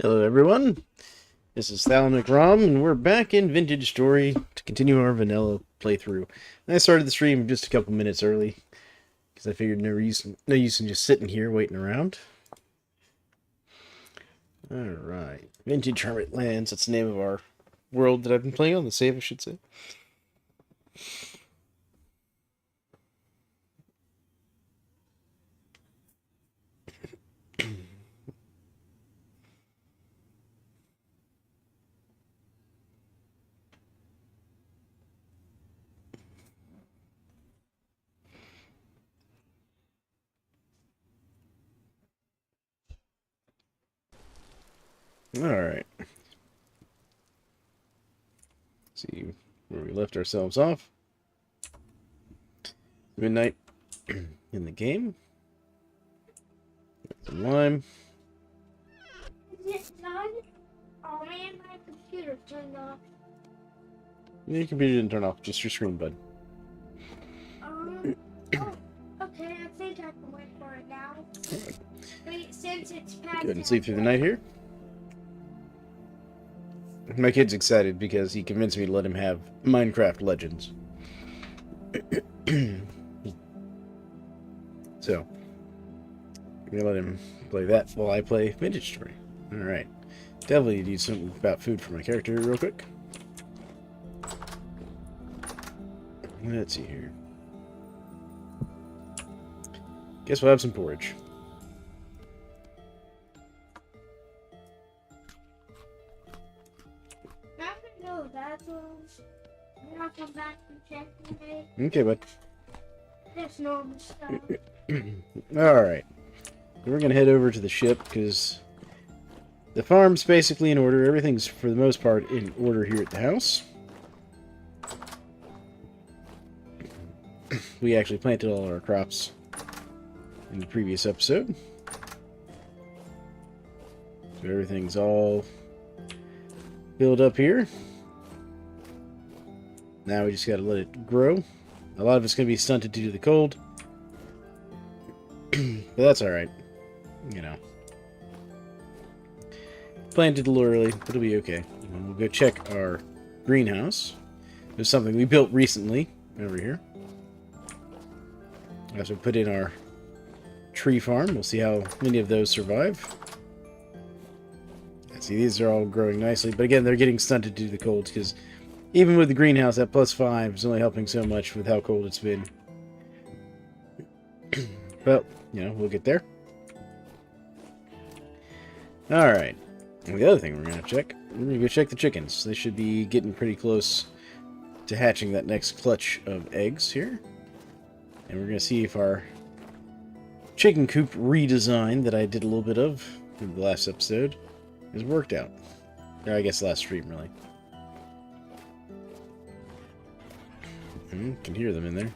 Hello everyone, this is Thalamic Rom, and we're back in Vintage Story to continue our vanilla playthrough. And I started the stream just a couple minutes early, because I figured no use in just sitting here waiting around. Alright, Vintage Hermit Lands, that's the name of our world that I've been playing on, the save I should say. Alright. See where we left ourselves off. Midnight in the game. Some lime. Is it done? Oh man, my computer turned off. Your computer didn't turn off, just your screen, bud. Oh, okay, I think I can wait for it now. Wait, since it's past. Go ahead and sleep through the night here. My kid's excited because he convinced me to let him have Minecraft Legends. So, I'm gonna let him play that while I play Vintage Story. Alright. Definitely need something about food for my character real quick. Let's see here. Guess we'll have some porridge. No, that's all. I'm not come back and check today. Okay, bud. That's normal stuff. Alright. We're gonna head over to the ship because the farm's basically in order. Everything's, for the most part, in order here at the house. We actually planted all our crops in the previous episode. So everything's all filled up here. Now we just gotta let it grow. A lot of it's gonna be stunted due to the cold. But that's alright. You know. Planted a little early, but it'll be okay. And we'll go check our greenhouse. There's something we built recently over here. As we put in our tree farm, we'll see how many of those survive. See, these are all growing nicely, but again, they're getting stunted due to the cold, because even with the greenhouse at +5, it's only helping so much with how cold it's been. But, you know, we'll get there. Alright. And the other thing we're going to check, we're going to go check the chickens. They should be getting pretty close to hatching that next clutch of eggs here. And we're going to see if our chicken coop redesign that I did a little bit of in the last episode has worked out. Or I guess last stream, really. Can hear them in there.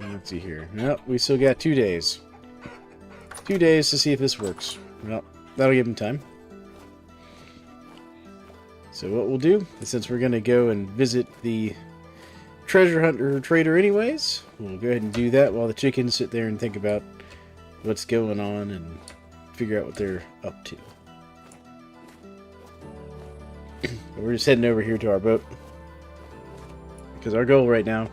Let's see here. Nope, we still got 2 days. 2 days to see if this works. Well, that'll give them time. So what we'll do is, since we're going to go and visit the treasure hunter trader anyways, we'll go ahead and do that while the chickens sit there and think about what's going on and figure out what they're up to. We're just heading over here to our boat, because our goal right now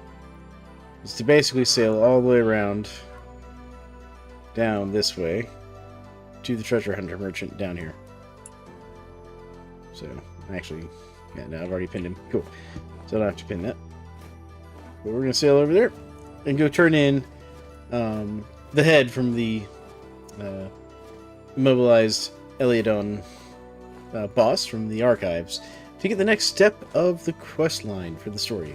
is to basically sail all the way around down this way to the treasure hunter merchant down here. So, actually, yeah, no, I've already pinned him. Cool. So I don't have to pin that. But we're going to sail over there and go turn in the head from the mobilized Eliodon boss from the archives to get the next step of the quest line for the story.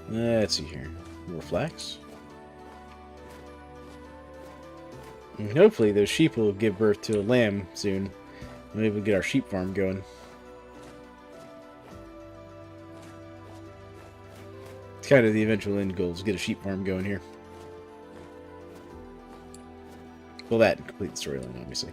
Let's see here. More flax. And hopefully those sheep will give birth to a lamb soon. Maybe we'll get our sheep farm going. It's kind of the eventual end goal, is get a sheep farm going here. Well, that and complete the storyline, obviously.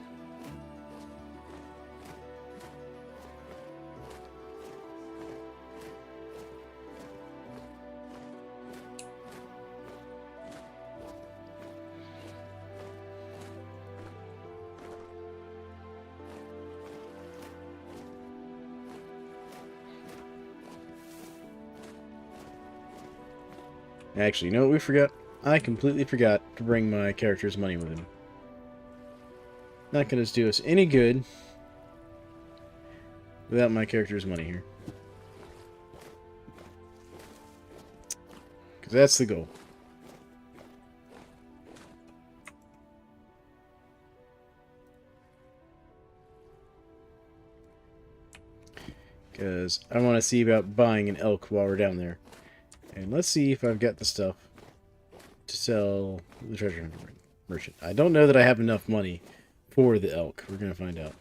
Actually, you know what we forgot? I completely forgot to bring my character's money with him. Not gonna do us any good without my character's money here. Because that's the goal. Because I want to see about buying an elk while we're down there. And let's see if I've got the stuff to sell the treasure hunter merchant. I don't know that I have enough money for the elk. We're going to find out.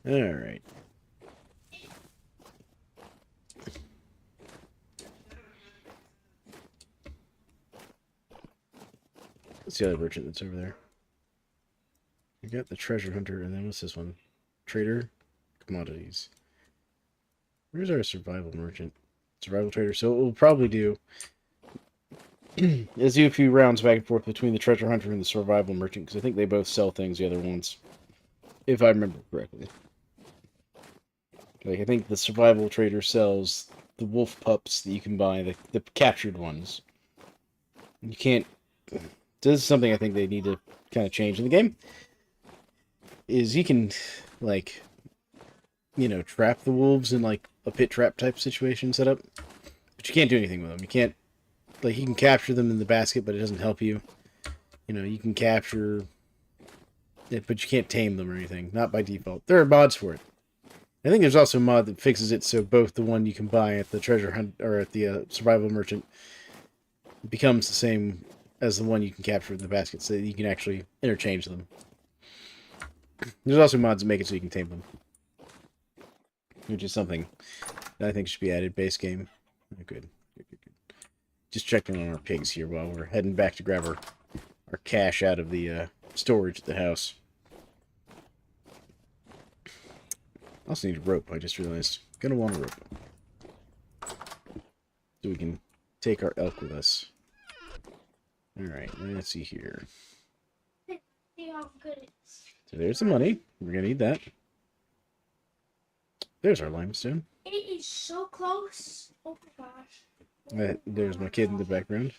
Alright. What's the other merchant that's over there? We got the treasure hunter, and then what's this one? Trader? Commodities. Where's our survival merchant? Survival trader. So what we'll probably do is do a few rounds back and forth between the treasure hunter and the survival merchant, because I think they both sell things the other ones, if I remember correctly. Like, I think the survival trader sells the wolf pups that you can buy, the captured ones. You can't... This is something I think they need to kind of change in the game. Is you can, like, you know, trap the wolves in, like, a pit trap type situation set up. But you can't do anything with them. You can't... Like, you can capture them in the basket, but it doesn't help you. You know, you can capture it, but you can't tame them or anything. Not by default. There are mods for it. I think there's also a mod that fixes it so both the one you can buy at the treasure hunt or at the survival merchant becomes the same as the one you can capture in the basket, so that you can actually interchange them. There's also mods that make it so you can tame them, which is something that I think should be added base game. Oh, good. Just checking on our pigs here while we're heading back to grab our cash out of the storage at the house. I also need a rope, I just realized. Gonna want a rope. So we can take our elk with us. Alright, let's see here. So there's the money. We're gonna need that. There's our limestone. It is so close. Oh my gosh. There's my kid in the background.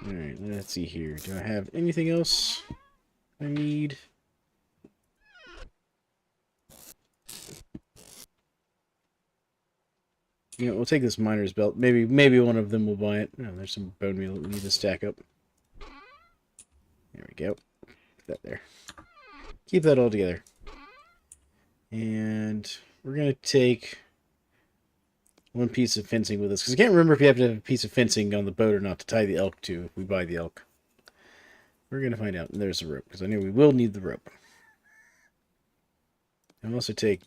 Alright, let's see here. Do I have anything else I need? You know, we'll take this miner's belt. Maybe one of them will buy it. Oh, there's some bone meal that we need to stack up. There we go. Put that there. Keep that all together. And we're going to take one piece of fencing with us. Because I can't remember if you have to have a piece of fencing on the boat or not to tie the elk to if we buy the elk. We're going to find out. And there's the rope. Because I know we will need the rope. I'll also take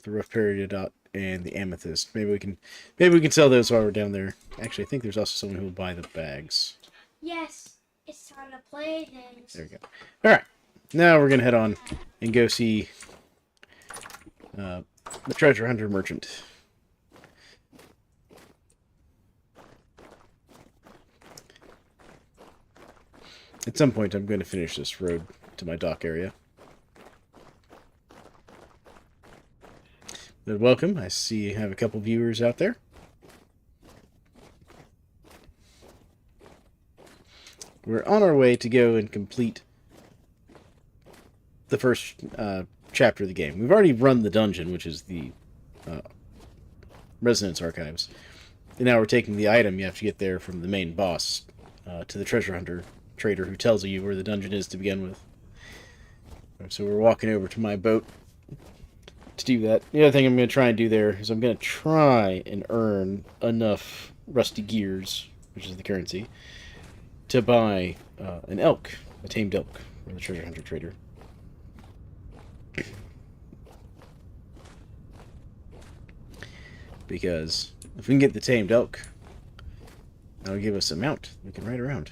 the rough peridot and the amethyst. Maybe we can sell those while we're down there. Actually, I think there's also someone who will buy the bags. Yes, it's time to play games. There we go. All right, now we're gonna head on and go see the treasure hunter merchant. At some point, I'm going to finish this road to my dock area. But welcome. I see you have a couple viewers out there. We're on our way to go and complete the first chapter of the game. We've already run the dungeon, which is the Resonance Archives. And now we're taking the item you have to get there from the main boss to the treasure hunter trader who tells you where the dungeon is to begin with. So we're walking over to my boat to do that. The other thing I'm going to try and do there is I'm going to try and earn enough rusty gears, which is the currency, to buy an elk, a tamed elk, for the treasure hunter trader. Because if we can get the tamed elk, that'll give us a mount we can ride around.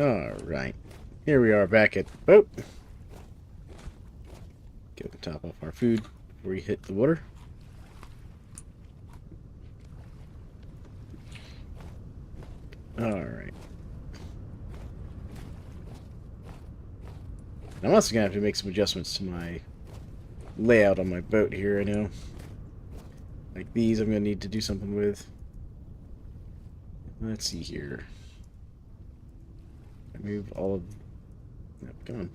Alright. Here we are back at the boat. Go top off our food before we hit the water. Alright. I'm also going to have to make some adjustments to my layout on my boat here, I know. Like these I'm going to need to do something with. Let's see here. I move all of... Oh, come on.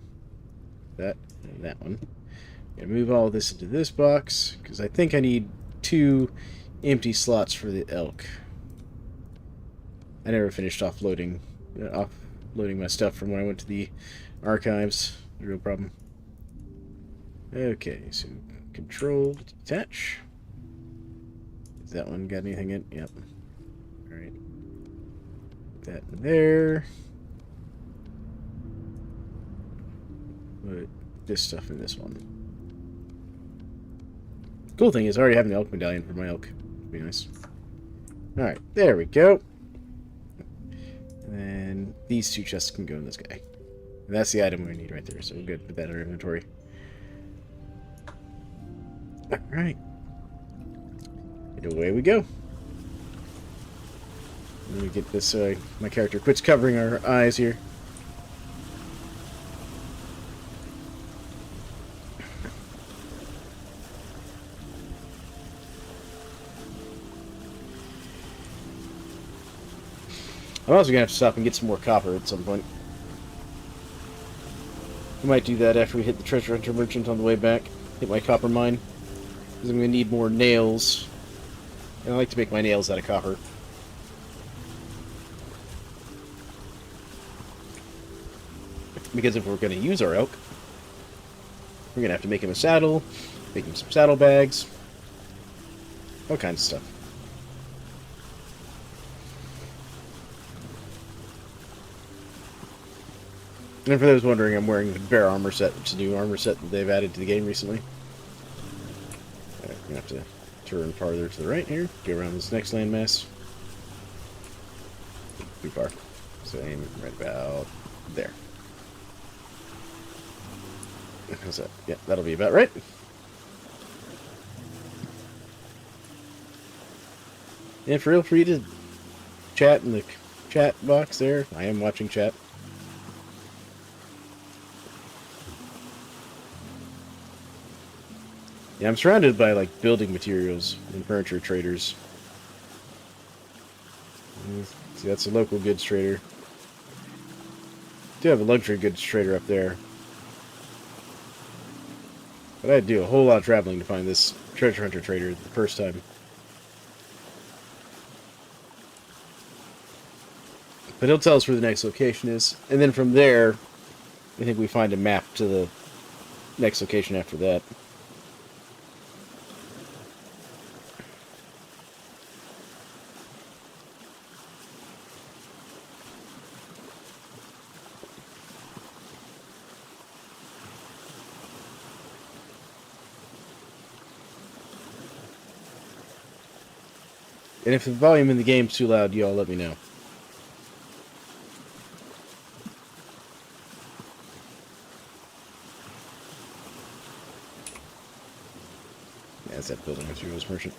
That and that one. I'm going to move all of this into this box, because I think I need 2 empty slots for the elk. I never finished offloading my stuff from when I went to the archives. The real problem. Okay, so control detach. Is that one got anything in? Yep. Alright. Put that in there. Put this stuff in this one. Cool thing is I already have an elk medallion for my elk. Be nice. Alright, there we go. And then these 2 chests can go in this guy. And that's the item we need right there, so we're good. Put that in our inventory. Alright. And away we go. Let me get this, my character quits covering our eyes here. I'm also going to have to stop and get some more copper at some point. We might do that after we hit the treasure hunter merchant on the way back. Hit my copper mine. Because I'm going to need more nails. And I like to make my nails out of copper. Because if we're going to use our elk, we're going to have to make him a saddle, make him some saddle bags, all kinds of stuff. And for those wondering, I'm wearing the bear armor set. It's a new armor set that they've added to the game recently. I'm going to have to turn farther to the right here. Go around this next landmass. Too far. So aim right about there. How's that? Yeah, that'll be about right. And feel free to chat in the chat box there. I am watching chat. Yeah, I'm surrounded by, like, building materials and furniture traders. See, that's a local goods trader. Do have a luxury goods trader up there. But I had to do a whole lot of traveling to find this treasure hunter trader the first time. But he'll tell us where the next location is. And then from there, I think we find a map to the next location after that. And if the volume in the game's too loud, y'all let me know. Yeah, that's that building materials merchant.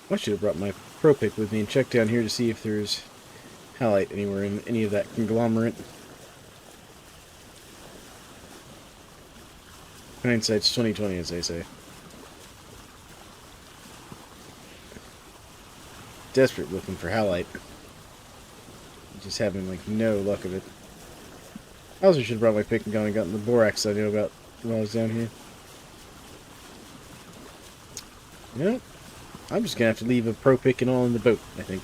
I should have brought my pro pick with me and checked down here to see if there's halite anywhere in any of that conglomerate. Hindsight's 20/20, as they say. Desperate looking for halite. Just having, like, no luck of it. I also should have brought my pick and gone and gotten the borax I knew about while I was down here. You know, I'm just gonna have to leave a pro pick and all in the boat, I think.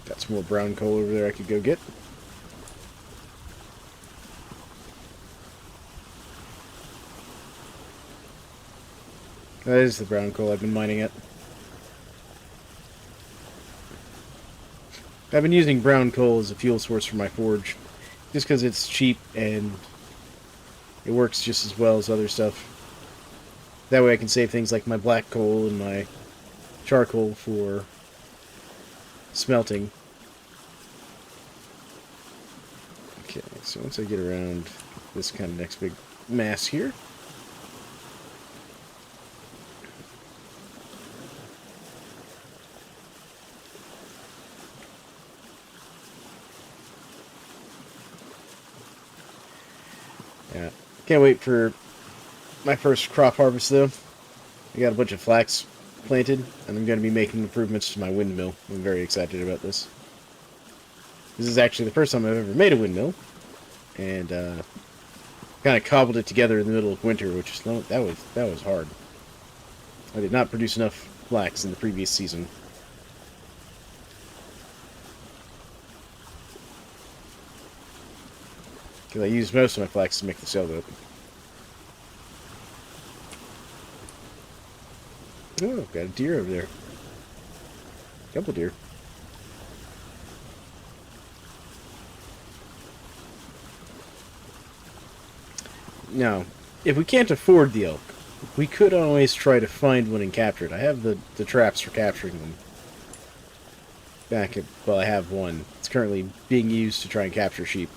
Got some more brown coal over there I could go get. That is the brown coal I've been mining at. I've been using brown coal as a fuel source for my forge, just because it's cheap and it works just as well as other stuff. That way I can save things like my black coal and my charcoal for smelting. Okay, so once I get around this kind of next big mass here, yeah, can't wait for my first crop harvest though. I got a bunch of flax planted, and I'm going to be making improvements to my windmill. I'm very excited about this. This is actually the first time I've ever made a windmill, and kind of cobbled it together in the middle of winter, which is that was hard. I did not produce enough flax in the previous season. Because I used most of my flax to make the sailboat. Oh, got a deer over there. Couple deer. Now, if we can't afford the elk, we could always try to find one and capture it. I have the traps for capturing them. Well, I have one. It's currently being used to try and capture sheep.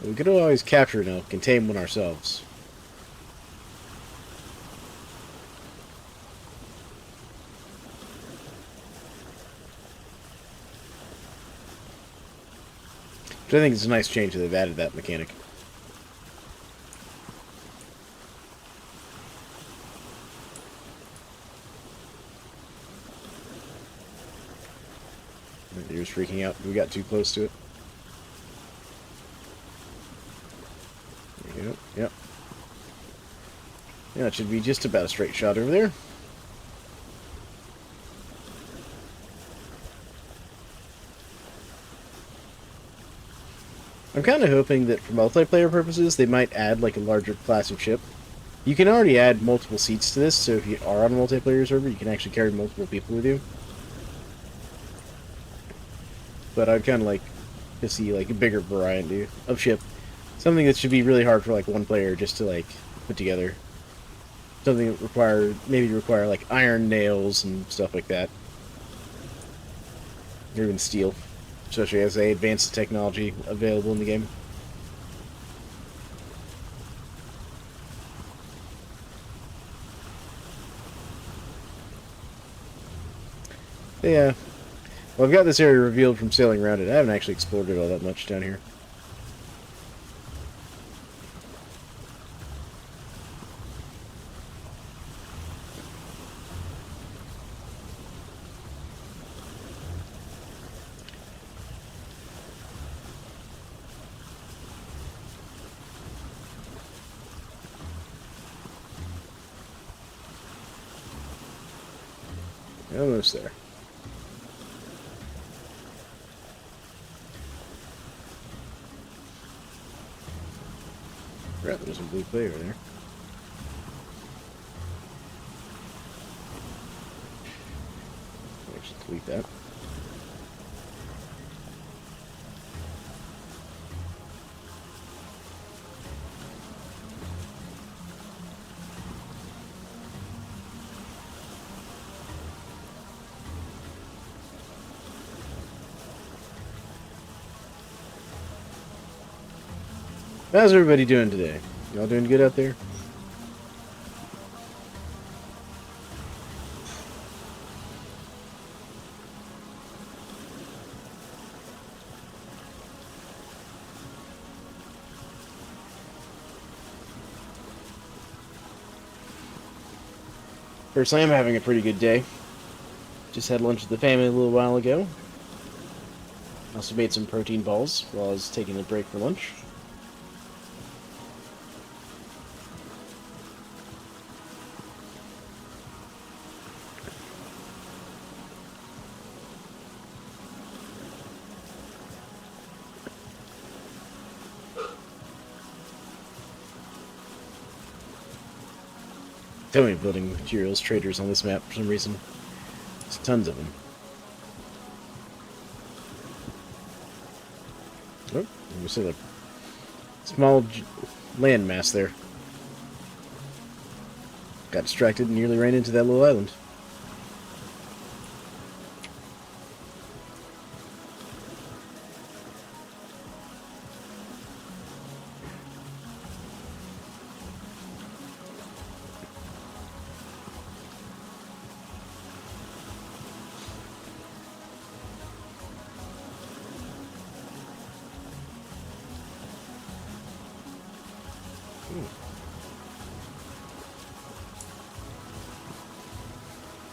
We could always capture an elk and tame one ourselves. Which I think is a nice change that they've added that mechanic. The deer's freaking out. We got too close to it. There you go. Yep. Yeah, it should be just about a straight shot over there. I'm kind of hoping that for multiplayer purposes, they might add like a larger class of ship. You can already add multiple seats to this, so if you are on a multiplayer server, you can actually carry multiple people with you. But I'd kind of like to see like a bigger variety of ship. Something that should be really hard for like one player just to like put together. Something that maybe require like iron nails and stuff like that. Or even steel. Especially as they advance the technology available in the game. Yeah. Well, I've got this area revealed from sailing around it. I haven't actually explored it all that much down here. Almost there. Crap, there's some blue clay over there. I should delete that. How's everybody doing today? Y'all doing good out there? Personally, I'm having a pretty good day. Just had lunch with the family a little while ago. Also made some protein balls while I was taking a break for lunch. So many building materials traders on this map for some reason. There's tons of them. Oh, we see a small landmass there. Got distracted and nearly ran into that little island.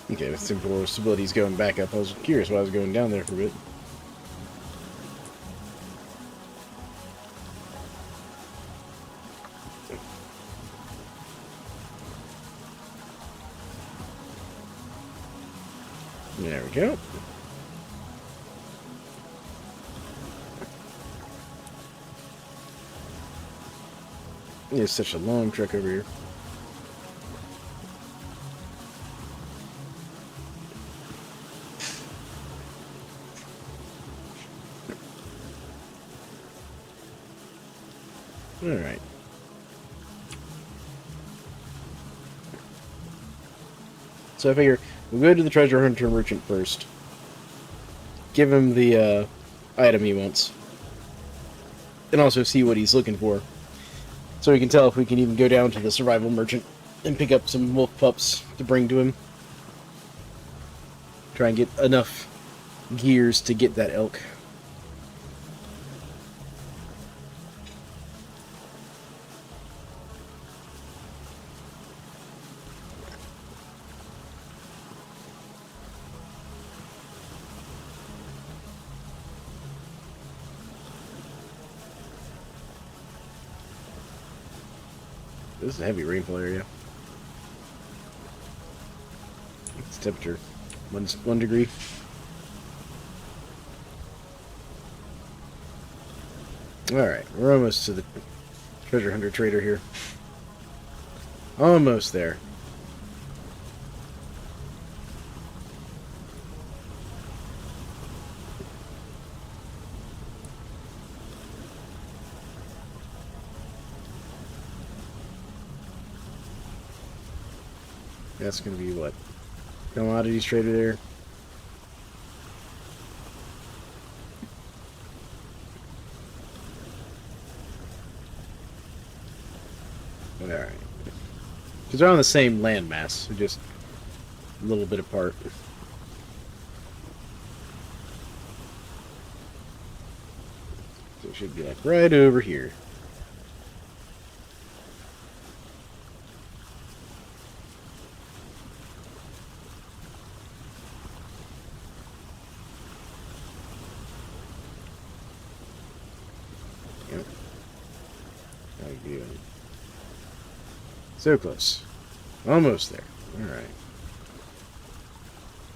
Okay, with simple stability's going back up. I was curious why I was going down there for a bit. There we go. It's such a long trek over here. Alright. So I figure we'll go to the treasure hunter merchant first. Give him the item he wants. And also see what he's looking for. So we can tell if we can even go down to the survival merchant and pick up some wolf pups to bring to him. Try and get enough gears to get that elk. This is a heavy rainfall area. It's temperature 1 degree. Alright, we're almost to the treasure hunter trader here. Almost there. That's going to be what? Commodities trader there. Alright. Because they're on the same landmass. They're just a little bit apart. So it should be like right over here. So close. Almost there. Alright.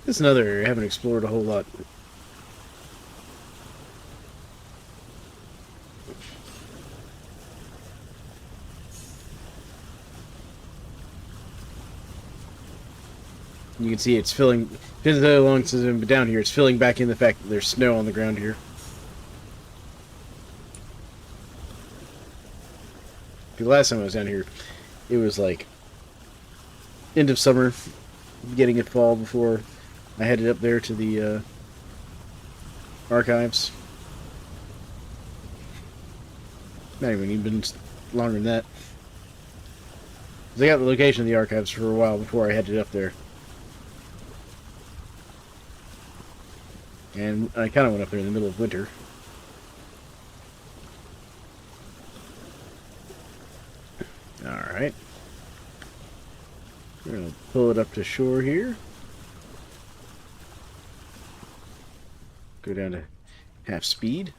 This is another area I haven't explored a whole lot. You can see it's filling, depends how long since I've been down here, it's filling back in the fact that there's snow on the ground here. The last time I was down here, it was like end of summer, beginning of fall before I headed up there to the archives. Not even been longer than that. 'Cause I got the location of the archives for a while before I headed up there. And I kind of went up there in the middle of winter. Alright. We're going to pull it up to shore here. Go down to half speed.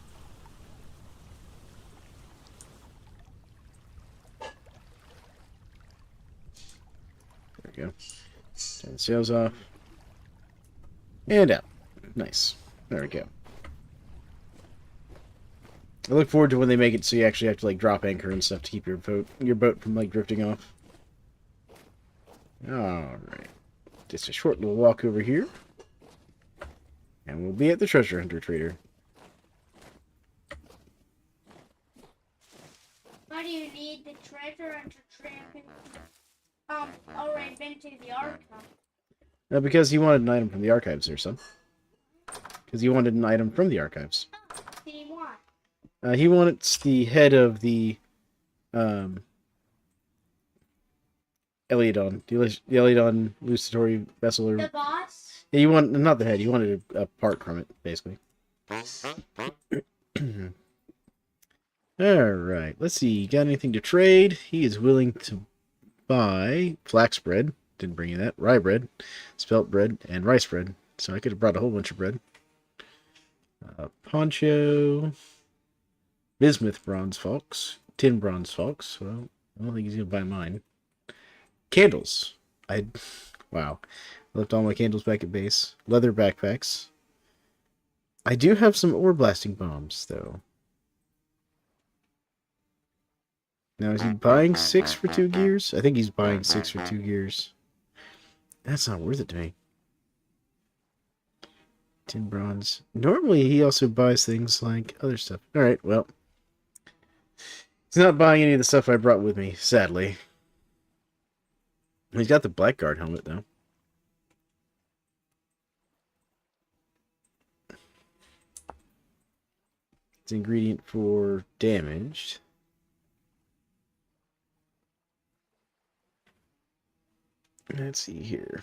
There we go. Turn the sails off. And out. Nice. There we go. I look forward to when they make it so you actually have to like drop anchor and stuff to keep your boat from like drifting off. Alright. Just a short little walk over here. And we'll be at the treasure hunter trader. Why do you need the treasure hunter trader? Already been to the archive. Because he wanted an item from the archives there, son. Because he wanted an item from the archives. What did he want? He wants the head of the Eliodon. The Eliodon Lucitory vessel. The boss? Yeah, you want not the head. You wanted a part from it, basically. Alright, let's see. Got anything to trade? He is willing to buy flax bread. Didn't bring you that. Rye bread, spelt bread, and rice bread. So I could have brought a whole bunch of bread. Poncho. Bismuth bronze falks. Tin bronze falks. Well, I don't think he's going to buy mine. Candles. Wow. I left all my candles back at base. Leather backpacks. I do have some ore blasting bombs, though. Now, is he buying 6 for 2 gears? I think he's buying 6 for 2 gears. That's not worth it to me. Tin bronze. Normally, he also buys things like other stuff. Alright, well. He's not buying any of the stuff I brought with me, sadly. He's got the Blackguard helmet, though. It's an ingredient for damaged. Let's see here.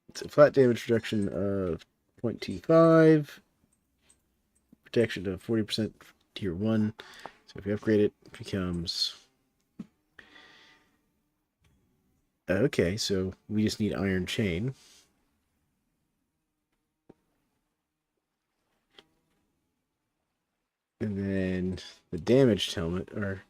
It's a flat damage reduction of 0.25. Protection of 40% tier 1. So if you upgrade it, it becomes... Okay, so we just need iron chain. And then the damaged helmet, or...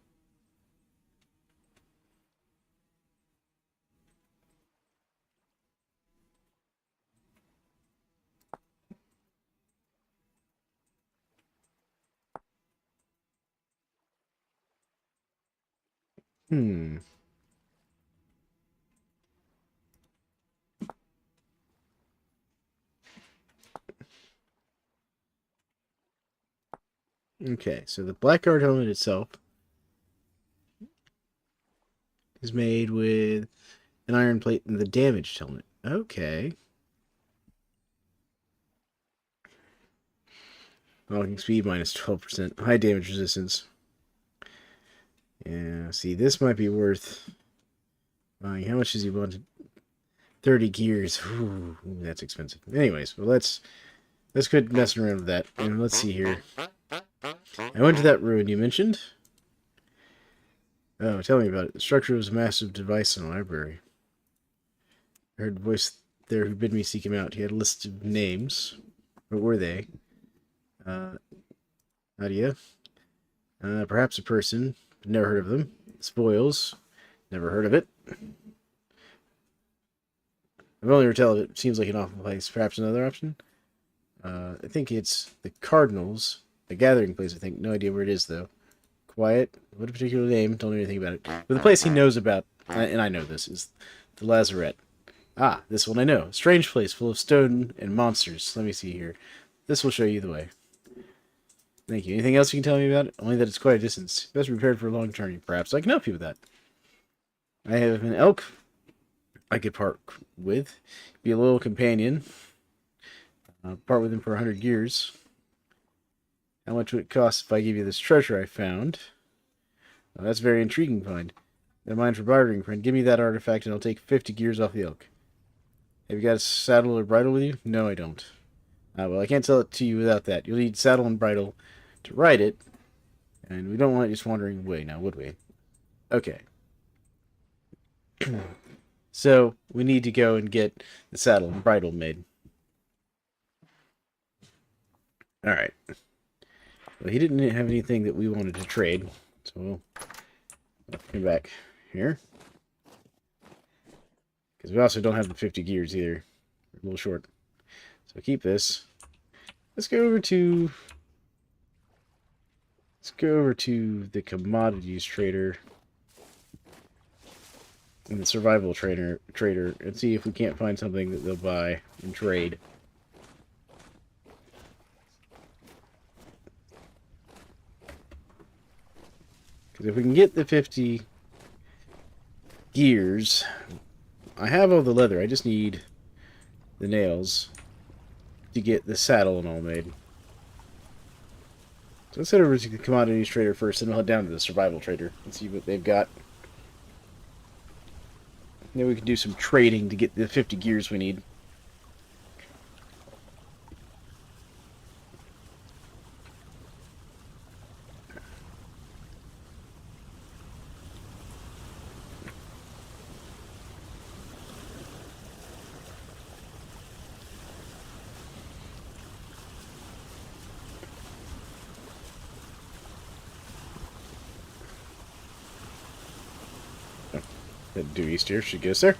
Okay, so the Blackguard helmet itself is made with an iron plate and the damaged helmet. Okay. Walking speed minus 12%. High damage resistance. Yeah, see, this might be worth buying. How much does he want? 30 gears. Ooh, that's expensive. Anyways, well, let's quit messing around with that. And let's see here. I went to that ruin you mentioned. Oh, tell me about it. The structure was a massive device in a library. I heard a voice there who bid me seek him out. He had a list of names. What were they? Nadia. Perhaps a person. Never heard of them. Spoils. Never heard of it. I've only heard tell of it. Seems like an awful place. Perhaps another option? I think it's the Cardinals. The gathering place, I think. No idea where it is, though. Quiet. What a particular name. Don't know anything about it. But the place he knows about, and I know this, is the Lazarette. Ah, this one I know. Strange place full of stone and monsters. Let me see here. This will show you the way. Thank you. Anything else you can tell me about it? Only that it's quite a distance. Best be prepared for a long journey. Perhaps I can help you with that. I have an elk I could part with. Be a loyal companion. Part with him for 100 years. How much would it cost if I give you this treasure I found? Well, that's a very intriguing find. They're mine for bartering, friend. Give me that artifact and I'll take 50 gears off the elk. Have you got a saddle or bridle with you? No, I don't. Well, I can't sell it to you without that. You'll need saddle and bridle to ride it. And we don't want it just wandering away now, would we? Okay. So, we need to go and get the saddle and bridle made. Alright. Well, he didn't have anything that we wanted to trade. So, we'll come back here. Because we also don't have the 50 gears either. We're a little short. So keep this. Let's go over to the commodities trader. in the survival trader and see if we can't find something that they'll buy and trade. Because if we can get the 50 gears, I have all the leather. I just need the nails to get the saddle and all made. So let's head over to the commodities trader first, and we'll head down to the survival trader and see what they've got. Then we can do some trading to get the 50 gears we need. Due east here, should get us there.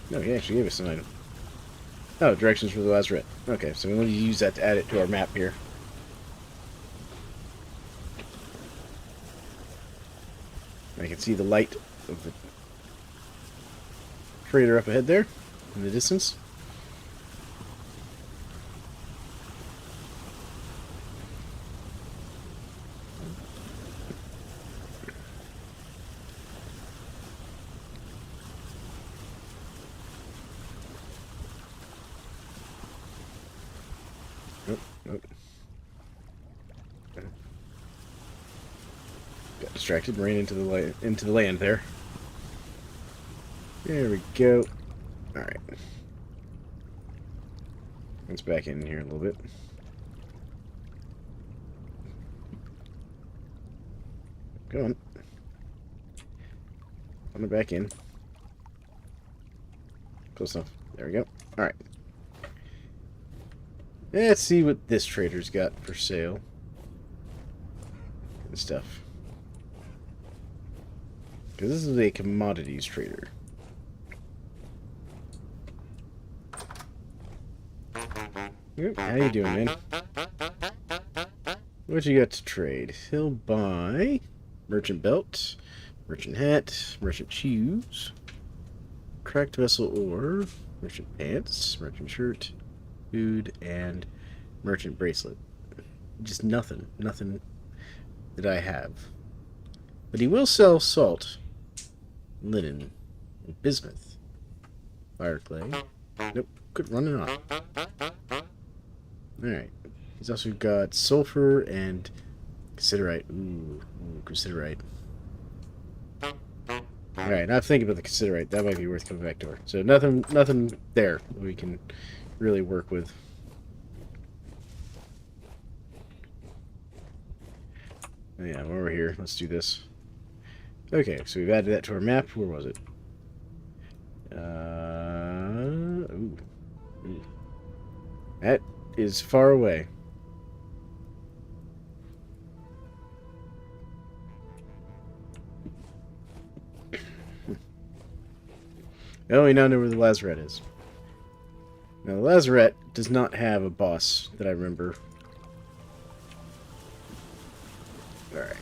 No, he actually gave us an item. Oh, directions for the lazarette. Okay, so we need to use that to add it to our map here. I can see the light of the trader up ahead there, in the distance. Got distracted and ran into the land there. There we go. Alright. Let's back in here a little bit. Go on. Put it back in. Close enough. There we go. Alright. Let's see what this trader's got for sale. And stuff. Because this is a commodities trader. Yep, how you doing, man? What you got to trade? He'll buy merchant belt, merchant hat, merchant shoes, cracked vessel ore, merchant pants, merchant shirt, food, and merchant bracelet. Just nothing that I have. But he will sell salt, linen, and bismuth. Fire clay. Nope, quit running off. Alright. He's also got sulfur and considerite. Ooh, considerite. Alright, now thinking about the considerite. That might be worth coming back to her. So nothing there we can really work with. Oh, yeah, while we're here, let's do this. Okay, so we've added that to our map. Where was it? Ooh. That is far away. Oh, we now know where the lazarette is. Now, the lazarette does not have a boss that I remember. Alright.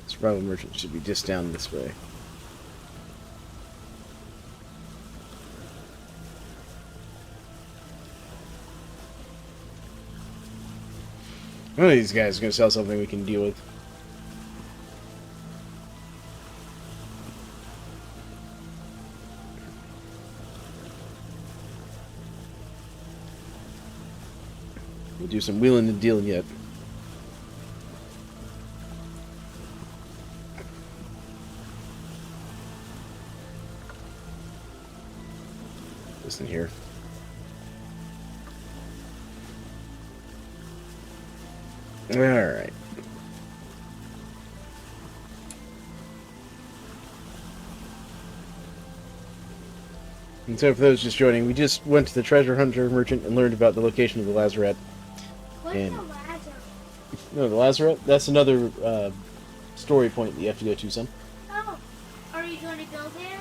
Survival merchant should be just down this way. One of these guys is going to sell something we can deal with. We'll do some wheeling and dealing yet. Listen here. Alright. And so for those just joining, we just went to the treasure hunter merchant and learned about the location of the lazarette. What's And the lazarette? no, the lazarette? That's another story point that you have to go to, son. Oh, are you going to go there?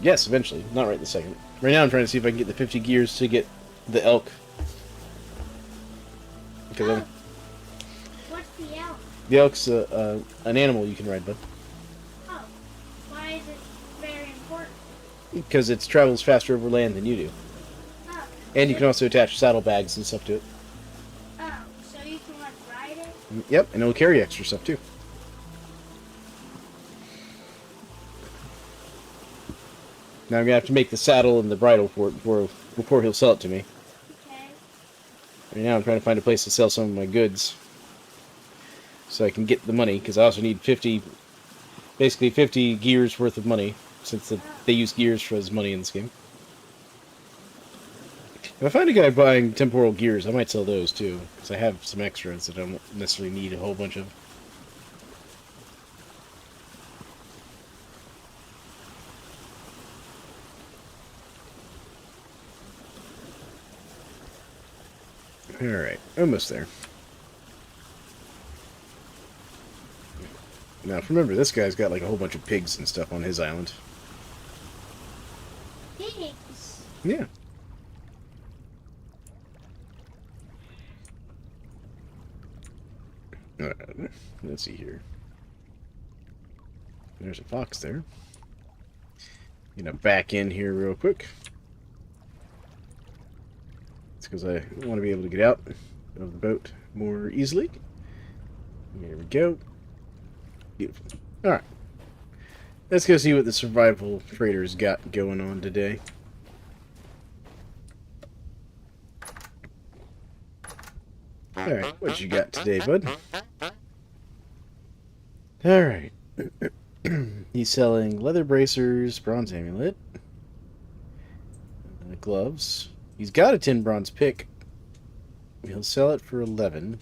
Yes, eventually. Not right this second. Right now I'm trying to see if I can get the 50 gears to get the elk Because Oh, what's the elk? the elk's an animal you can ride, bud. Oh, why is it very important? Because it travels faster over land than you do. Oh, And you can also attach saddlebags and stuff to it. oh, so you can like ride it? Yep, and it'll carry extra stuff too. Now I'm gonna have to make the saddle and the bridle for it before he'll sell it to me. Okay. Right now I'm trying to find a place to sell some of my goods, so I can get the money. Because I also need basically 50 gears worth of money, since they use gears as money in this game. If I find a guy buying temporal gears, I might sell those too, because I have some extras that I don't necessarily need a whole bunch of. Alright, almost there. Now, remember, this guy's got like a whole bunch of pigs and stuff on his island. Pigs. Yeah. Alright, let's see here. There's a fox there. Gonna back in here real quick. It's because I want to be able to get out of the boat more easily. Here we go. Beautiful. Alright. Let's go see what the survival trader's got going on today. Alright, what you got today, bud? Alright. He's selling leather bracers, bronze amulet, gloves. He's got a 10 bronze pick. He'll sell it for 11.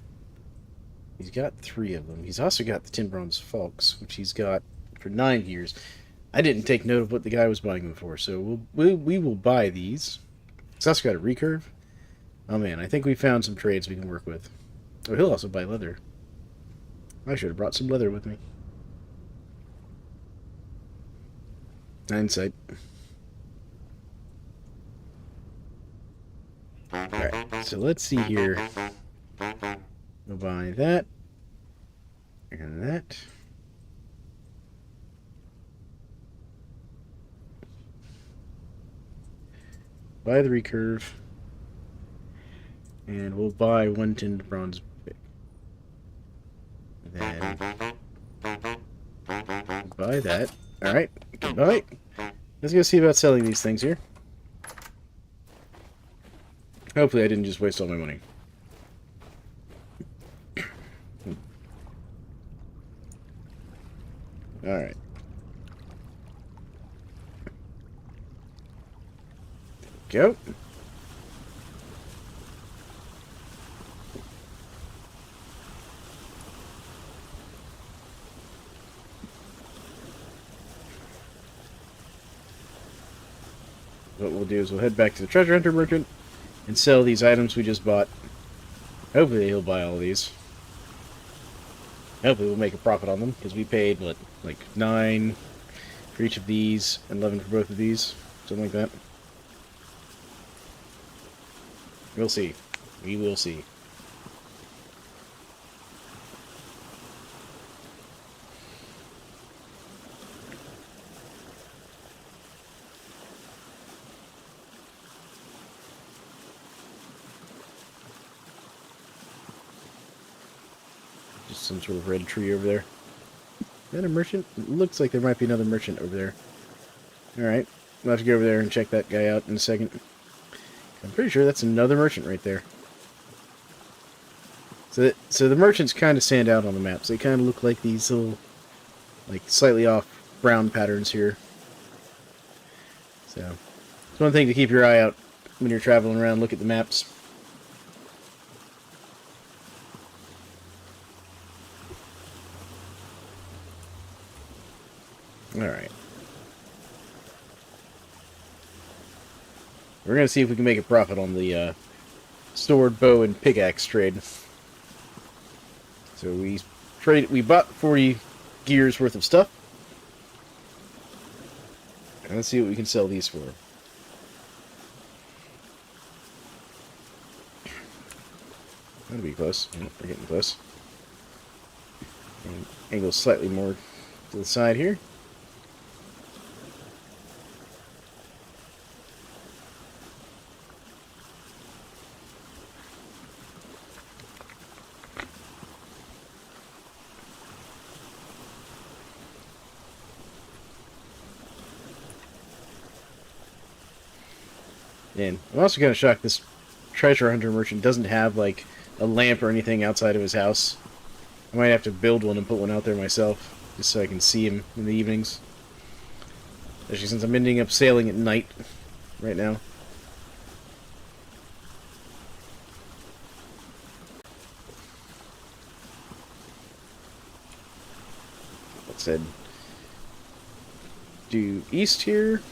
He's got 3 of them. He's also got the 10 bronze falcons, which he's got for 9 years. I didn't take note of what the guy was buying them for, so we will buy these. He's also got a recurve. Oh man, I think we found some trades we can work with. Oh, he'll also buy leather. I should have brought some leather with me. Hindsight. Alright, so let's see here. We'll buy that. And that. Buy the recurve. And we'll buy 1 tinned bronze pick. Then buy that. Alright, goodbye. Let's go see about selling these things here. Hopefully I didn't just waste all my money. Alright. Go. What we'll do is we'll head back to the treasure hunter merchant and sell these items we just bought. Hopefully he'll buy all these. Hopefully we'll make a profit on them, because we paid, what, like 9 for each of these, and 11 for both of these. Something like that. We'll see. We will see. Just some sort of red tree over there. Is that a merchant? It looks like there might be another merchant over there. Alright. We'll have to go over there and check that guy out in a second. I'm pretty sure that's another merchant right there. So the merchants kind of stand out on the maps. They kind of look like these little, like, slightly off brown patterns here. So, it's one thing to keep your eye out when you're traveling around, look at the maps. Alright. We're going to see if we can make a profit on the sword, bow, and pickaxe trade. So we bought 40 gears worth of stuff. And let's see what we can sell these for. That'll be close. Yep, we're getting close. And angle slightly more to the side here. And I'm also kind of shocked this treasure hunter merchant doesn't have, like, a lamp or anything outside of his house. I might have to build one and put one out there myself, just so I can see him in the evenings. Especially since I'm ending up sailing at night right now. That said, due east here.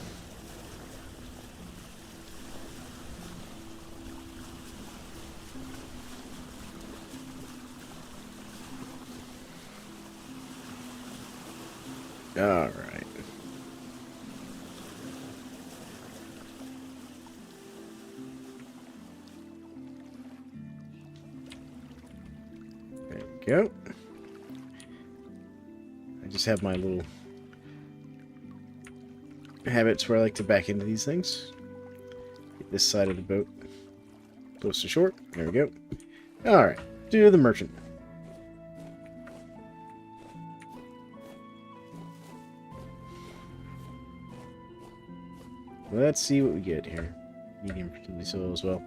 Alright. There we go. I just have my little habits where I like to back into these things. Get this side of the boat close to shore. There we go. Alright. Do the merchant. Let's see what we get here. Medium fertility soil as well.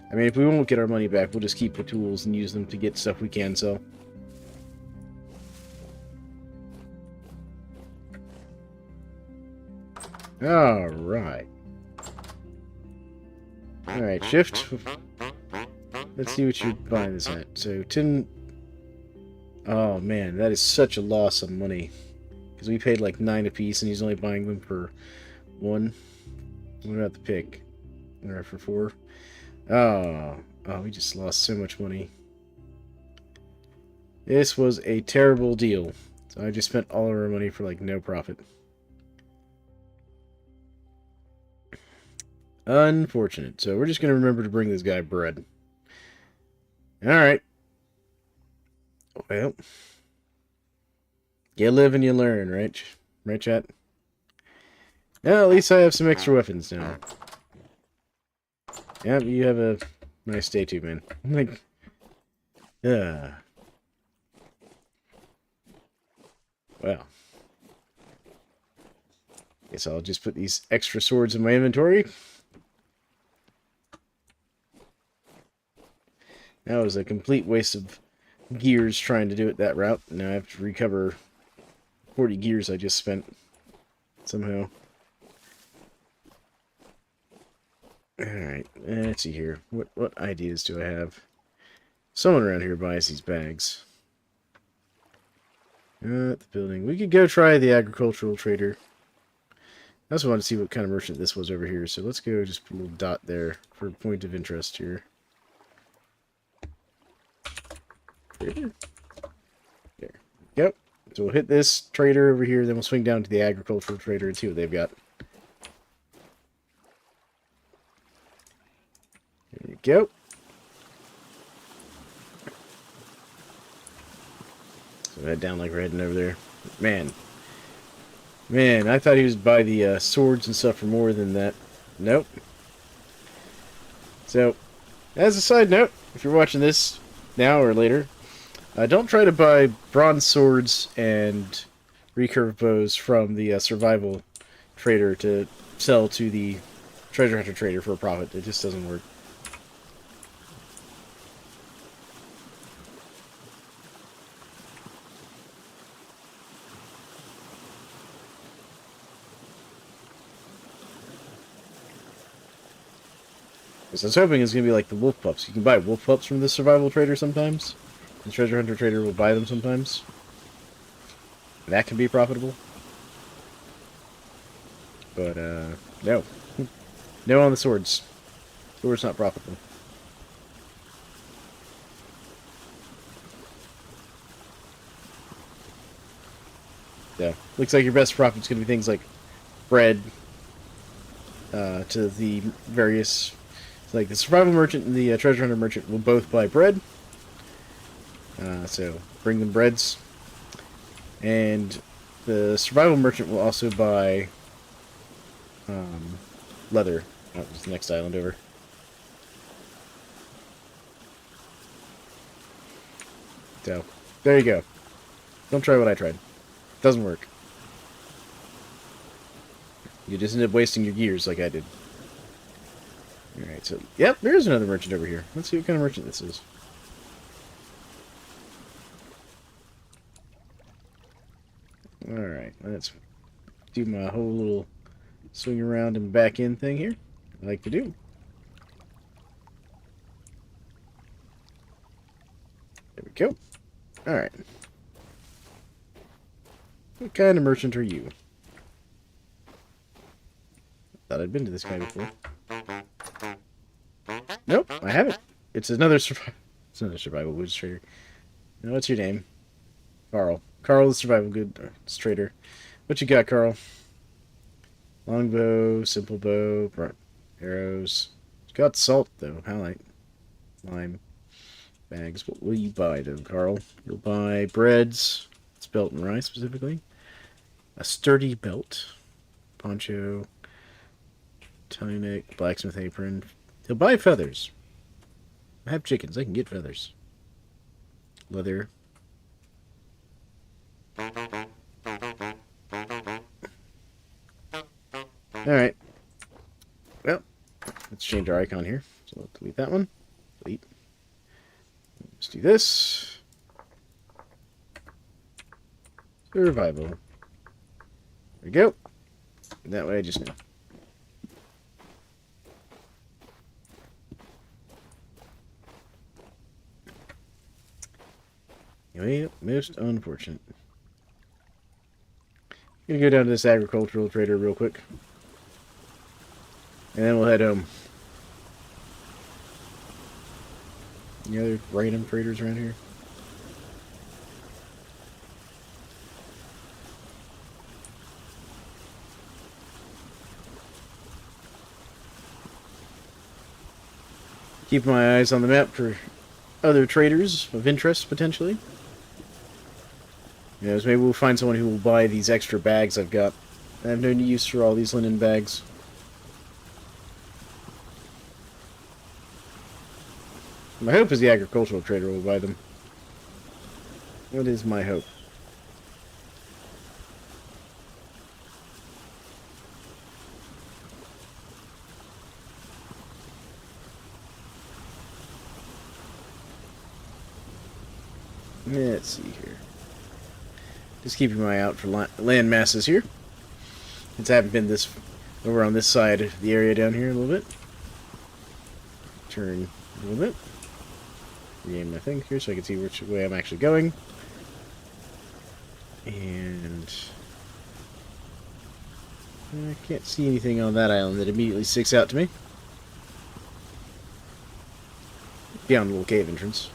I mean, if we won't get our money back, we'll just keep the tools and use them to get stuff we can sell. Alright. Alright, shift. Let's see what you're buying this at. So, 10... Oh man, that is such a loss of money. Because we paid like 9 apiece and he's only buying them for 1. What about the pick? Or for 4? Oh, we just lost so much money. This was a terrible deal. So I just spent all of our money for like no profit. Unfortunate. So we're just going to remember to bring this guy bread. Alright. Well, you live and you learn, right? Right, chat? Well, at least I have some extra weapons now. Yep, you have a nice day too, man. Like, well. Guess I'll just put these extra swords in my inventory. That was a complete waste of gears trying to do it that route. Now I have to recover 40 gears I just spent somehow. Alright, let's see here. What ideas do I have? Someone around here buys these bags. The building. We could go try the agricultural trader. I also want to see what kind of merchant this was over here, so let's go just put a little dot there for a point of interest here. Trader? There. Yep. So we'll hit this trader over here, then we'll swing down to the agricultural trader and see what they've got. There you go. So head down like we're heading over there. Man, I thought he was by the swords and stuff for more than that. Nope. So, as a side note, if you're watching this now or later, don't try to buy bronze swords and recurve bows from the survival trader to sell to the treasure hunter trader for a profit. It just doesn't work. So I was hoping it's going to be like the wolf pups. You can buy wolf pups from the survival trader sometimes. The treasure hunter trader will buy them sometimes. That can be profitable. But, no. No on the swords. Swords not profitable. Yeah. Looks like your best profit's going to be things like bread, to the various, like the survival merchant and the treasure hunter merchant will both buy bread. So bring them breads, and the survival merchant will also buy leather. Oh, it's the next island over. So there you go. Don't try what I tried. Doesn't work. You just end up wasting your gears like I did. Alright, so, yep, there's another merchant over here. Let's see what kind of merchant this is. Alright, let's do my whole little swing around and back in thing here. I like to do. There we go. Alright. What kind of merchant are you? Thought I'd been to this guy before. Nope, I haven't. It's another survival goods trader. Now, what's your name? Carl. Carl, the survival goods trader. What you got, Carl? Longbow, simple bow, arrows. It's got salt though. Highlight, lime, bags. What will you buy, though, Carl? You'll buy breads, spelt and rye specifically. A sturdy belt, poncho, tunic, blacksmith apron. He'll buy feathers. I have chickens. I can get feathers. Leather. Alright. Well, let's change our icon here. So we'll delete that one. Delete. Let's do this. Survival. There we go. That way I just know. Anyway, most unfortunate. I'm gonna go down to this agricultural trader real quick. And then we'll head home. Any other random traders around here? Keep my eyes on the map for other traders of interest, potentially. You know, maybe we'll find someone who will buy these extra bags I've got. I have no use for all these linen bags. My hope is the agricultural trader will buy them. What is my hope? Let's see here. Just keeping my eye out for land masses here. Since I haven't been this over on this side of the area down here a little bit. Turn a little bit. Rename my thing here so I can see which way I'm actually going. And I can't see anything on that island that immediately sticks out to me. Beyond the little cave entrance.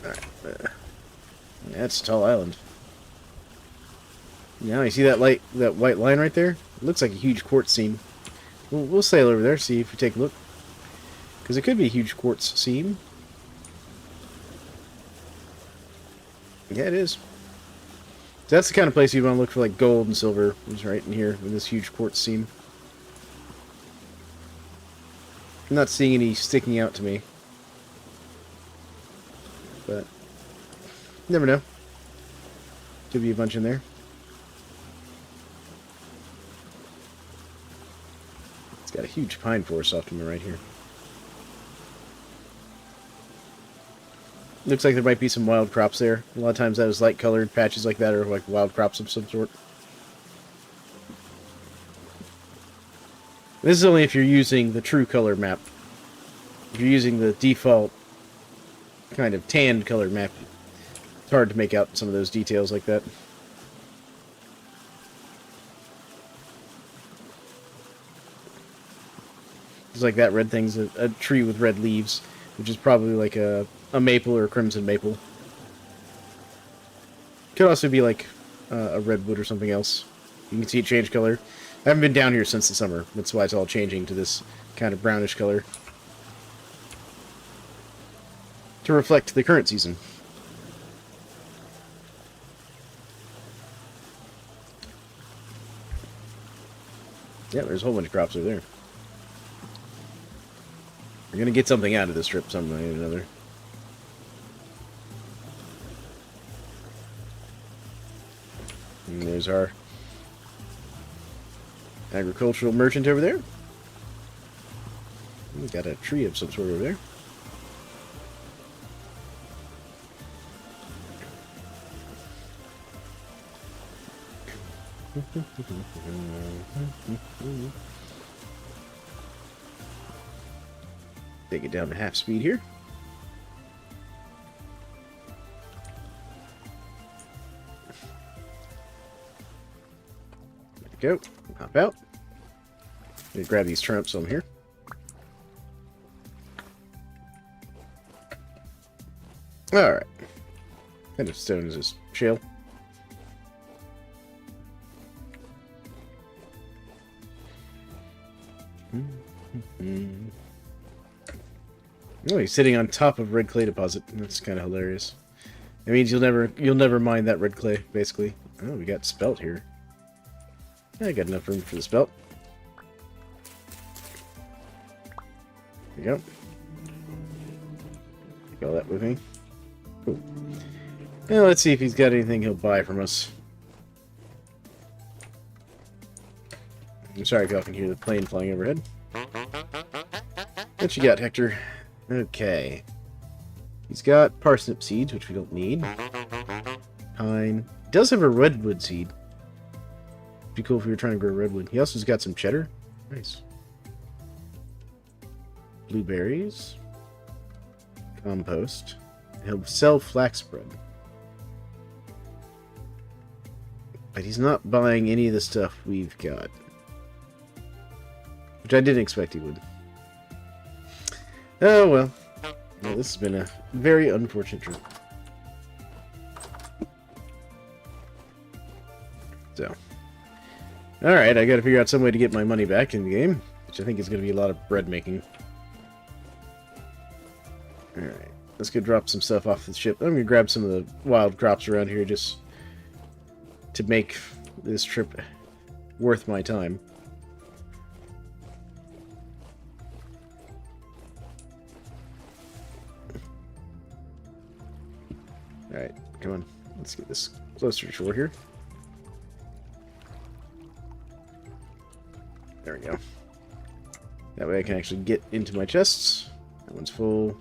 Alright. That's a tall island. Now you see that white line right there? It looks like a huge quartz seam. We'll sail over there, see if we take a look. Because it could be a huge quartz seam. Yeah, it is. So that's the kind of place you want to look for, like gold and silver. Is right in here with this huge quartz seam. I'm not seeing any sticking out to me. But you never know. Could be a bunch in there. It's got a huge pine forest off to my right here. Looks like there might be some wild crops there. A lot of times those light colored patches like that are like wild crops of some sort. This is only if you're using the true color map. If you're using the default kind of tanned color map, it's hard to make out some of those details like that. It's like that red thing's a tree with red leaves, which is probably like a maple or a crimson maple. Could also be like a redwood or something else. You can see it change color. I haven't been down here since the summer. That's why it's all changing to this kind of brownish color. To reflect the current season. Yeah, there's a whole bunch of crops over there. We're gonna get something out of this trip some way or another. And there's our agricultural merchant over there. We've got a tree of some sort over there. Take it down to half speed here. There we go. Hop out. Let me grab these turnips on here. Alright. What kind of stone is this? Shale? Oh, he's sitting on top of red clay deposit. That's kind of hilarious. It means you'll never mine that red clay, basically. Oh, we got spelt here. I got enough room for the spelt. There you go. Take all that with me. Cool. Now let's see if he's got anything he'll buy from us. I'm sorry if y'all can hear the plane flying overhead. What you got, Hector? Okay. He's got parsnip seeds, which we don't need. Pine. He does have a redwood seed. Be cool if we were trying to grow redwood. He also's got some cheddar. Nice. Blueberries. Compost. He'll sell flax bread. But he's not buying any of the stuff we've got. Which I didn't expect he would. Oh, well. Well, this has been a very unfortunate trip. So. Alright, I gotta figure out some way to get my money back in the game. Which I think is gonna be a lot of bread making. Alright. Let's go drop some stuff off the ship. I'm gonna grab some of the wild crops around here just to make this trip worth my time. Alright, come on. Let's get this closer to shore here. There we go. That way I can actually get into my chests. That one's full.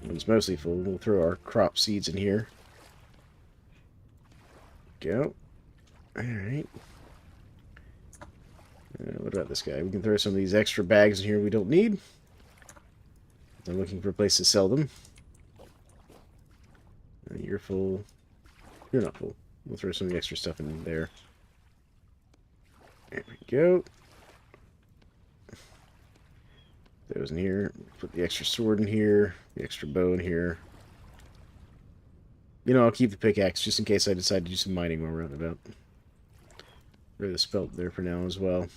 That one's mostly full. We'll throw our crop seeds in here. Go. Alright. What about this guy? We can throw some of these extra bags in here we don't need. I'm looking for a place to sell them. You're full. You're not full. We'll throw some of the extra stuff in there. There we go. Those in here. Put the extra sword in here. The extra bow in here. You know, I'll keep the pickaxe just in case I decide to do some mining while we're out and about. Throw the spelt there for now as well.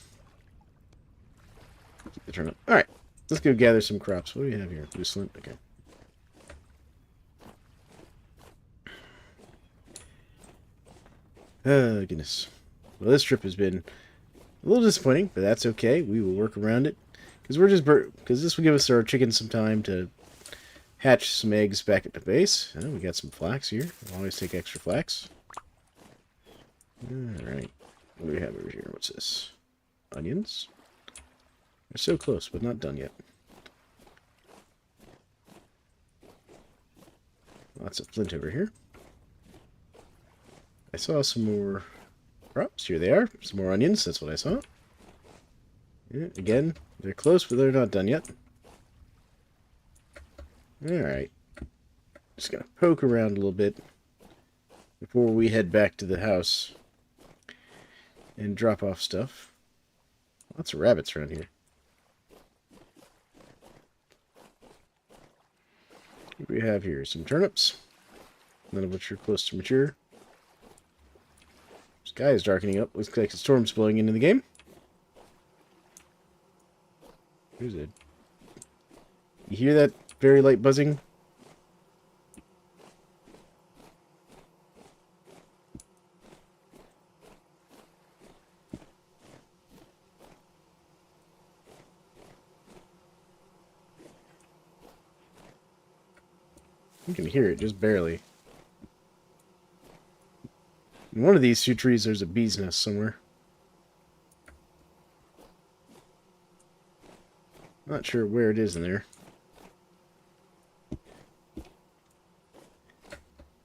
Keep the turnip. Alright. Let's go gather some crops. What do we have here? Loose flint? Okay. Oh, goodness. Well, this trip has been a little disappointing, but that's okay. We will work around it. Because this will give us our chickens some time to hatch some eggs back at the base. Oh, we got some flax here. We'll always take extra flax. Alright. What do we have over here? What's this? Onions? They're so close, but not done yet. Lots of flint over here. I saw some more crops. Here they are. Some more onions. That's what I saw. Yeah, again, they're close, but they're not done yet. Alright. Just gonna poke around a little bit before we head back to the house and drop off stuff. Lots of rabbits around here. What do we have here? Some turnips, none of which are close to mature. Sky is darkening up. Looks like a storm's blowing into the game. Who's it? You hear that very light buzzing? You can hear it, just barely. In one of these two trees, there's a bee's nest somewhere. Not sure where it is in there.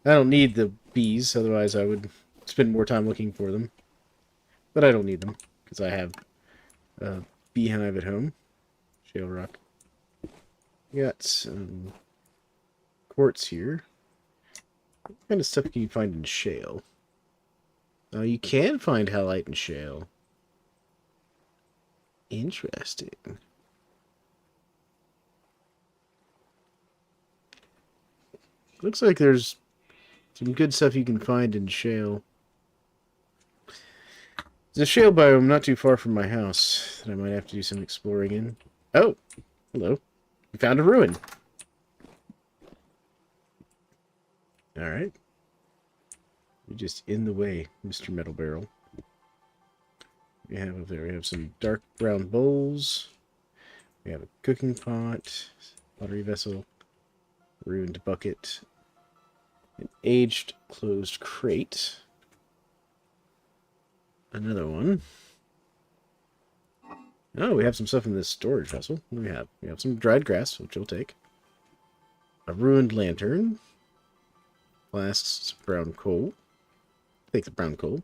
I don't need the bees, otherwise I would spend more time looking for them. But I don't need them, because I have a beehive at home. Shale rock. We got some quartz here. What kind of stuff can you find in shale? Oh, you can find halite in shale. Interesting. Looks like there's some good stuff you can find in shale. There's a shale biome not too far from my house that I might have to do some exploring in. Oh, hello. We found a ruin. Alright. You're just in the way, Mr. Metal Barrel. We have over there, we have some dark brown bowls. We have a cooking pot, pottery vessel, ruined bucket, an aged closed crate. Another one. Oh, we have some stuff in this storage vessel. What do we have? We have some dried grass, which we'll take. A ruined lantern. Flasks of brown coal. Take the brown coal.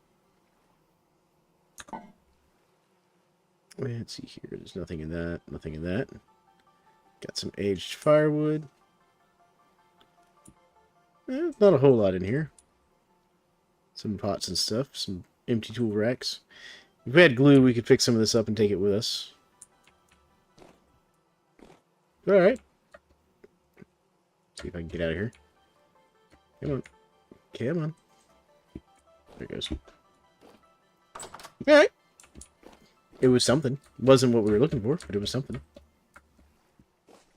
Let's see here. There's nothing in that. Nothing in that. Got some aged firewood. Not a whole lot in here. Some pots and stuff. Some empty tool racks. If we had glue, we could fix some of this up and take it with us. Alright. See if I can get out of here. Come on. Come on. There it goes. Alright. It was something. It wasn't what we were looking for, but it was something.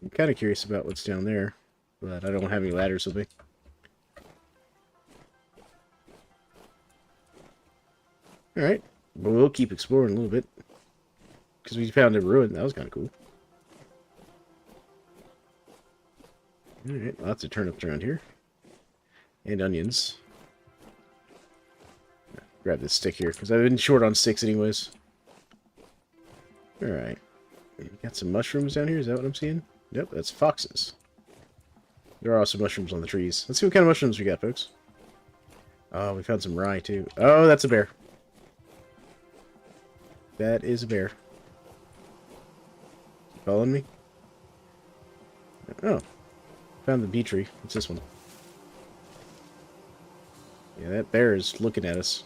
I'm kind of curious about what's down there, but I don't have any ladders with me. Alright. But we'll keep exploring a little bit. Because we found a ruin. That was kind of cool. Alright. Lots of turnips around here. And onions. Grab this stick here, because I've been short on sticks anyways. Alright. Got some mushrooms down here. Is that what I'm seeing? Yep, that's foxes. There are also mushrooms on the trees. Let's see what kind of mushrooms we got, folks. Oh, we found some rye, too. Oh, that's a bear. That is a bear. Following me? Oh. Found the bee tree. What's this one? Yeah, that bear is looking at us.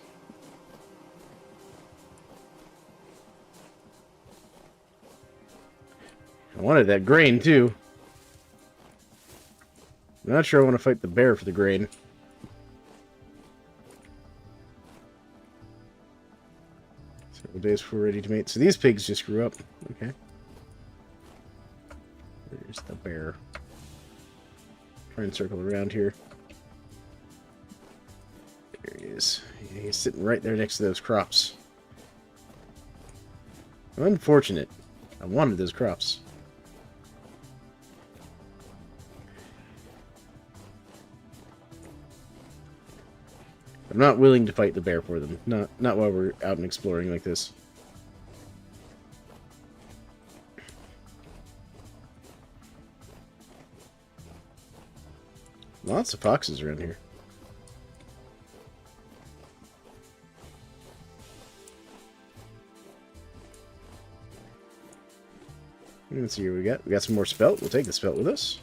I wanted that grain, too. I'm not sure I want to fight the bear for the grain. Several days before ready to mate. So these pigs just grew up. Okay. There's the bear. Try and circle around here. There he is. Yeah, he's sitting right there next to those crops. Unfortunate. I wanted those crops. I'm not willing to fight the bear for them. Not while we're out and exploring like this. Lots of foxes around here. Let's see what we got. We got some more spelt. We'll take the spelt with us.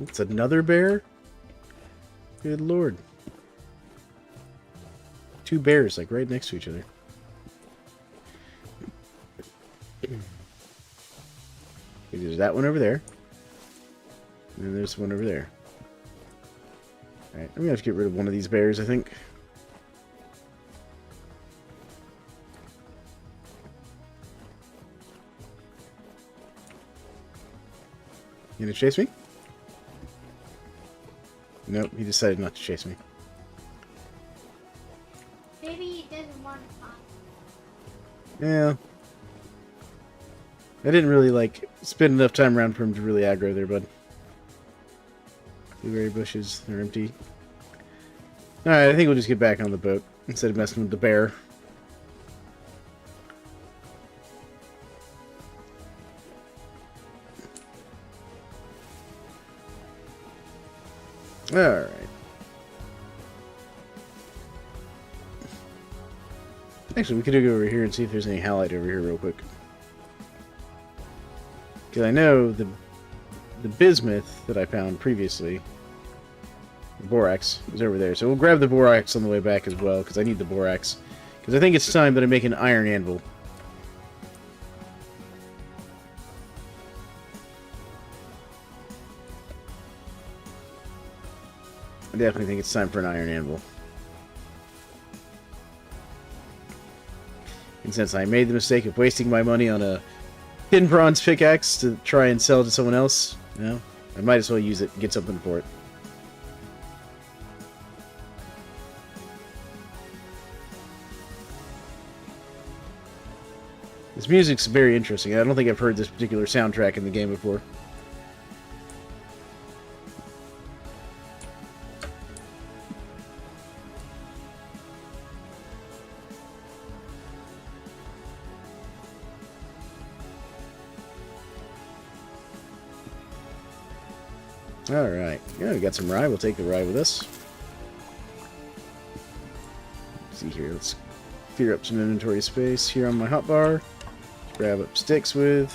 It's another bear? Good lord. Two bears, like, right next to each other. There's that one over there. And then there's one over there. Alright, I'm gonna have to get rid of one of these bears, I think. You gonna chase me? Nope, he decided not to chase me. Maybe he doesn't want to fight. Yeah. I didn't really, like, spend enough time around for him to really aggro there, bud. Blueberry bushes, they're empty. Alright, I think we'll just get back on the boat instead of messing with the bear. Alright. Actually, we could go over here and see if there's any halite over here real quick. Because I know the bismuth that I found previously, the borax, is over there. So we'll grab the borax on the way back as well, because I need the borax. Because I think it's time that I make an iron anvil. I definitely think it's time for an iron anvil. And since I made the mistake of wasting my money on a tin bronze pickaxe to try and sell to someone else, you know, I might as well use it and get something for it. This music's very interesting. I don't think I've heard this particular soundtrack in the game before. Alright, yeah, we got some rye. We'll take the rye with us. Let's see here, let's clear up some inventory space here on my hotbar. Grab up sticks with.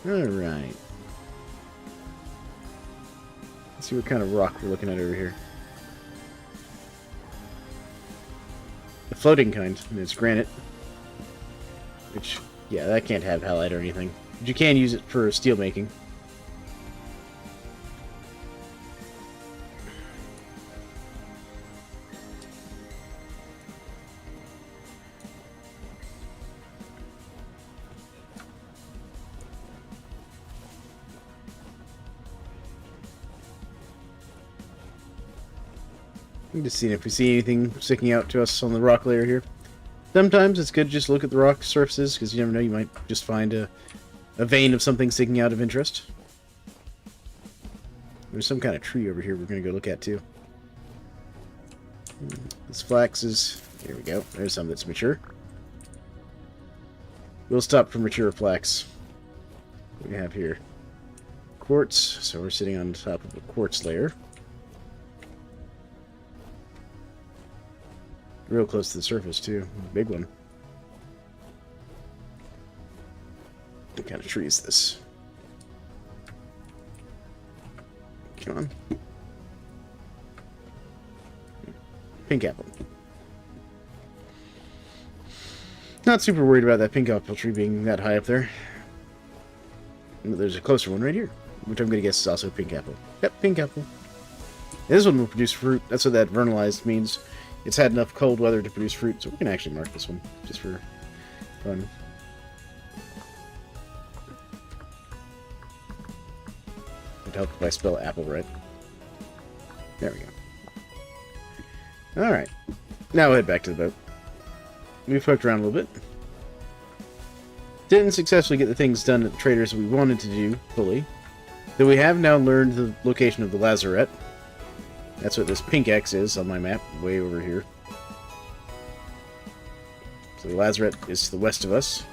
Alright. Let's see what kind of rock we're looking at over here. The floating kind, and it's granite. Which, yeah, that can't have halite or anything. But you can use it for steel making. I'm just seeing if we see anything sticking out to us on the rock layer here. Sometimes it's good to just look at the rock surfaces, because you never know, you might just find a vein of something sticking out of interest. There's some kind of tree over here we're going to go look at, too. This flax is... Here we go. There's some that's mature. We'll stop for mature flax. What do we have here? Quartz. So we're sitting on top of a quartz layer. Real close to the surface, too. Big one. What kind of tree is this? Come on. Pink apple. Not super worried about that pink apple tree being that high up there. But there's a closer one right here, which I'm going to guess is also pink apple. Yep, pink apple. This one will produce fruit. That's what that vernalized means. It's had enough cold weather to produce fruit, so we can actually mark this one, just for fun. It'd help if I spell apple right. There we go. Alright. Now we'll head back to the boat. We've hooked around a little bit. Didn't successfully get the things done at the traders we wanted to do fully. Though we have now learned the location of the lazarette. That's what this pink X is on my map, way over here. So the lazarette is to the west of us.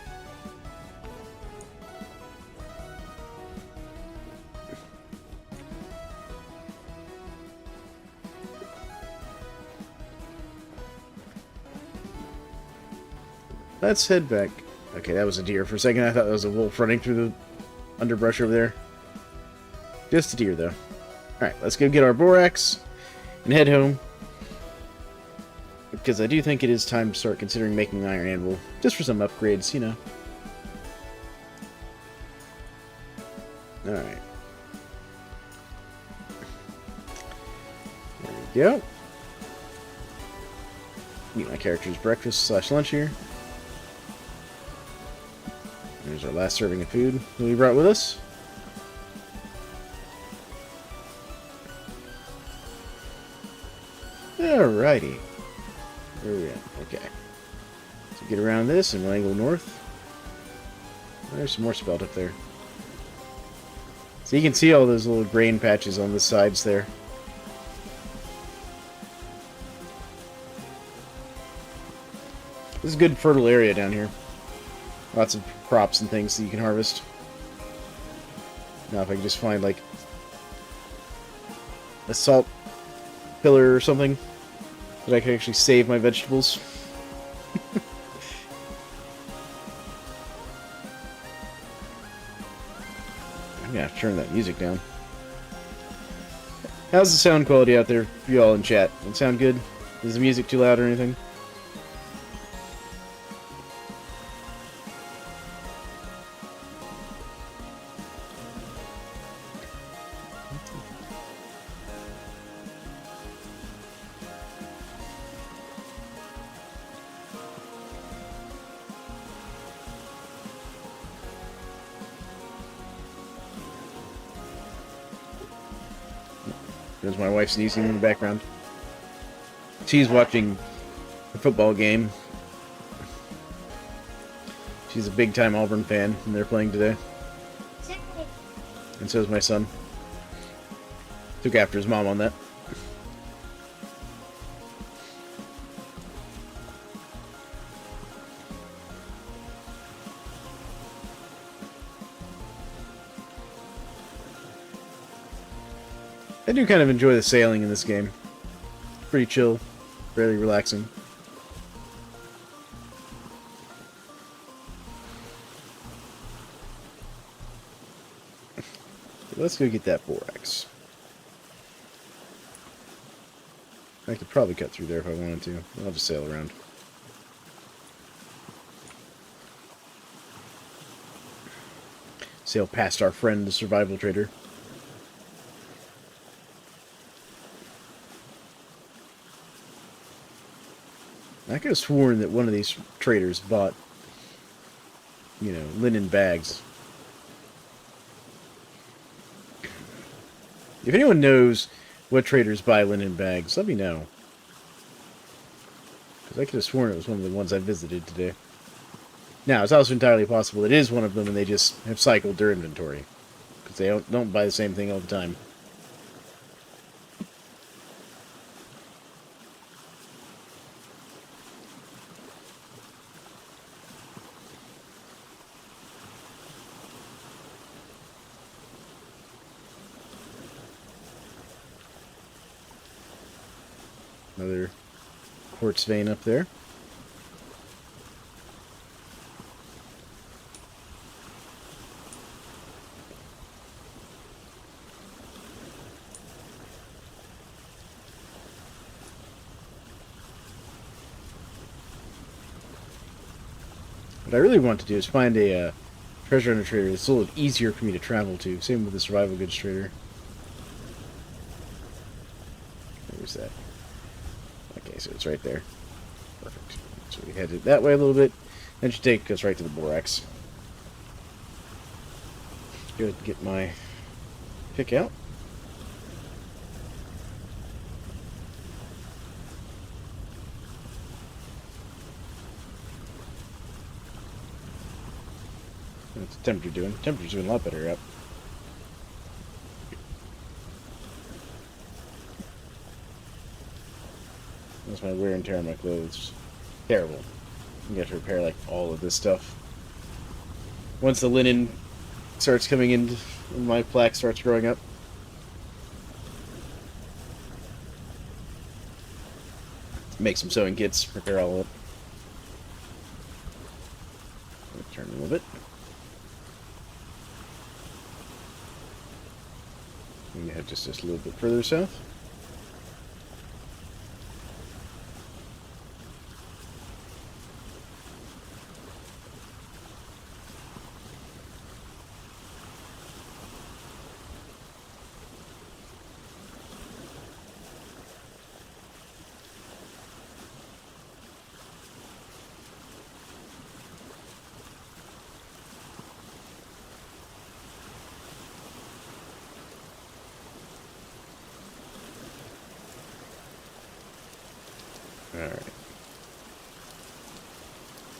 Let's head back. Okay, that was a deer. For a second I thought that was a wolf running through the underbrush over there. Just a deer, though. Alright, let's go get our borax and head home. Because I do think it is time to start considering making an iron anvil. Just for some upgrades, you know. Alright. go. Eat my character's breakfast / lunch here. There's our last serving of food that we brought with us. Alrighty. Where are we at? Okay. So get around this and we'll angle north. There's some more spelt up there. So you can see all those little grain patches on the sides there. This is a good fertile area down here. Lots of crops and things that you can harvest. Now if I can just find like a salt pillar or something that I can actually save my vegetables. I'm gonna have to turn that music down. How's the sound quality out there for you all in chat? Does it sound good? Is the music too loud or anything? There's my wife sneezing in the background. She's watching a football game. She's a big-time Auburn fan, and they're playing today. And so is my son. Took after his mom on that. I do kind of enjoy the sailing in this game. Pretty chill, fairly relaxing. Let's go get that borax. I could probably cut through there if I wanted to. I'll just sail around. Sail past our friend, the survival trader. I could have sworn that one of these traders bought, you know, linen bags. If anyone knows what traders buy linen bags, let me know. Because I could have sworn it was one of the ones I visited today. Now, it's also entirely possible it is one of them and they just have cycled their inventory. Because they don't buy the same thing all the time. Another quartz vein up there. What I really want to do is find a treasure hunter trader that's a little easier for me to travel to. Same with the survival goods trader. Where's that? Okay, so it's right there. Perfect. So we headed that way a little bit. Then should take us right to the borax. Good. Get my pick out. What's the temperature doing? Temperature's doing a lot better up. That's my wear and tear on my clothes. Terrible. You have to repair like all of this stuff. Once the linen starts coming in and my plaque starts growing up. Make some sewing kits, repair all of it. Turn a little bit. We head just a little bit further south.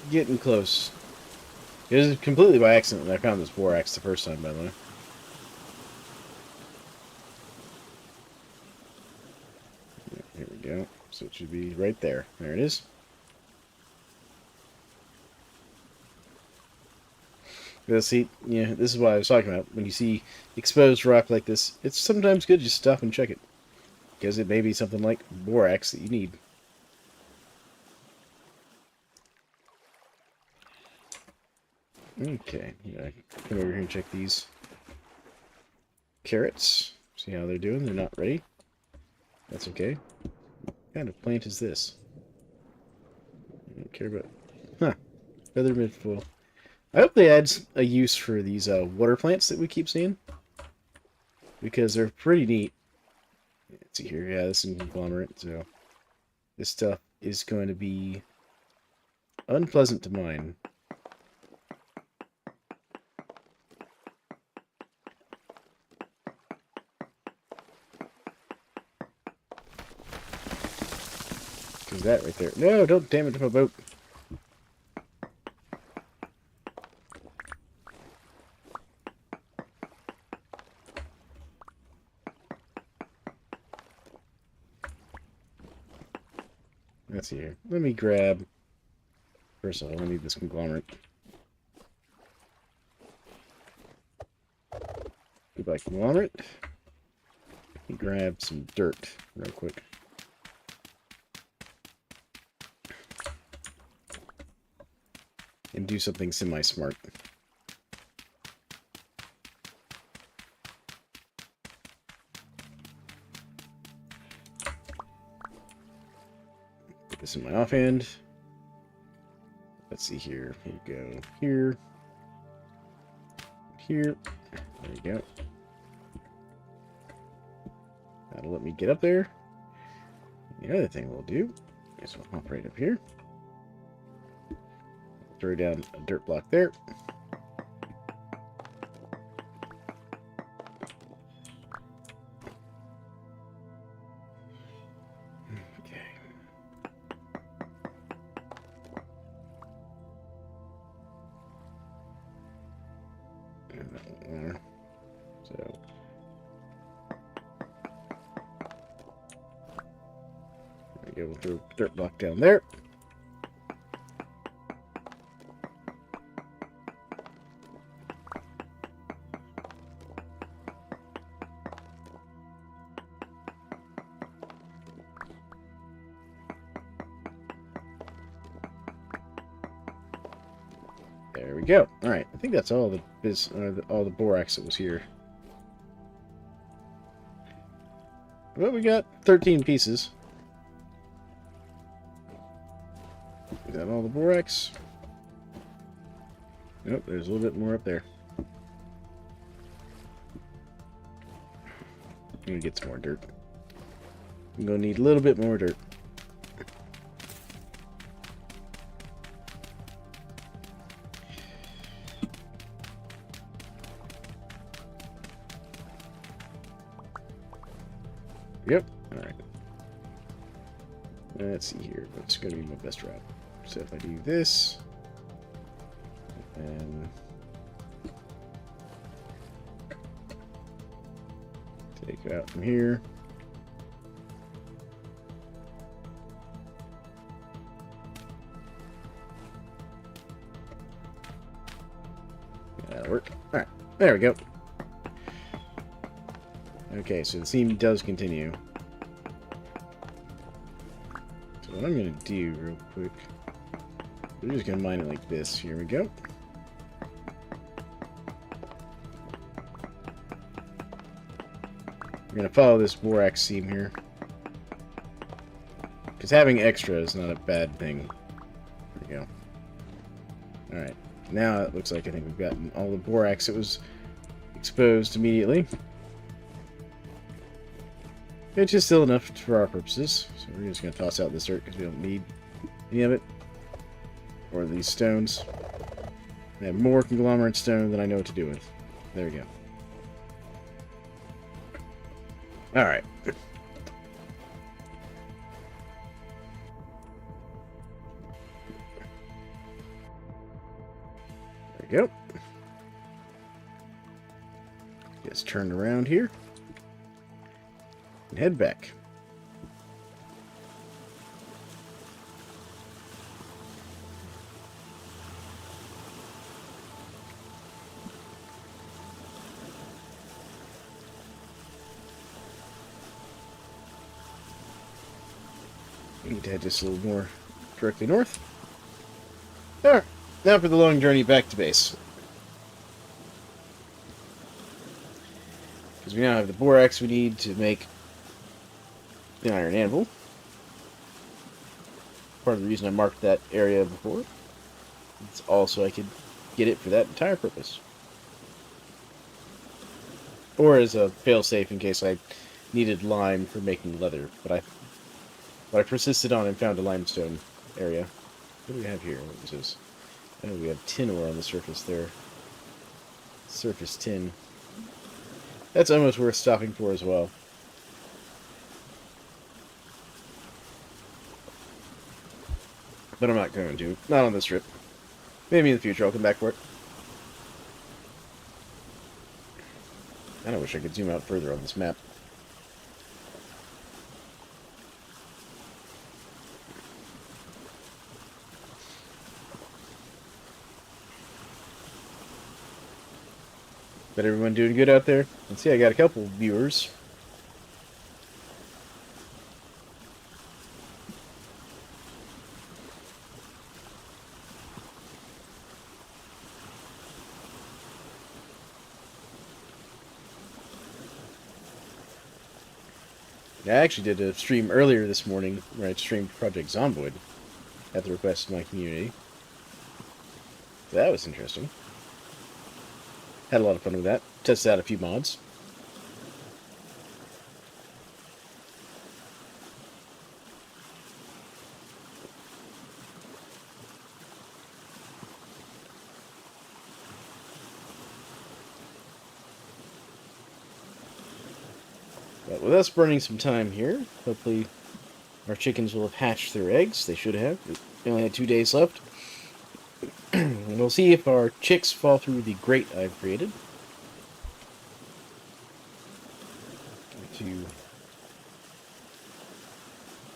getting close. It was completely by accident that I found this borax the first time, by the way. Here we go. So it should be right there. There it is. See, yeah, this is what I was talking about. When you see exposed rock like this, it's sometimes good to just stop and check it. Because it may be something like borax that you need. Okay, yeah, come over here and check these carrots. See how they're doing. They're not ready. That's okay. What kind of plant is this? I don't care about... Huh. Feather midfoil. I hope they add a use for these water plants that we keep seeing. Because they're pretty neat. Let's see here. Yeah, this is conglomerate, so... This stuff is going to be unpleasant to mine. Because that right there... No, don't damage my boat. Let's see here. Let me grab... First of all, I need this conglomerate. Goodbye, conglomerate. Let me grab some dirt real quick. And do something semi-smart. Put this in my offhand. Let's see here. Here you go. Here. Here. There you go. That'll let me get up there. The other thing we'll do is we'll hop right up here. Throw down a dirt block there. So there we go. We'll throw a dirt block down there. There we go. All right, I think that's all all the borax that was here. Well, we got 13 pieces. Is that all the borax? Nope, there's a little bit more up there. I'm gonna get some more dirt. I'm gonna need a little bit more dirt. Yep. Alright. Let's see here. What's going to be my best route? So if I do this, and take it out from here. That'll work. Alright. There we go. Okay, so the theme does continue. So what I'm going to do real quick, we're just going to mine it like this. Here we go. We're going to follow this borax theme here. Because having extra is not a bad thing. There we go. Alright, now it looks like I think we've gotten all the borax that was exposed immediately. Which is still enough for our purposes. So we're just going to toss out this dirt because we don't need any of it. Or these stones. I have more conglomerate stone than I know what to do with. There we go. Alright. we go. Just turn around here. And head back. Need to head just a little more directly north. Alright, now for the long journey back to base. Because we now have the borax we need to make the iron anvil. Part of the reason I marked that area before. It's also I could get it for that entire purpose. Or as a failsafe in case I needed lime for making leather. But I persisted on and found a limestone area. What do we have here? What is this? I know we have tin ore on the surface there. Surface tin. That's almost worth stopping for as well. But I'm not going to. Not on this trip. Maybe in the future I'll come back for it. I wish I could zoom out further on this map. But everyone doing good out there? Let's see, I got a couple viewers. I actually did a stream earlier this morning where I streamed Project Zomboid at the request of my community. So that was interesting. Had a lot of fun with that. Tested out a few mods. But with us burning some time here, hopefully our chickens will have hatched their eggs. They should have. We only had 2 days left. And we'll see if our chicks fall through the grate I've created. To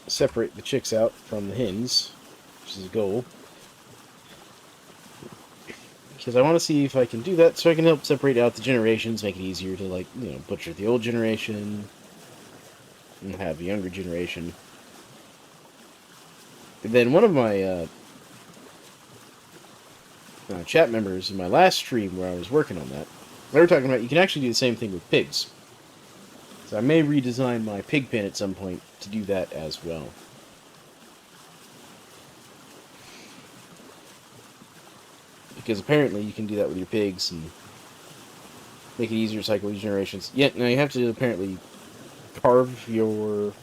separate the chicks out from the hens, which is a goal. Because I want to see if I can do that so I can help separate out the generations, make it easier to, like, you know, butcher the old generation and have the younger generation. And then one of my chat members in my last stream where I was working on that, they were talking about you can actually do the same thing with pigs. So I may redesign my pig pen at some point to do that as well. Because apparently you can do that with your pigs and make it easier to cycle these generations. Yeah, now you have to apparently carve your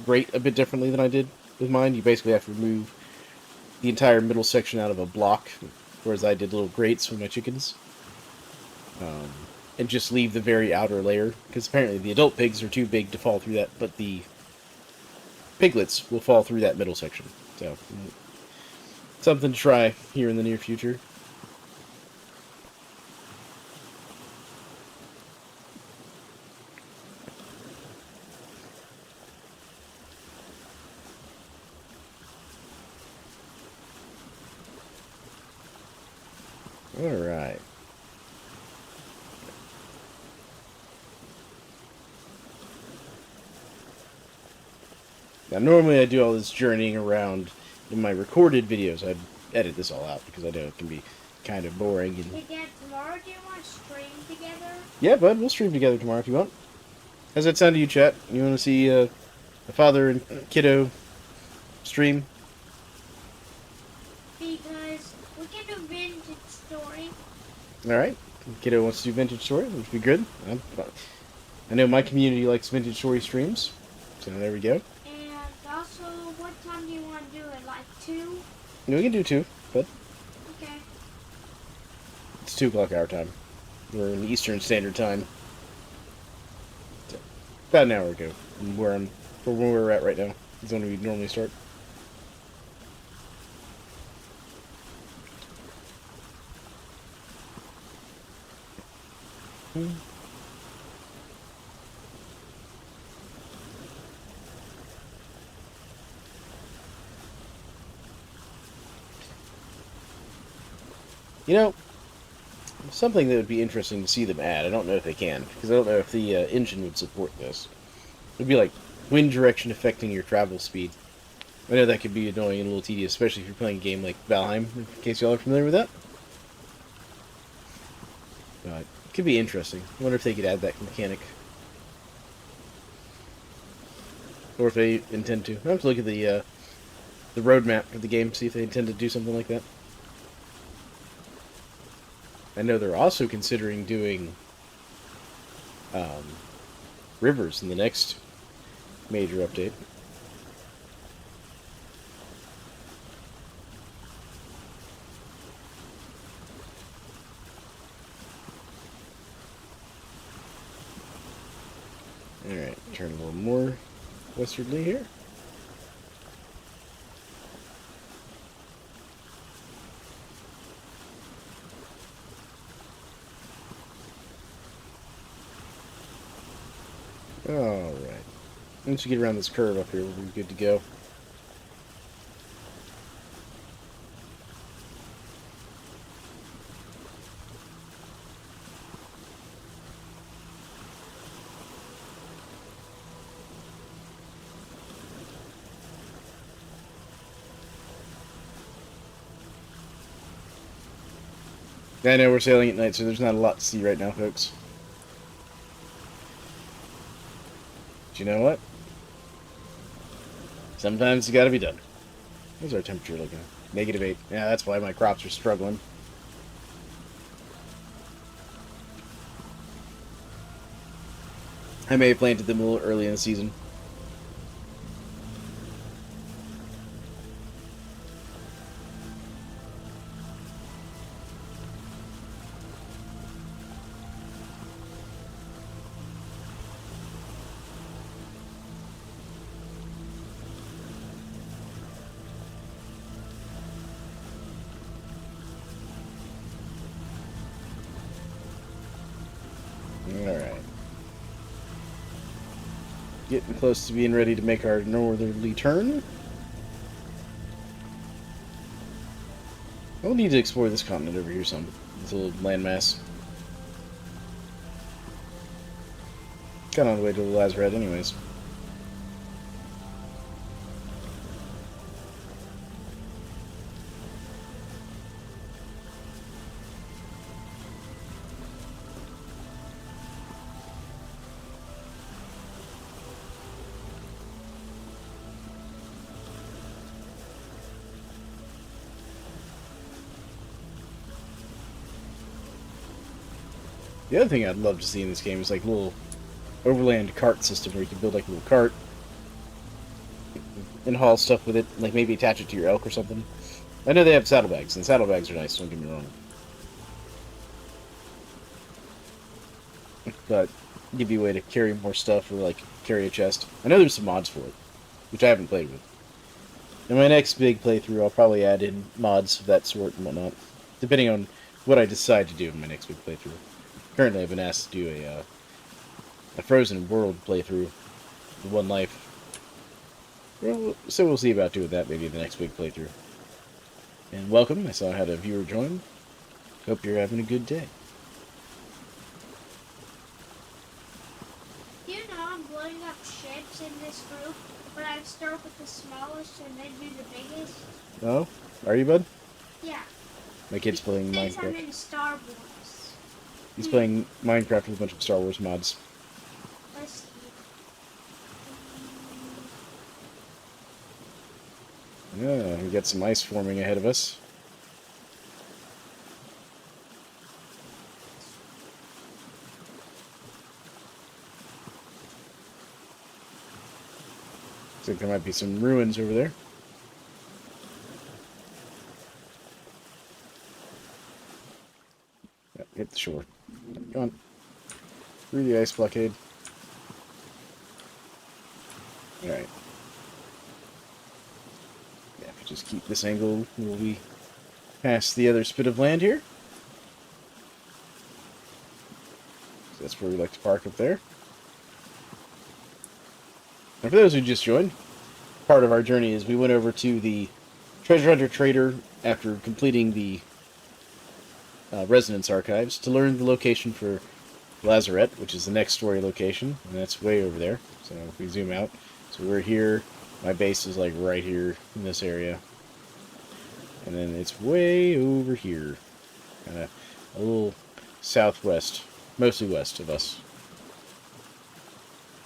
grate a bit differently than I did with mine. You basically have to remove the entire middle section out of a block, whereas I did little grates for my chickens. And just leave the very outer layer, because apparently the adult pigs are too big to fall through that, but the piglets will fall through that middle section. So, something to try here in the near future. Alright. Now, normally I do all this journeying around in my recorded videos. I'd edit this all out because I know it can be kind of boring. And... Hey, Dad, tomorrow do you want to stream together? Yeah, bud, we'll stream together tomorrow if you want. How's that sound to you, chat? You want to see a father and kiddo stream? Because we can do vintage story. Alright. Kiddo wants to do vintage story, which would be good. I know my community likes vintage story streams. So there we go. And also, what time do you want to do it? Like 2? No, we can do 2, but Okay. it's 2 o'clock our time. We're in Eastern Standard Time. So, about an hour ago, from where we're at right now. Is when we normally start. You know, something that would be interesting to see them add, I don't know if they can, because I don't know if the engine would support this. It would be like wind direction affecting your travel speed. I know that could be annoying and a little tedious, especially if you're playing a game like Valheim, in case y'all are familiar with that. But it could be interesting. I wonder if they could add that mechanic. Or if they intend to. I have to look at the roadmap for the game, see if they intend to do something like that. I know they're also considering doing rivers in the next major update. Alright, turn a little more westwardly here. Alright. Once you get around this curve up here, we'll be good to go. I know we're sailing at night, so there's not a lot to see right now, folks. But you know what? Sometimes it's gotta be done. What's our temperature looking? -8. Yeah, that's why my crops are struggling. I may have planted them a little early in the season. Alright. Getting close to being ready to make our northerly turn. We'll need to explore this continent over here some. This little landmass. Kind of on the way to the Lazaret anyways. The other thing I'd love to see in this game is like a little overland cart system where you can build like a little cart and haul stuff with it, like maybe attach it to your elk or something. I know they have saddlebags, and saddlebags are nice, don't get me wrong. But give you a way to carry more stuff or like carry a chest. I know there's some mods for it, which I haven't played with. In my next big playthrough, I'll probably add in mods of that sort and whatnot, depending on what I decide to do in my next big playthrough. Currently, I've been asked to do a Frozen World playthrough, the One Life. Well, so we'll see about doing that maybe in the next big playthrough. And welcome, I saw I had a viewer join. Hope you're having a good day. You know I'm blowing up ships in this group, but I start with the smallest and then do the biggest. Oh, are you, bud? Yeah. My kid's playing Since I'm Minecraft. in Star Wars. He's playing Minecraft with a bunch of Star Wars mods. Let's see. Yeah, we got some ice forming ahead of us. Looks like there might be some ruins over there. Yeah, hit the shore. Come on. Through the ice blockade. Alright. Yeah, if we just keep this angle, we'll be past the other spit of land here. That's where we like to park up there. And for those who just joined, part of our journey is we went over to the Treasure Hunter Trader after completing the Resonance Archives to learn the location for Lazarette, which is the next story location, and that's way over there. So if we zoom out, so we're here, my base is like right here in this area, and then it's way over here, kind of a little southwest, mostly west of us.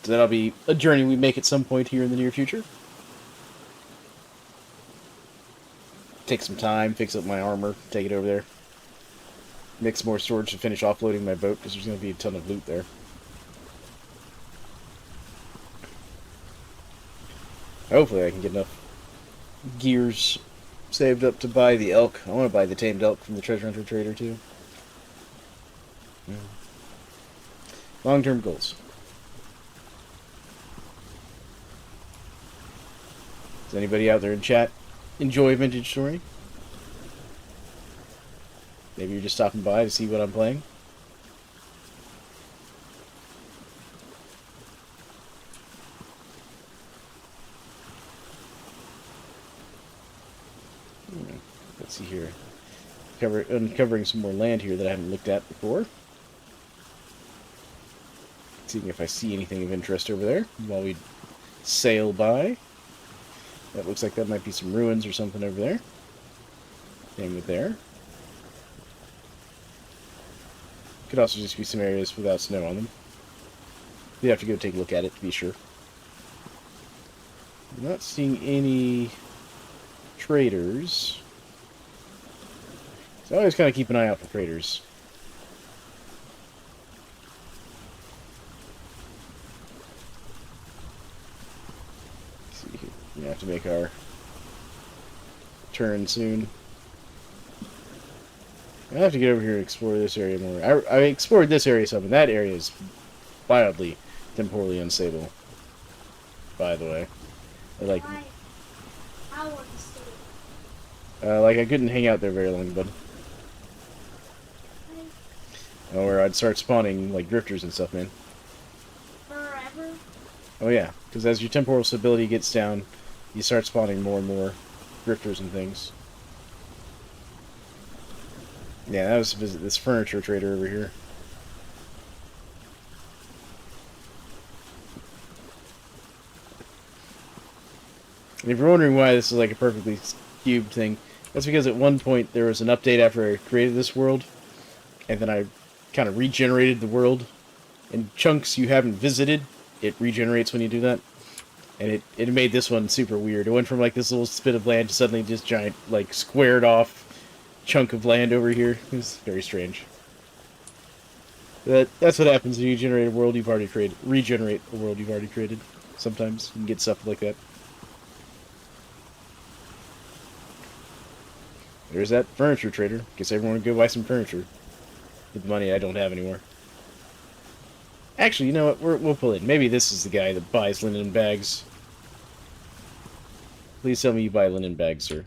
So that'll be a journey we make at some point here in the near future. Take some time, fix up my armor, take it over there. Make some more storage to finish offloading my boat, because there's going to be a ton of loot there. Hopefully I can get enough gears saved up to buy the elk. I want to buy the tamed elk from the Treasure Hunter Trader, too. Long-term goals. Does anybody out there in chat enjoy Vintage Story? Maybe you're just stopping by to see what I'm playing. Let's see here. Uncovering some more land here that I haven't looked at before. Seeing if I see anything of interest over there while we sail by. That looks like that might be some ruins or something over there. Same with there. Could also just be some areas without snow on them. You have to go take a look at it to be sure. I'm not seeing any traders. So I always kind of keep an eye out for traders. Let's see here. We have to make our turn soon. I have to get over here and explore this area more. I explored this area some, and that area is wildly temporally unstable. By the way, like, I couldn't hang out there very long, bud. Or I'd start spawning like drifters and stuff, man. Forever? Oh yeah, because as your temporal stability gets down, you start spawning more and more drifters and things. Yeah, that was to visit this furniture trader over here. And if you're wondering why this is like a perfectly cubed thing, that's because at one point there was an update after I created this world, and then I kind of regenerated the world. In chunks you haven't visited, it regenerates when you do that. And it made this one super weird. It went from like this little spit of land to suddenly just giant, like, squared off chunk of land over here. It was very strange. That's what happens when you generate a world you've already created. Regenerate a world you've already created. Sometimes you can get stuff like that. There's that furniture trader. Guess everyone would go buy some furniture. With the money I don't have anymore. Actually, you know what? We'll pull in. Maybe this is the guy that buys linen bags. Please tell me you buy linen bags, sir.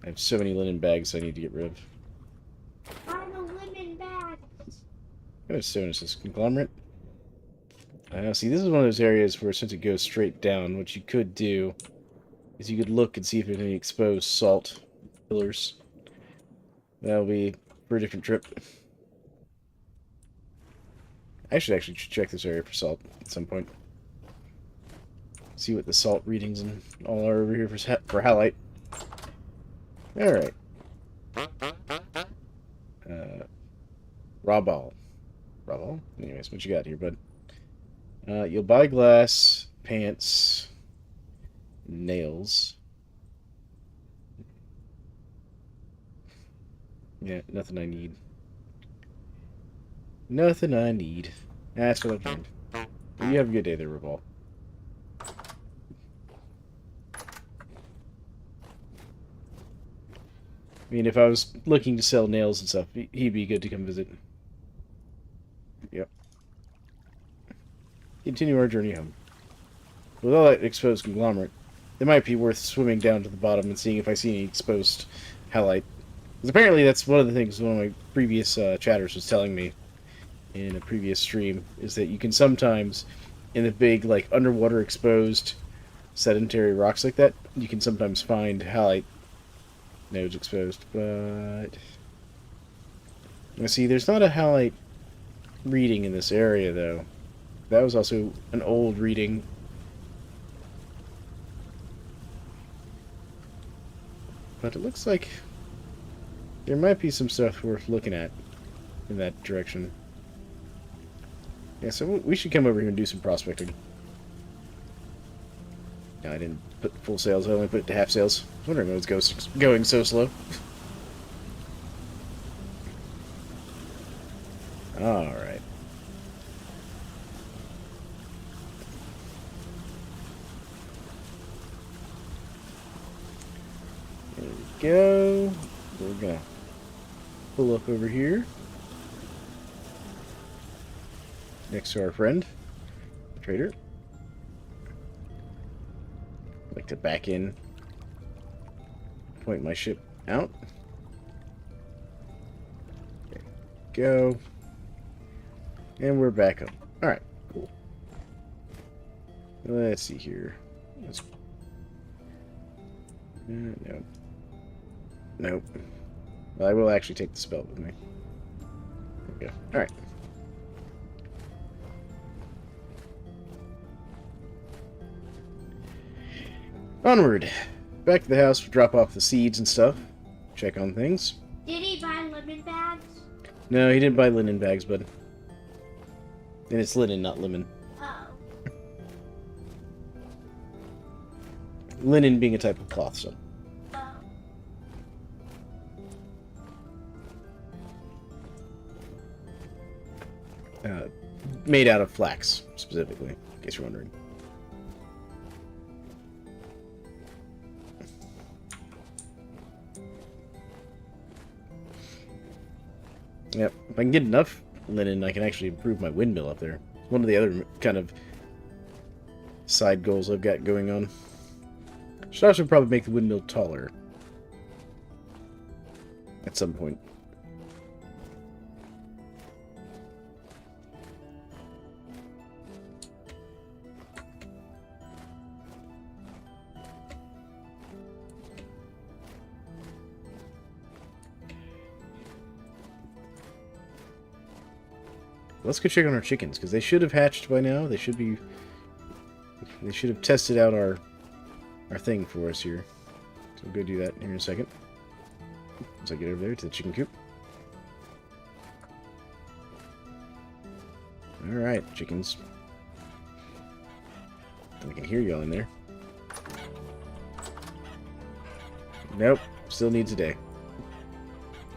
I have so many linen bags I need to get rid of. I'm a linen bag. What is this conglomerate? See, this is one of those areas where since it goes straight down, what you could do is you could look and see if there's any exposed salt pillars. That'll be for a different trip. I should actually check this area for salt at some point. See what the salt readings and all are over here for halite. Alright. Raw ball. Anyways, what you got here, bud? You'll buy glass, pants, nails. Yeah, nothing I need. Nothing I need. That's what I've learned. You have a good day there, Revolve. I mean, if I was looking to sell nails and stuff, he'd be good to come visit. Yep. Continue our journey home. With all that exposed conglomerate, it might be worth swimming down to the bottom and seeing if I see any exposed halite. Because apparently that's one of the things one of my previous chatters was telling me, in a previous stream, is that you can sometimes, in the big, like, underwater exposed sedentary rocks like that, you can sometimes find halite nodes exposed, but... Now see, there's not a halite reading in this area, though. That was also an old reading. But it looks like there might be some stuff worth looking at in that direction. Yeah, so we should come over here and do some prospecting. No, I didn't put full sails. I only put it to half sails. I was wondering why it was going so slow. Alright. There we go. We're gonna pull up over here. Next to our friend, the trader. I'd like to back in, point my ship out. There we go. And we're back up. Alright, cool. Let's see here. Let's... no. Nope. Well, I will actually take the spell with me. There we go. Alright. Onward. Back to the house, drop off the seeds and stuff. Check on things. Did he buy lemon bags? No, he didn't buy linen bags, bud. And it's linen, not lemon. Oh. Linen being a type of cloth, so. Made out of flax, specifically, in case you're wondering. Yep, if I can get enough linen, I can actually improve my windmill up there. One of the other kind of side goals I've got going on. Should also probably make the windmill taller. At some point. Let's go check on our chickens, because they should have hatched by now. They should be... They should have tested out our thing for us here. So we'll go do that here in a second. Once I get over there to the chicken coop. Alright, chickens. I can hear y'all in there. Nope, still needs a day.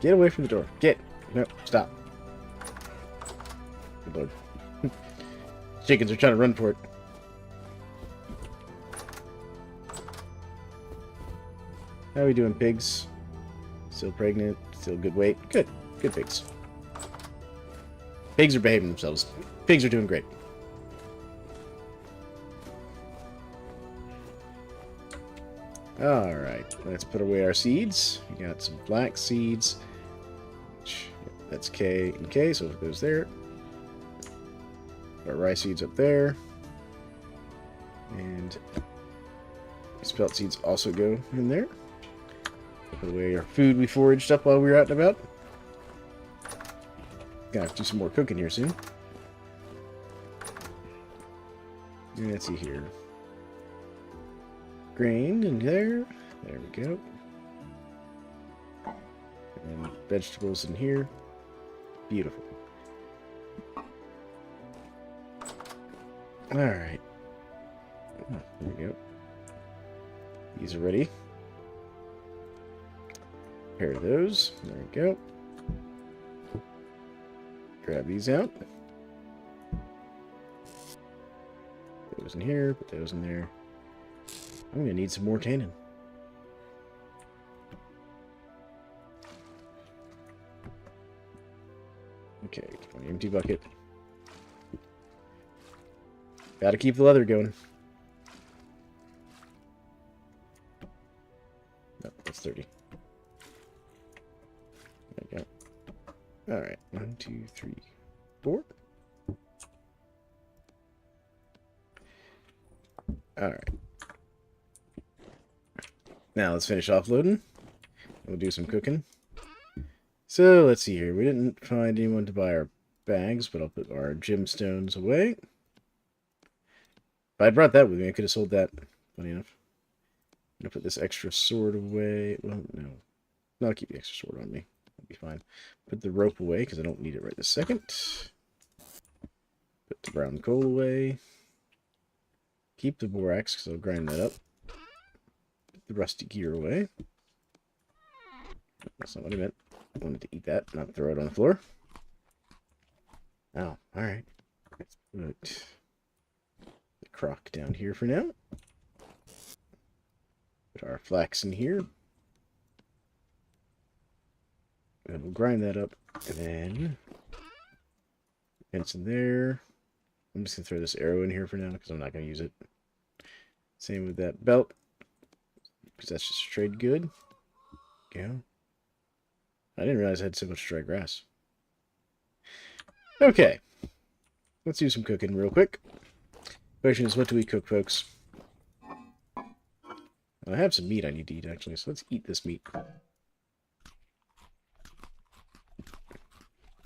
Get away from the door. Get! Nope, stop. Good lord. Chickens are trying to run for it. How are we doing, pigs? Still pregnant? Still good weight? Good. Good pigs. Pigs are behaving themselves. Pigs are doing great. Alright, let's put away our seeds. We got some black seeds. That's K and K, so it goes there. Our rice seeds up there. And spelt seeds also go in there. Put away our food we foraged up while we were out and about. Gonna have to do some more cooking here soon. And let's see here. Grain in there. There we go. And vegetables in here. Beautiful. Alright. There we go. These are ready. Pair those. There we go. Grab these out. Put those in here. Put those in there. I'm going to need some more tannin. Okay, empty bucket. Gotta keep the leather going. No, that's 30. There we go. Alright, 1, 2, 3, board. Alright. Now let's finish offloading. We'll do some cooking. So, let's see here. We didn't find anyone to buy our bags, but I'll put our gemstones away. If I'd brought that with me, I could have sold that. Funny enough. I'm going to put this extra sword away. Well, no. No, I'll keep the extra sword on me. That'll be fine. Put the rope away, because I don't need it right this second. Put the brown coal away. Keep the borax, because I'll grind that up. Put the rusty gear away. That's not what I meant. I wanted to eat that, not throw it on the floor. Oh, alright. Let's put the crock down here for now. Put our flax in here. And we'll grind that up. And then fence in there. I'm just going to throw this arrow in here for now because I'm not going to use it. Same with that belt. Because that's just straight good. Go. I didn't realize I had so much dry grass. Okay. Let's do some cooking real quick. Question is, what do we cook, folks? I have some meat I need to eat, actually, so let's eat this meat.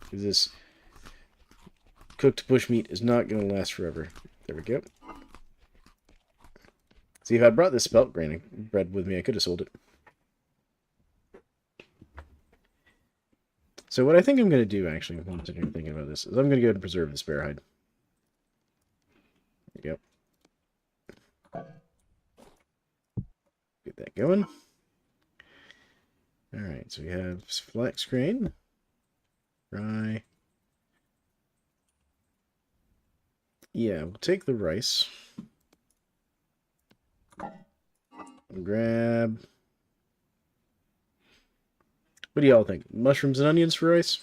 Because this cooked bushmeat is not going to last forever. There we go. See, if I brought this spelt grain bread with me, I could have sold it. So what I think I'm going to do, actually, while I'm sitting here thinking about this, is I'm going to go ahead and preserve this bear hide. There we go. Get that going. Alright, so we have flax grain, rye. Yeah, we'll take the rice. We'll grab... What do y'all think? Mushrooms and onions for rice?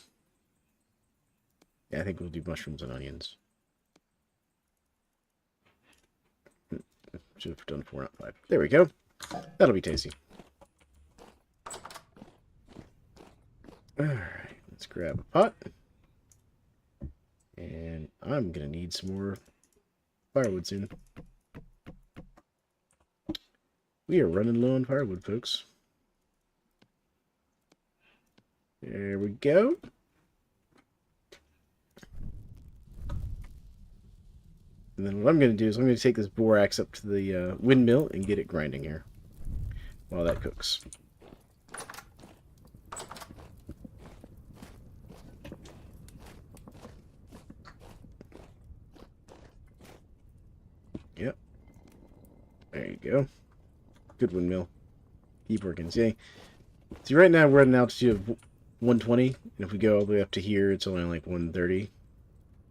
Yeah, I think we'll do mushrooms and onions. Should have done 4, not 5. There we go. That'll be tasty. Alright, let's grab a pot. And I'm going to need some more firewood soon. We are running low on firewood, folks. There we go. And then what I'm going to do is I'm going to take this borax up to the windmill and get it grinding here while that cooks. Yep. There you go. Good windmill. Keep working. See, right now we're at an altitude of 120, and if we go all the way up to here, it's only like 130.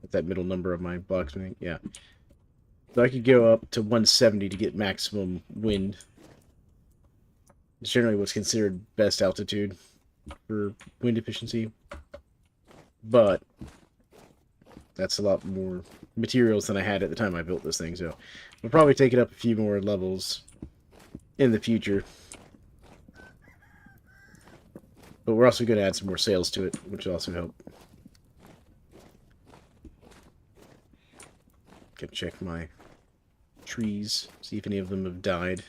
That's that middle number of my box. Yeah. So I could go up to 170 to get maximum wind. It's generally what's considered best altitude for wind efficiency. But that's a lot more materials than I had at the time I built this thing, so we'll probably take it up a few more levels in the future. But we're also going to add some more sails to it, which will also help. Can check my trees, see if any of them have died.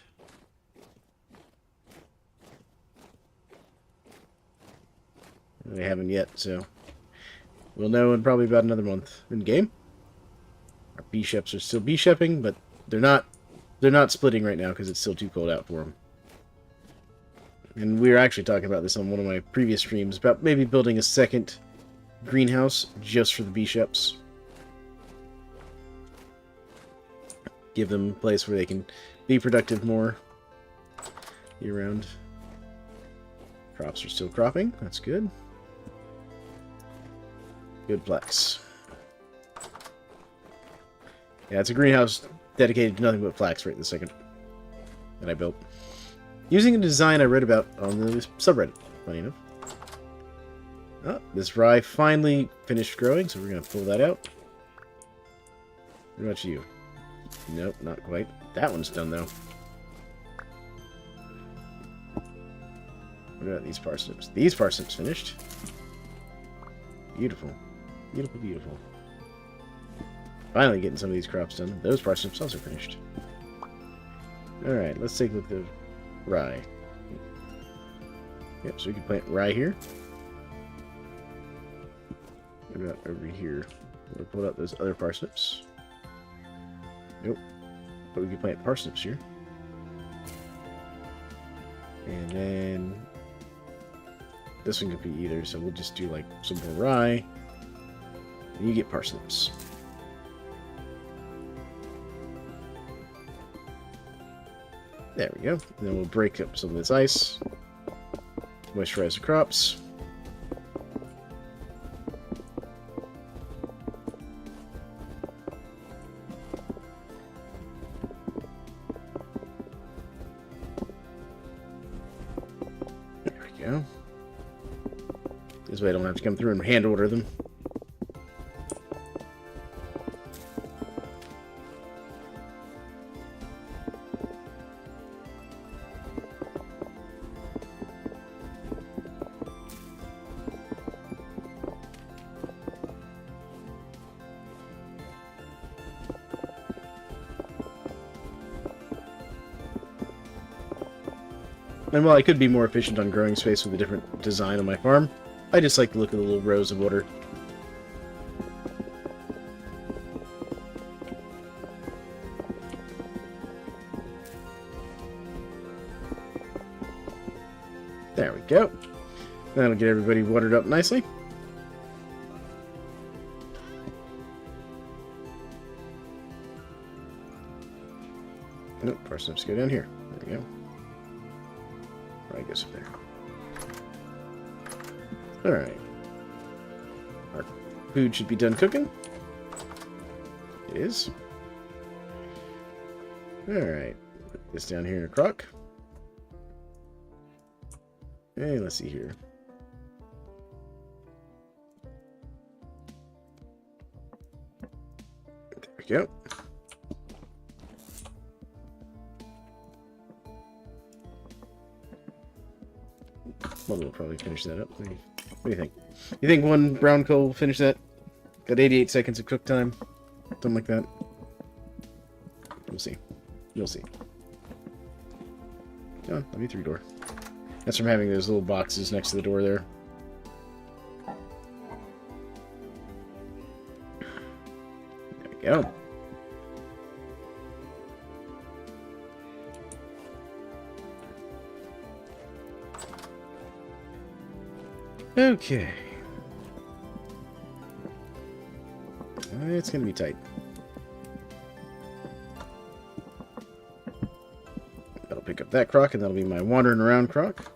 They haven't yet, so we'll know in probably about another month in game. Our bee-sheps are still bee-shepping, but they're not splitting right now because it's still too cold out for them. And we were actually talking about this on one of my previous streams, about maybe building a second greenhouse just for the bee-sheps. Give them a place where they can be productive more year-round. Crops are still cropping. That's good. Good flax. Yeah, it's a greenhouse dedicated to nothing but flax right this second that I built. Using a design I read about on the subreddit, funny enough. Oh, this rye finally finished growing, so we're going to pull that out. What about you? Nope, not quite. That one's done, though. What about these parsnips? These parsnips finished. Beautiful. Beautiful, beautiful. Finally getting some of these crops done. Those parsnips also finished. Alright, let's take a look at the rye. Yep, so we can plant rye here. What about over here? We'll pull out those other parsnips. Nope. But we can plant parsnips here. And then this one could be either, so we'll just do like some more rye. And you get parsnips. There we go. And then we'll break up some of this ice. Moisturize the crops. There we go. This way I don't have to come through and hand order them. And while I could be more efficient on growing space with a different design on my farm, I just like to look at the little rows of water. There we go. That'll get everybody watered up nicely. Nope, parsnips go down here. There we go. I guess up there. Alright. Our food should be done cooking. It is. Alright. Put this down here in a crock. And let's see here. There we go. One will probably finish that up. What do you think? You think one brown coal will finish that? Got 88 seconds of cook time. Something like that. We'll see. You'll see. Oh, let me through door. That's from having those little boxes next to the door there. There we go. Okay. It's gonna be tight. That'll pick up that crock, and that'll be my wandering around crock.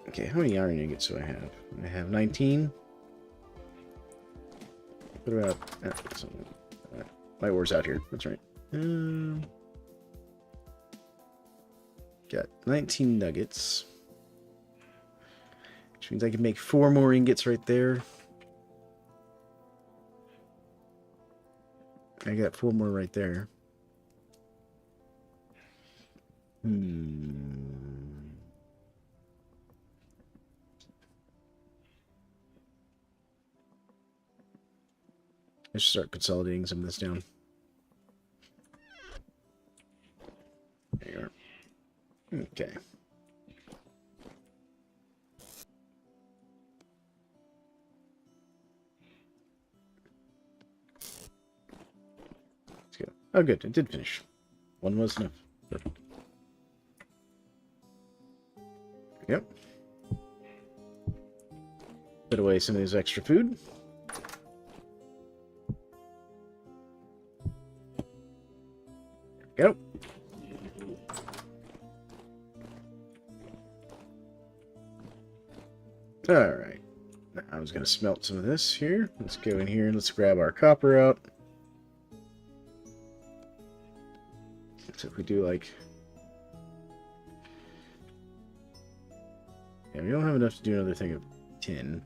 Okay, how many iron ingots do I have? I have 19. What about... my ore's out here. That's right. Got 19 nuggets. Which means I can make 4 more ingots right there. I got 4 more right there. I should start consolidating some of this down. There you are. Okay. Let's go. Oh, good. It did finish. One was enough. Perfect. Yep. Put away some of this extra food. There we go. Alright. I was going to smelt some of this here. Let's go in here and let's grab our copper out. So if we do like... Yeah, we don't have enough to do another thing of tin.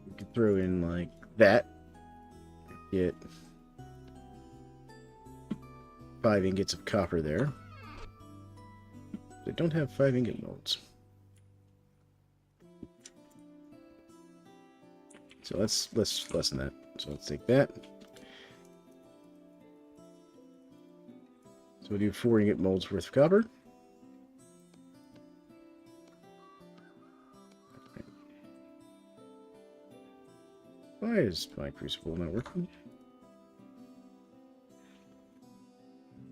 We could throw in like that. Get 5 ingots of copper there. They don't have 5 ingot molds. So let's lessen that. So let's take that. So we'll do 4 ingot molds worth of copper. Why is my crucible not working?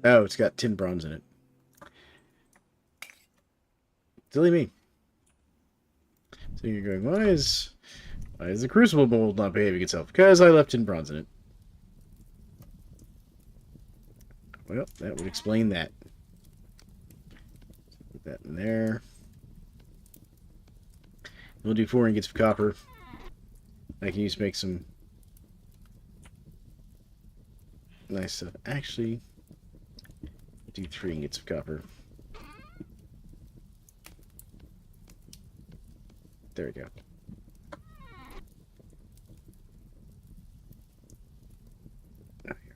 Oh, it's got tin bronze in it. Silly me. So you're going, why is the crucible mold not behaving itself? Because I left tin bronze in it. Well, that would explain that. Put that in there. We'll do 4 ingots of copper. I can use to make some nice stuff. Actually, do 3 ingots of copper. There we go.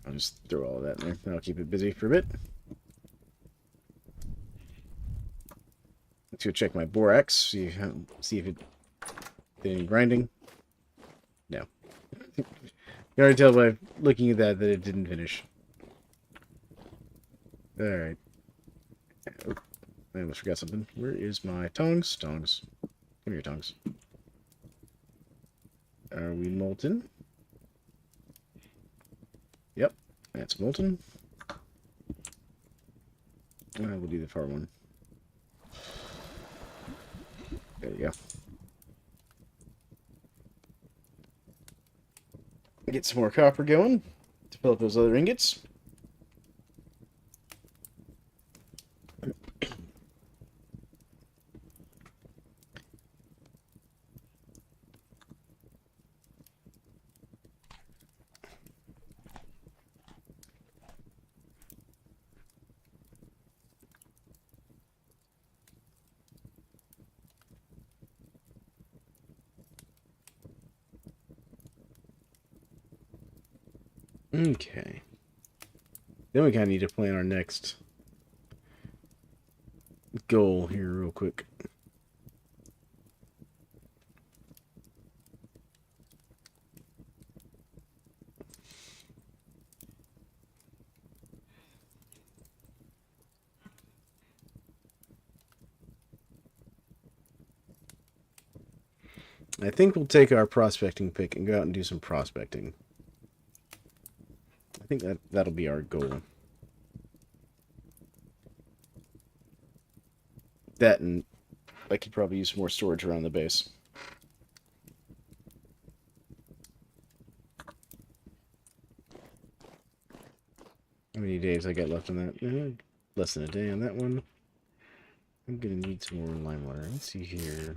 I'll just throw all of that in there. That'll keep it busy for a bit. Let's go check my borax. See if it did any grinding. No. You can already tell by looking at that it didn't finish. Alright. Oh, I almost forgot something. Where is my tongs? Tongs. Come here, tongs. Are we molten? Yep, that's molten. We'll do the far one. There you go. Get some more copper going to fill up those other ingots. Okay. Then we kind of need to plan our next goal here real quick. I think we'll take our prospecting pick and go out and do some prospecting. I think that'll be our goal. That, and I could probably use more storage around the base. How many days I got left on that? Less than a day on that one. I'm gonna need some more lime water. Let's see here.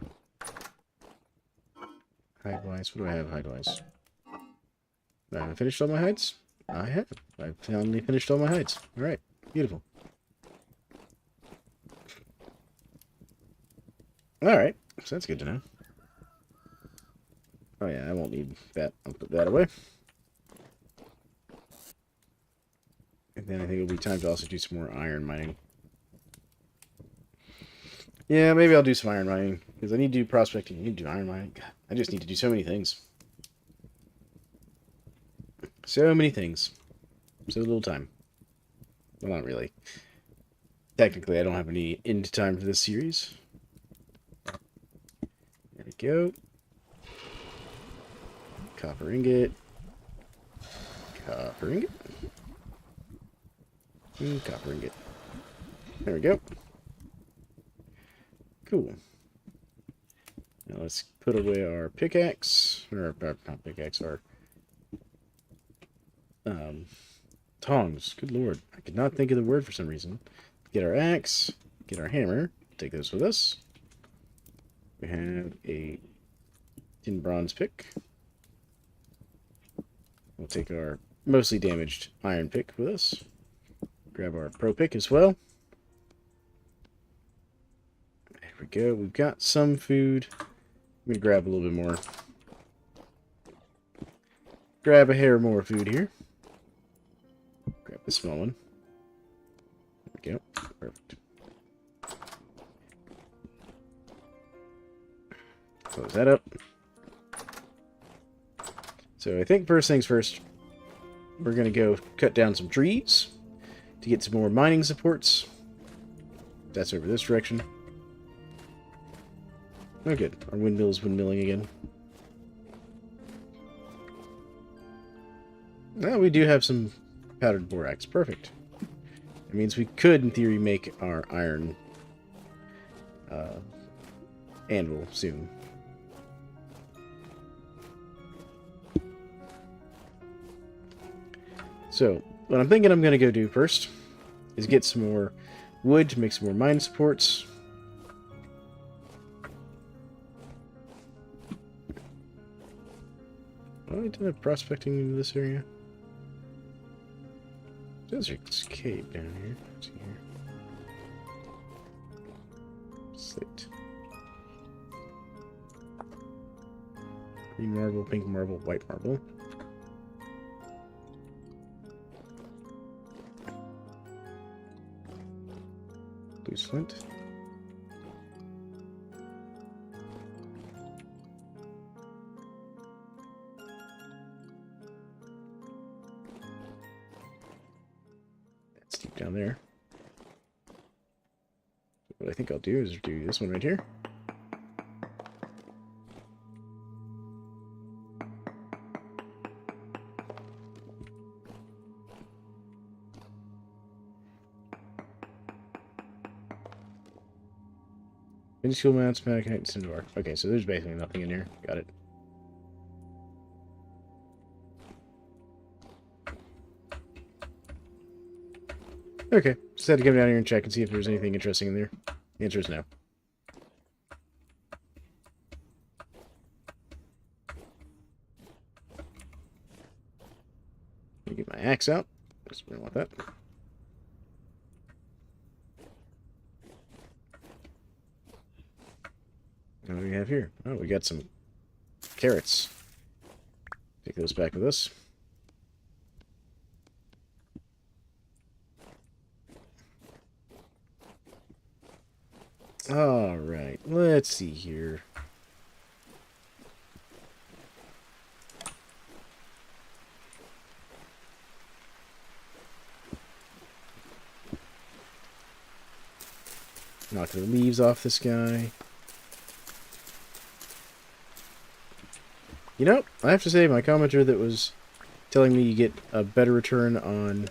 Hide-wise, what do I have hide-wise? I haven't finished all my hides? I have. I've finally finished all my hides. Alright, beautiful. Alright, so that's good to know. Oh yeah, I won't need that. I'll put that away. And then I think it'll be time to also do some more iron mining. Yeah, maybe I'll do some iron mining. Because I need to do prospecting. I need to do iron mining. God, I just need to do so many things. So many things. So little time. Well, not really. Technically, I don't have any end time for this series. There we go. Copper ingot. Copper ingot. And copper ingot. There we go. Cool. Now let's put away our pickaxe. Or not pickaxe, our tongs. Good lord. I could not think of the word for some reason. Get our axe. Get our hammer. Take those with us. We have a tin bronze pick. We'll take our mostly damaged iron pick with us. Grab our pro pick as well. There we go. We've got some food. I'm going to grab a little bit more. Grab a hair more food here. Grab the small one. There we go. Perfect. Close that up. So I think first things first, we're going to go cut down some trees to get some more mining supports. That's over this direction. Oh, good. Our windmill is windmilling again. Well, we do have some powdered borax. Perfect. It means we could, in theory, make our iron anvil soon. So, what I'm thinking I'm going to go do first is get some more wood to make some more mine supports. Oh, I did have prospecting into this area. There's a cave down here. Let's see here. Slate. Green marble, pink marble, white marble. Blue flint. That's deep down there. What I think I'll do is do this one right here. Minuscule amounts, Malachite, and Cinnabar. Okay, so there's basically nothing in here. Got it. Okay, just had to come down here and check and see if there's anything interesting in there. The answer is no. Let me get my axe out. Just don't want that. What do we have here? Oh, we got some carrots. Take those back with us. Alright, let's see here. Knock the leaves off this guy. You know, I have to say, my commenter that was telling me you get a better return on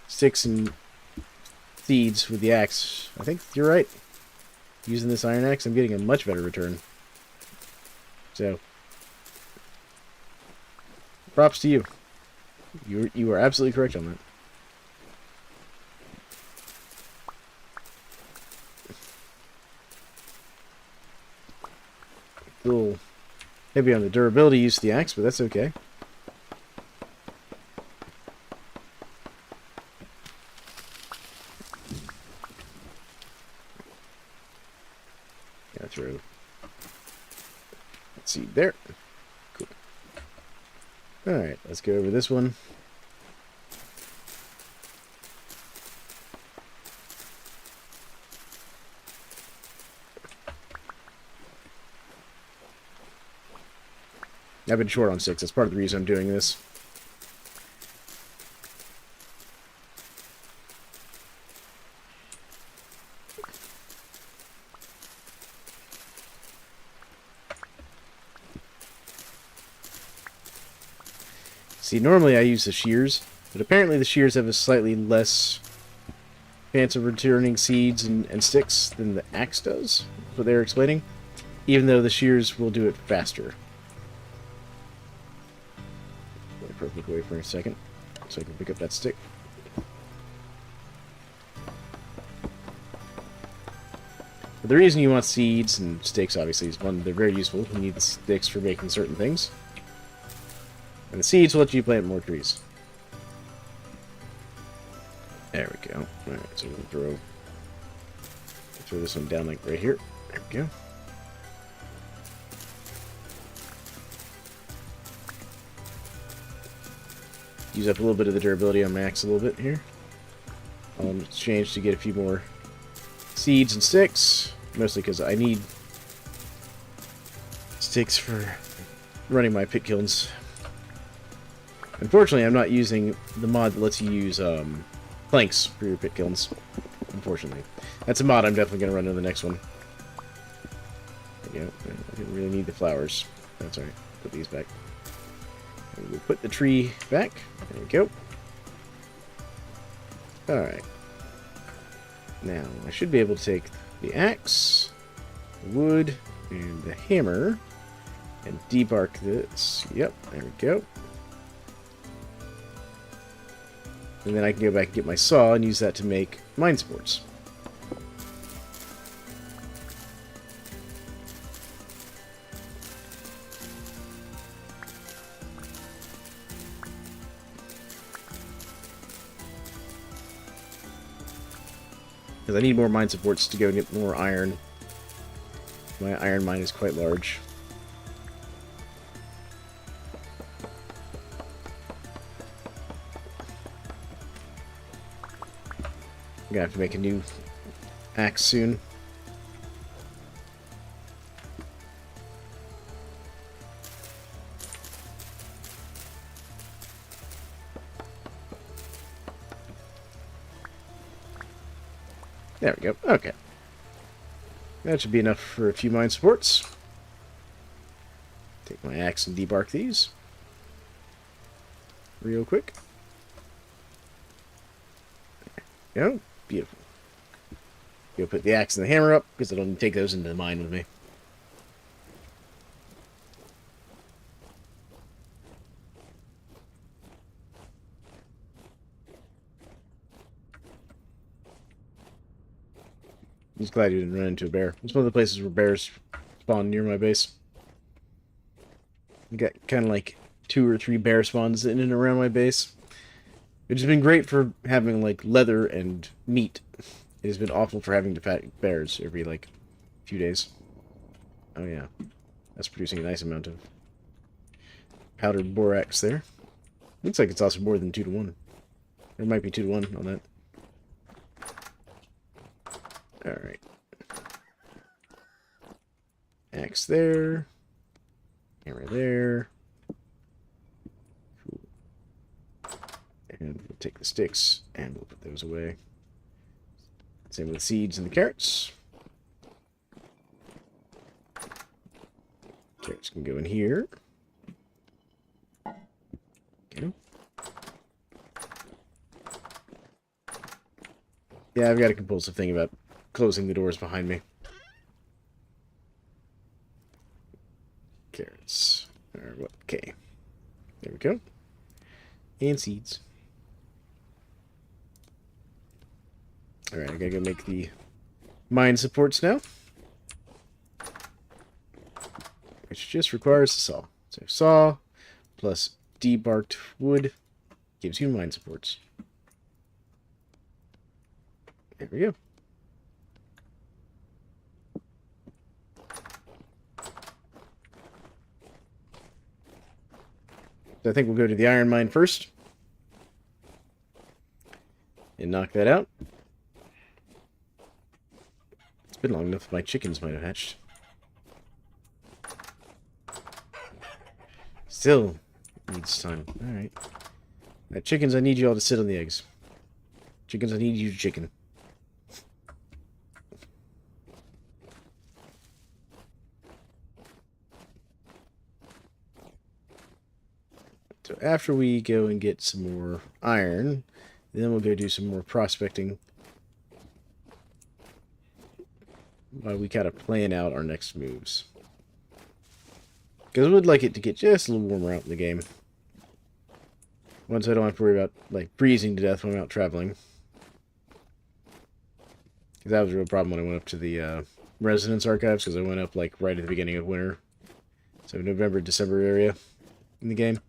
sticks and seeds with the axe, I think you're right. Using this iron axe, I'm getting a much better return. So, props to you. You are absolutely correct on that. Little heavy on the durability use of the axe, but that's okay. Gotta throw that seed there. Cool. Alright, let's go over this one. I've been short on sticks. That's part of the reason I'm doing this. See, normally I use the shears, but apparently the shears have a slightly less chance of returning seeds and sticks than the axe does. That's what they're explaining. Even though the shears will do it faster. Look away for a second so I can pick up that stick. But the reason you want seeds and sticks, obviously, is one, they're very useful. You need the sticks for making certain things. And the seeds will let you plant more trees. There we go. Alright, so we'll throw this one down like right here. There we go. Use up a little bit of the durability on max a little bit here. I'll exchange to get a few more seeds and sticks. Mostly because I need sticks for running my pit kilns. Unfortunately, I'm not using the mod that lets you use planks for your pit kilns. Unfortunately. That's a mod I'm definitely going to run in the next one. There you go. I didn't really need the flowers. That's alright. Put these back. And we'll put the tree back. There we go. Alright. Now, I should be able to take the axe, the wood, and the hammer, and debark this. Yep, there we go. And then I can go back and get my saw and use that to make mine supports. Because I need more mine supports to go and get more iron. My iron mine is quite large. I'm gonna have to make a new axe soon. There we go. Okay. That should be enough for a few mine supports. Take my axe and debark these. Real quick. There we go. Beautiful. Go put the axe and the hammer up, because I don't need to take those into the mine with me. I'm just glad you didn't run into a bear. It's one of the places where bears spawn near my base. You got kind of like 2 or 3 bear spawns in and around my base. Which has been great for having, like, leather and meat. It has been awful for having to fight bears every, like, few days. Oh, yeah. That's producing a nice amount of powdered borax there. Looks like it's also more than 2 to 1. There might be 2 to 1 on that. Alright. Axe there. Hammer there. And we'll take the sticks, and we'll put those away. Same with the seeds and the carrots. Carrots can go in here. Okay. Yeah, I've got a compulsive thing about closing the doors behind me. Carrots. Or what? Okay. There we go. And seeds. Alright, I gotta go make the mine supports now. Which just requires a saw. So saw plus debarked wood gives you mine supports. There we go. So I think we'll go to the iron mine first. And knock that out. It's been long enough my chickens might have hatched. Still needs time. Alright. Chickens, I need you all to sit on the eggs. Chickens, I need you to chicken. So after we go and get some more iron, then we'll go do some more prospecting. While we kind of plan out our next moves. Because I would like it to get just a little warmer out in the game. Once I don't have to worry about, like, freezing to death when I'm out traveling. Because that was a real problem when I went up to the Residence Archives, because I went up, like, right at the beginning of winter. So November, December area in the game.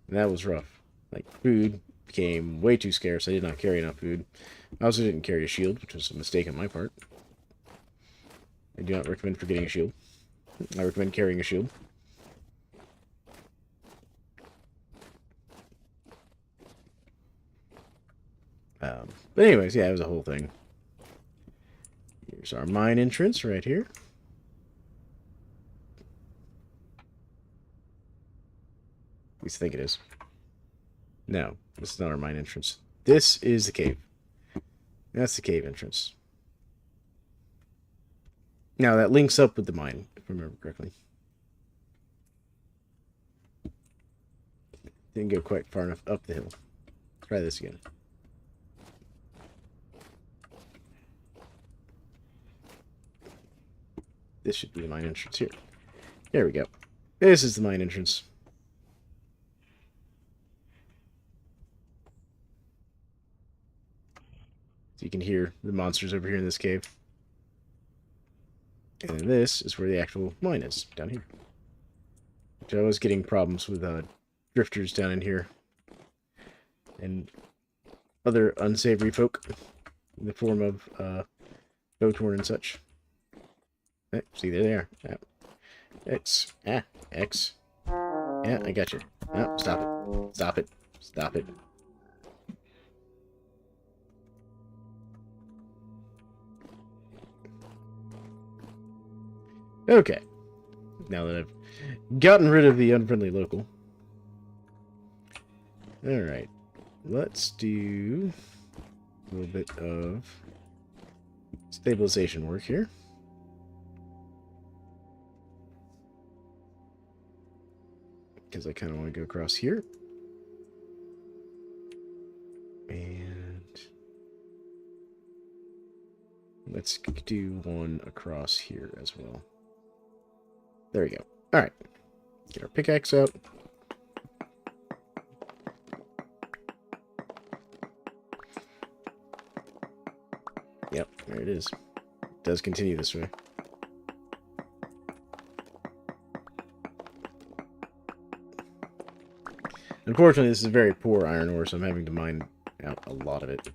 And that was rough. Like, food became way too scarce. I did not carry enough food. I also didn't carry a shield, which was a mistake on my part. I do not recommend forgetting a shield. I recommend carrying a shield. But anyways, yeah, it was a whole thing. Here's our mine entrance right here. At least I think it is. No, this is not our mine entrance. This is the cave. That's the cave entrance. Now, that links up with the mine, if I remember correctly. Didn't go quite far enough up the hill. Try this again. This should be the mine entrance here. There we go. This is the mine entrance. So you can hear the monsters over here in this cave. And then this is where the actual mine is, down here. Which I was getting problems with drifters down in here. And other unsavory folk. In the form of Botorn and such. See, there they are. X. X. Yeah, I got you. Oh, stop it. Stop it. Stop it. Okay. Now that I've gotten rid of the unfriendly local. Alright. Let's do a little bit of stabilization work here. Because I kind of want to go across here. And let's do one across here as well. There we go. Alright. Get our pickaxe out. Yep, there it is. It does continue this way. Unfortunately, this is very poor iron ore, so I'm having to mine out a lot of it.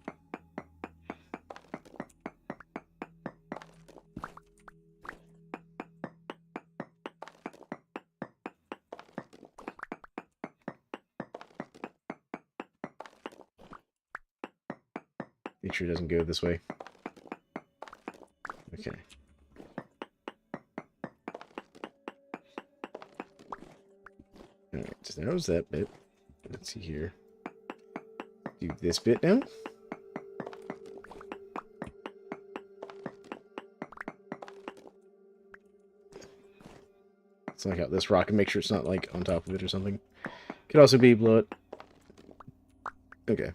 Make sure it doesn't go this way. Okay. Alright, so that was that bit. Let's see here. Do this bit now. Let's knock out this rock and make sure it's not like on top of it or something. Could also be below it. Okay.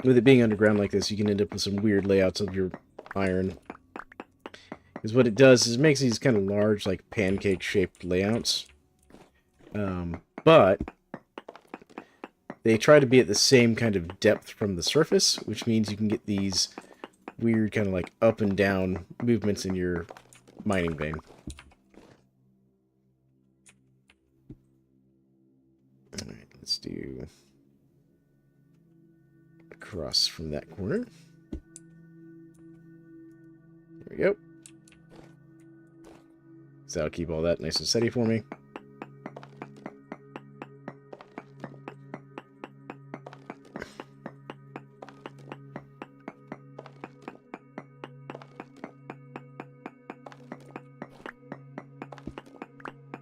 With it being underground like this, you can end up with some weird layouts of your iron. Because what it does is it makes these kind of large, like, pancake-shaped layouts. But they try to be at the same kind of depth from the surface, which means you can get these weird kind of, like, up and down movements in your mining vein. Alright, let's do across from that corner. There we go. So that'll keep all that nice and steady for me.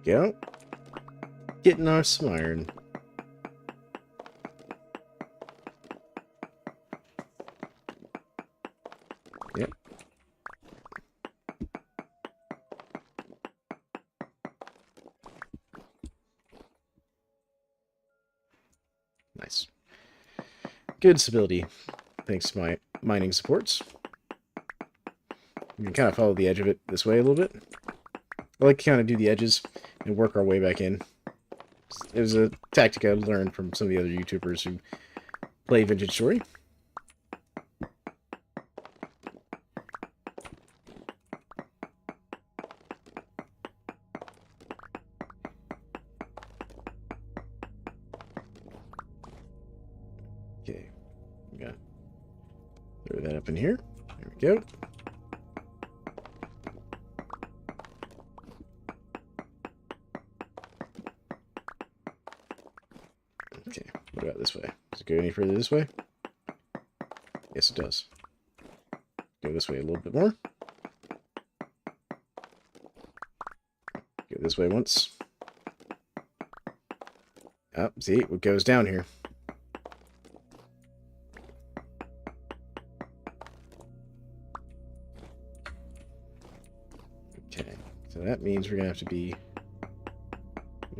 Go. Getting our some iron. Yep. Nice. Good stability, thanks to my mining supports. You can kind of follow the edge of it this way a little bit. I like to kind of do the edges and work our way back in. It was a tactic I learned from some of the other YouTubers who play Vintage Story. Okay, we got throw that up in here. There we go. Okay, what about this way? Does it go any further this way? Yes, it does. Go this way a little bit more. this way once. Oh, see, what goes down here. Okay, so that means we're going to have to be...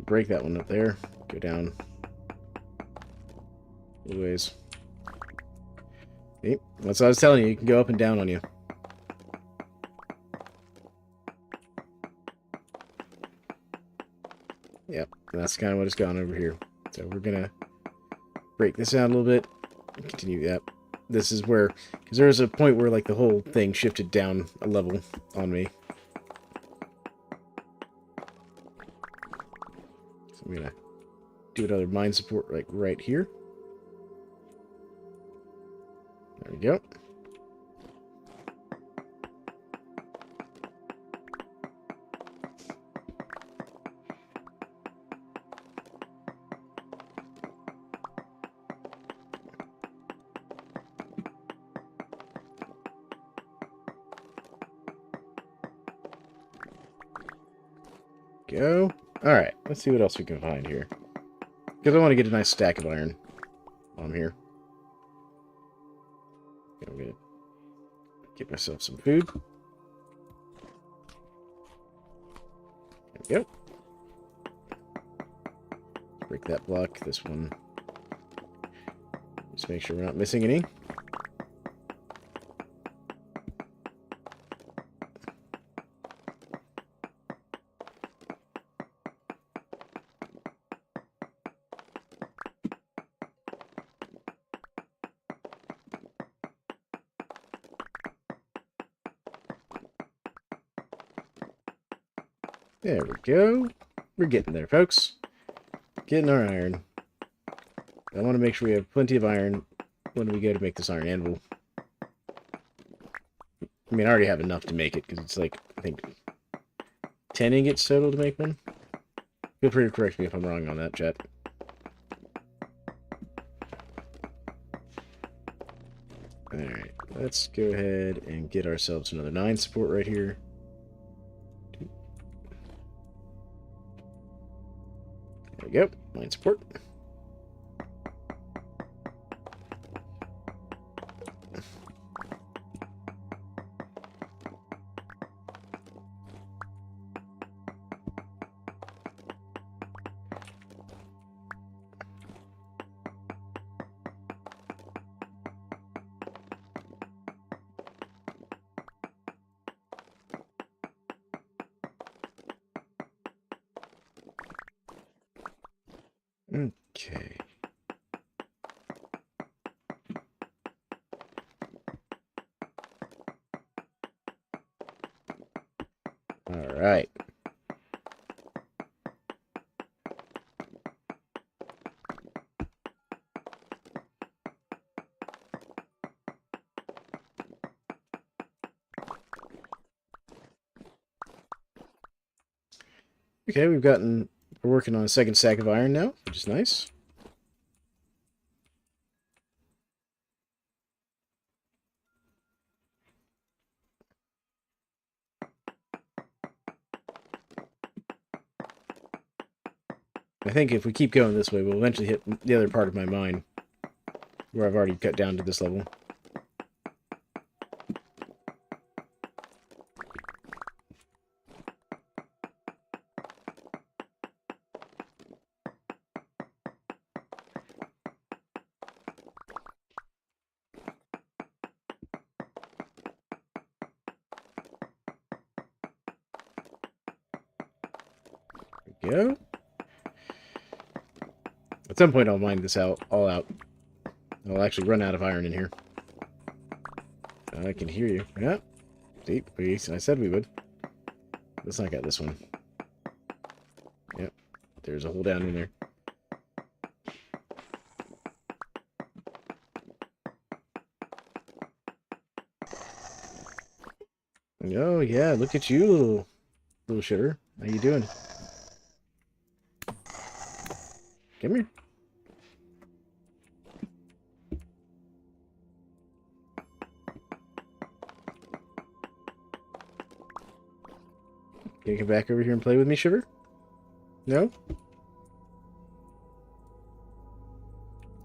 break that one up there. Go down a ways. See? That's what I was telling you. You can go up and down on you. Yep, that's kind of what it's gone over here. So we're going to break this out a little bit. Continue. Yep. This is where... because there was a point where like the whole thing shifted down a level on me. So I'm going to do another mine support like right here. There we go. Go. Alright, let's see what else we can find here. Because I want to get a nice stack of iron while I'm here. Okay, I'm going to get myself some food. There we go. Break that block, this one. Just make sure we're not missing any. There we go. We're getting there, folks. Getting our iron. I want to make sure we have plenty of iron when we go to make this iron anvil. I mean, I already have enough to make it, because it's like, I think, 10 ingots total to make one. Feel free to correct me if I'm wrong on that, chat. Alright, let's go ahead and get ourselves another 9 support right here. There we go, 9 support. Okay. All right. Okay, we're working on a second stack of iron now, which is nice. I think if we keep going this way, we'll eventually hit the other part of my mine, where I've already cut down to this level. There we go. At some point, I'll mine this all out. I'll actually run out of iron in here. I can hear you. Yeah. See, I said we would. Let's not get this one. Yep. There's a hole down in there. Oh, yeah. Look at you, little shitter. How you doing? Come here. Can you come back over here and play with me, Shiver? No?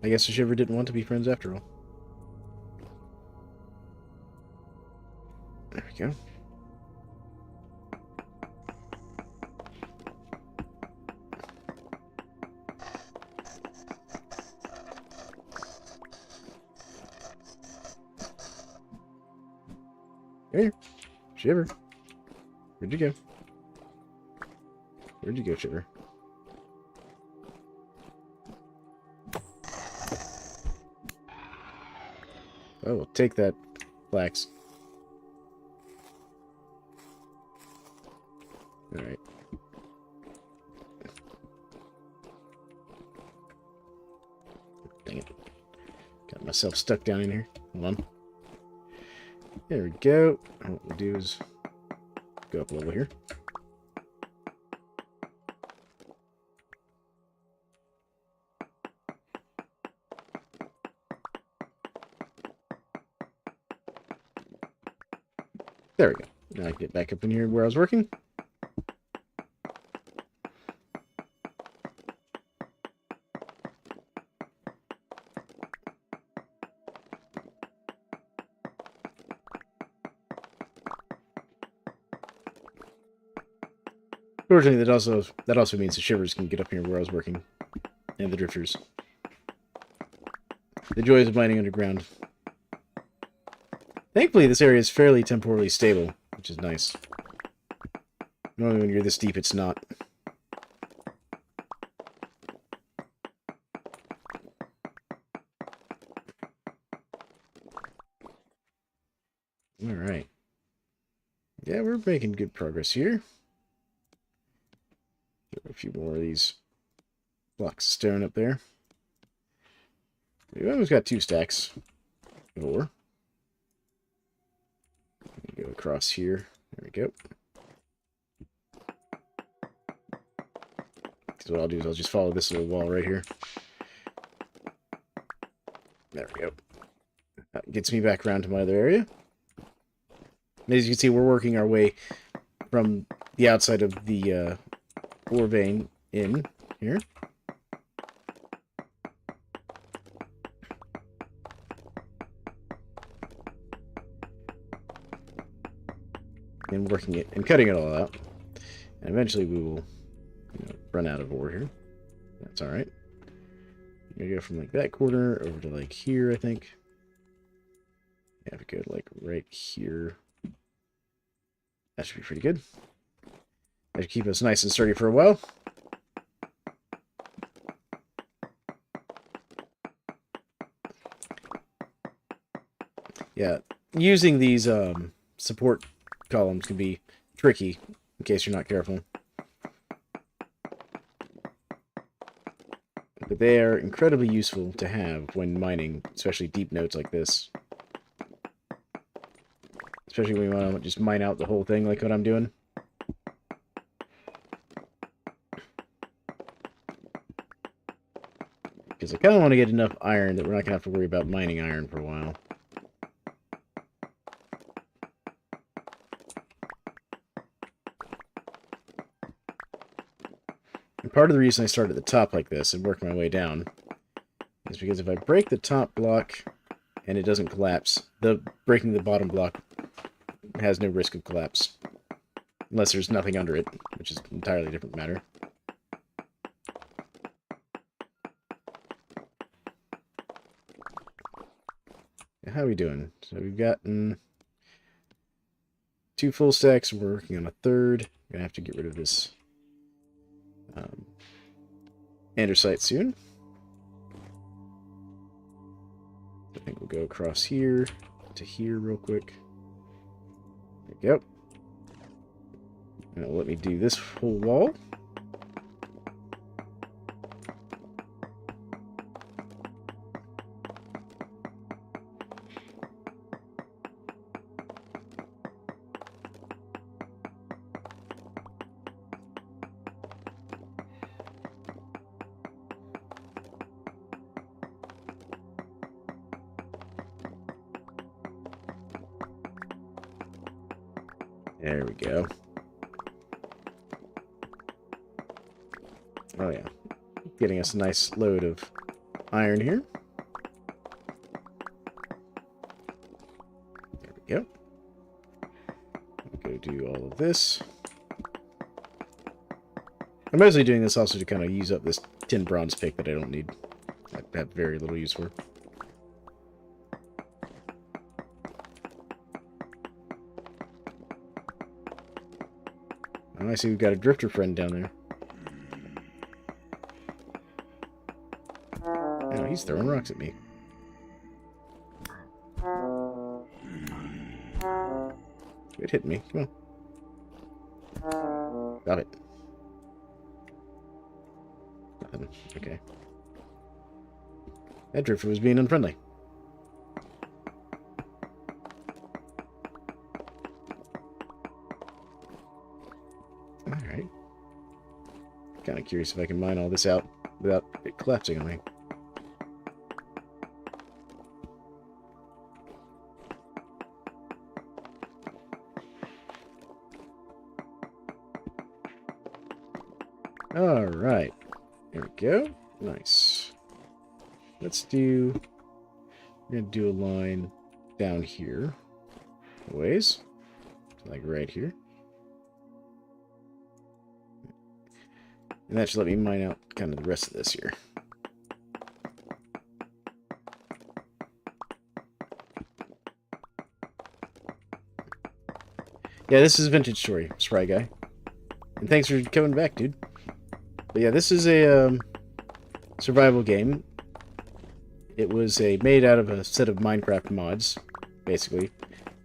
I guess the Shiver didn't want to be friends after all. There we go. Here, Shiver. Where'd you go? Where'd you go, Shiver? Oh, we'll take that, flax. Alright. Dang it. Got myself stuck down in here. Hold on. There we go. And what we'll do is go up a level here. There we go. Now I can get back up in here where I was working. Fortunately, that also means the Shivers can get up here where I was working. And the Drifters. The joys of mining underground. Thankfully, this area is fairly temporally stable, which is nice. Normally when you're this deep, it's not. Alright. Yeah, we're making good progress here. Throw a few more of these blocks of stone up there. We've almost got 2 stacks of ore. Go across here. There we go. So what I'll do is I'll just follow this little wall right here. There we go. That gets me back around to my other area. And as you can see, we're working our way from the outside of the ore vein in here. And working it and cutting it all out. And eventually we will run out of ore here. That's alright. I'm gonna go from like that corner over to like here, I think. Yeah, if we go like right here. That should be pretty good. That should keep us nice and sturdy for a while. Yeah, using these support columns can be tricky in case you're not careful. But they are incredibly useful to have when mining, especially deep nodes like this. Especially when you want to just mine out the whole thing like what I'm doing. Because I kind of want to get enough iron that we're not going to have to worry about mining iron for a while. And part of the reason I start at the top like this and work my way down is because if I break the top block and it doesn't collapse, breaking the bottom block has no risk of collapse. Unless there's nothing under it, which is an entirely different matter. How are we doing? So we've gotten 2 full stacks. We're working on a third. I'm going to have to get rid of this andesite soon. I think we'll go across here to here real quick. There we go. And it'll let me do this whole wall. There we go. Oh, yeah. Getting us a nice load of iron here. There we go. Go do all of this. I'm mostly doing this also to kind of use up this tin bronze pick that I don't need. I have very little use for. Oh, I see we've got a drifter friend down there. Oh, he's throwing rocks at me. It hit me. Come on. Got it. Nothing. Okay. That drifter was being unfriendly. Alright. Kind of curious if I can mine all this out without it collapsing on me. Alright. There we go. Nice. Let's do... We're going to do a line down here. A ways. Like right here. And that should let me mine out kind of the rest of this here. Yeah, this is Vintage Story, Spry Guy. And thanks for coming back, dude. But yeah, this is a survival game. It was made out of a set of Minecraft mods, basically,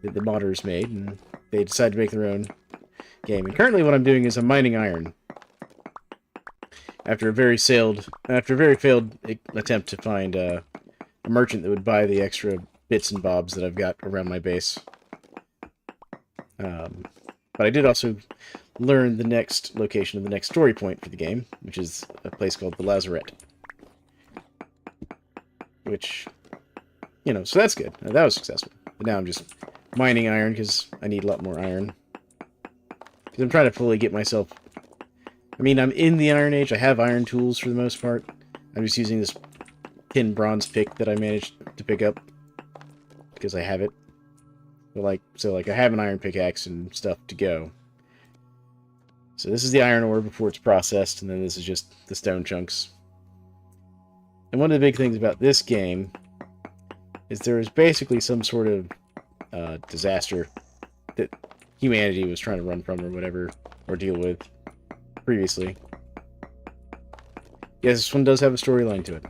that the modders made, and they decided to make their own game. And currently what I'm doing is I'm mining iron. After a very failed attempt to find a merchant that would buy the extra bits and bobs that I've got around my base. But I did also learn the next location of the next story point for the game, which is a place called the Lazarette. Which, you know, so that's good. That was successful. But now I'm just mining iron because I need a lot more iron. Because I'm trying to fully get myself... I mean, I'm in the Iron Age. I have iron tools for the most part. I'm just using this tin bronze pick that I managed to pick up. Because I have it. But so I have an iron pickaxe and stuff to go. So this is the iron ore before it's processed, and then this is just the stone chunks. And one of the big things about this game is there is basically some sort of disaster that humanity was trying to run from or whatever, or deal with previously. Yes, this one does have a storyline to it.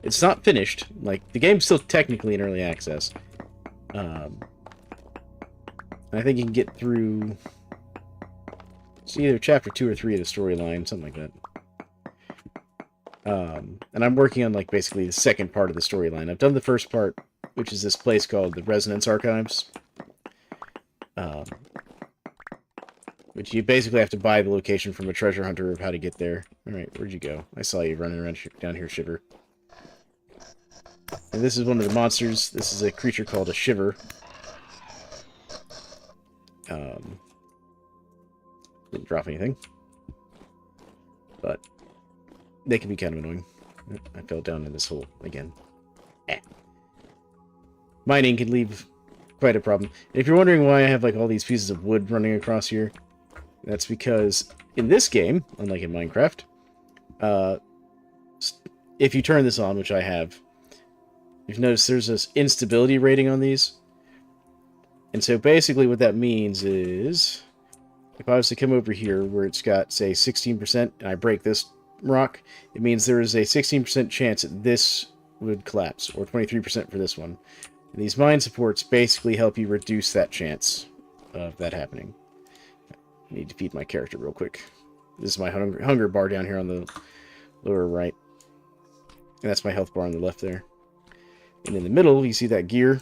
It's not finished. Like, the game's still technically in early access. I think you can get through... It's either chapter 2 or 3 of the storyline, something like that. And I'm working on, like, basically the second part of the storyline. I've done the first part, which is this place called the Resonance Archives. Which you basically have to buy the location from a treasure hunter of how to get there. Alright, where'd you go? I saw you running around down here, Shiver. And this is one of the monsters. This is a creature called a Shiver. Didn't drop anything. But they can be kind of annoying. I fell down in this hole again. Mining can leave quite a problem. And if you're wondering why I have like all these pieces of wood running across here, that's because in this game, unlike in Minecraft, if you turn this on, which I have, you've noticed there's this instability rating on these. And so basically what that means is, if I was to come over here where it's got, say, 16%, and I break this rock, it means there is a 16% chance that this would collapse, or 23% for this one. And these mine supports basically help you reduce that chance of that happening. I need to feed my character real quick. This is my hunger bar down here on the lower right. And that's my health bar on the left there. And in the middle, you see that gear.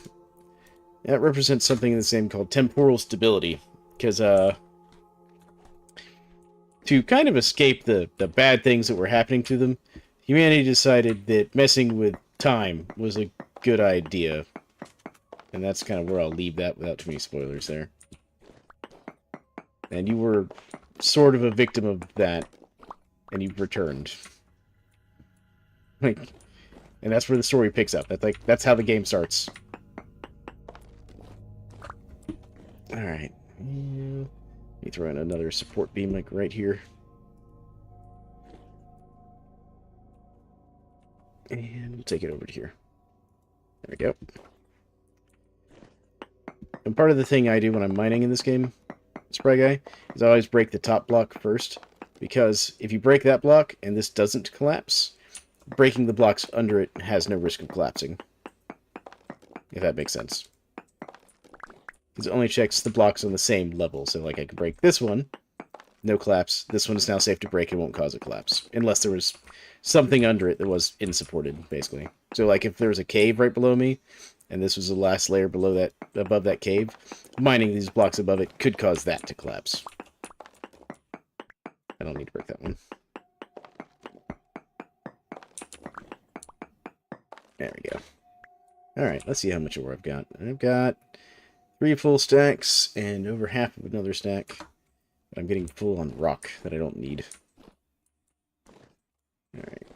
That represents something in this game called temporal stability. Because, to kind of escape the bad things that were happening to them, humanity decided that messing with time was a good idea. And that's kind of where I'll leave that without too many spoilers there. And you were sort of a victim of that and you've returned. Like, and that's where the story picks up. That's how the game starts. Alright. Let me throw in another support beam like right here. And we'll take it over to here. There we go. And part of the thing I do when I'm mining in this game, Spry Guy, is I always break the top block first. Because if you break that block and this doesn't collapse, breaking the blocks under it has no risk of collapsing. If that makes sense. Because it only checks the blocks on the same level. So, like, I can break this one, no collapse. This one is now safe to break, it won't cause a collapse. Unless there was something under it that was unsupported, basically. So, like, if there was a cave right below me, and this was the last layer below that, above that cave, mining these blocks above it could cause that to collapse. I don't need to break that one. There we go. Alright, let's see how much ore I've got. I've got 3 full stacks and over half of another stack. But I'm getting full on rock that I don't need. Alright.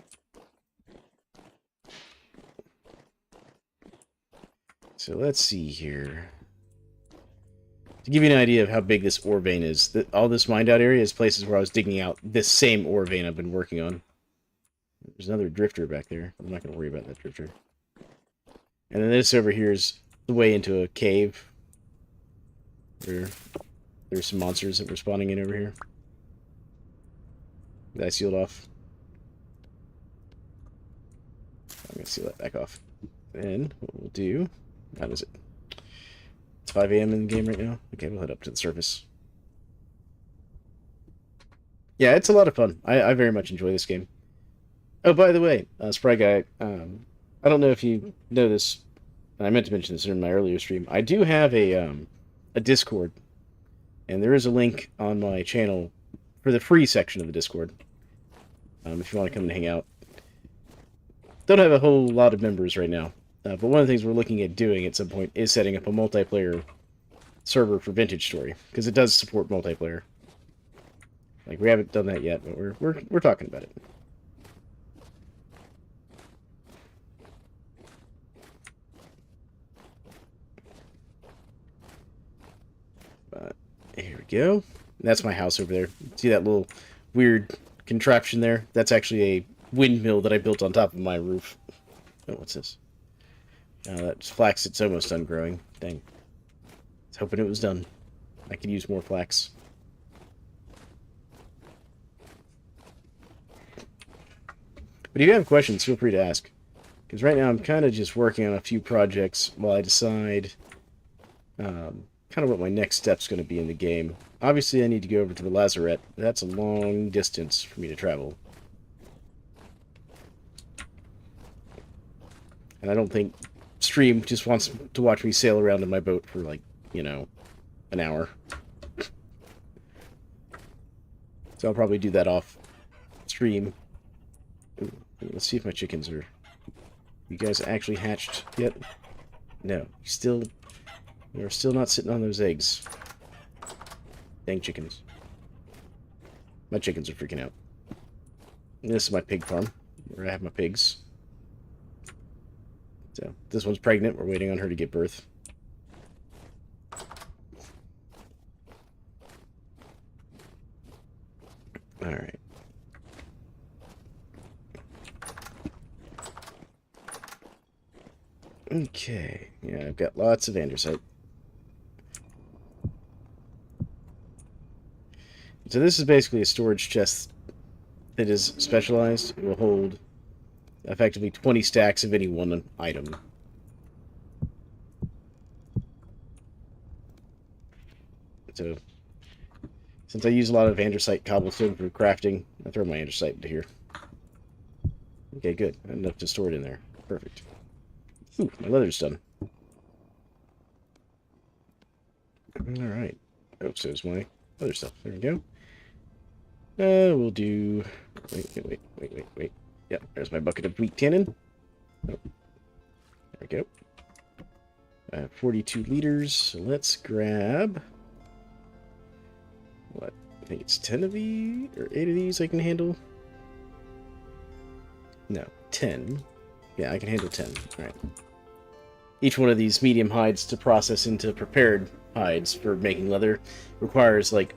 So let's see here. To give you an idea of how big this ore vein is, all this mined out area is places where I was digging out this same ore vein I've been working on. There's another drifter back there. I'm not going to worry about that drifter. And then this over here is the way into a cave. Where there's some monsters that were spawning in over here. That I sealed off. I'm going to seal that back off. Then what we'll do... How is it? It's 5 a.m. in the game right now. Okay, we'll head up to the surface. Yeah, it's a lot of fun. I very much enjoy this game. Oh, by the way, Spry Guy, I don't know if you know this, and I meant to mention this in my earlier stream. I do have a Discord, and there is a link on my channel for the free section of the Discord, if you want to come and hang out. Don't have a whole lot of members right now, but one of the things we're looking at doing at some point is setting up a multiplayer server for Vintage Story, because it does support multiplayer. Like, we haven't done that yet, but we're talking about it. Here we go. That's my house over there. See that little weird contraption there? That's actually a windmill that I built on top of my roof. Oh, what's this? That's flax. It's almost done growing. Dang. I was hoping it was done. I could use more flax. But if you have questions, feel free to ask. Because right now I'm kind of just working on a few projects while I decide kind of what my next step's going to be in the game. Obviously, I need to go over to the Lazarette. That's a long distance for me to travel. And I don't think Stream just wants to watch me sail around in my boat for, like, you know, an hour. So I'll probably do that off stream. Ooh, let's see if my chickens are... You guys actually hatched yet? No. You're still not sitting on those eggs. Dang chickens. My chickens are freaking out. And this is my pig farm, where I have my pigs. So, this one's pregnant. We're waiting on her to give birth. Alright. Okay. Yeah, I've got lots of andesite. So this is basically a storage chest that is specialized. It will hold effectively 20 stacks of any one item. So, since I use a lot of andesite cobblestone for crafting, I throw my andesite into here. Okay, good. Enough to store it in there. Perfect. Ooh, my leather's done. Alright. Oh, so is my other stuff. There we go. We'll do... Wait. Yep, there's my bucket of wheat tannin. Oh. There we go. I have 42 liters, so let's grab... What? I think it's 10 of these, or 8 of these I can handle. No, 10. Yeah, I can handle 10. Alright. Each one of these medium hides to process into prepared hides for making leather requires like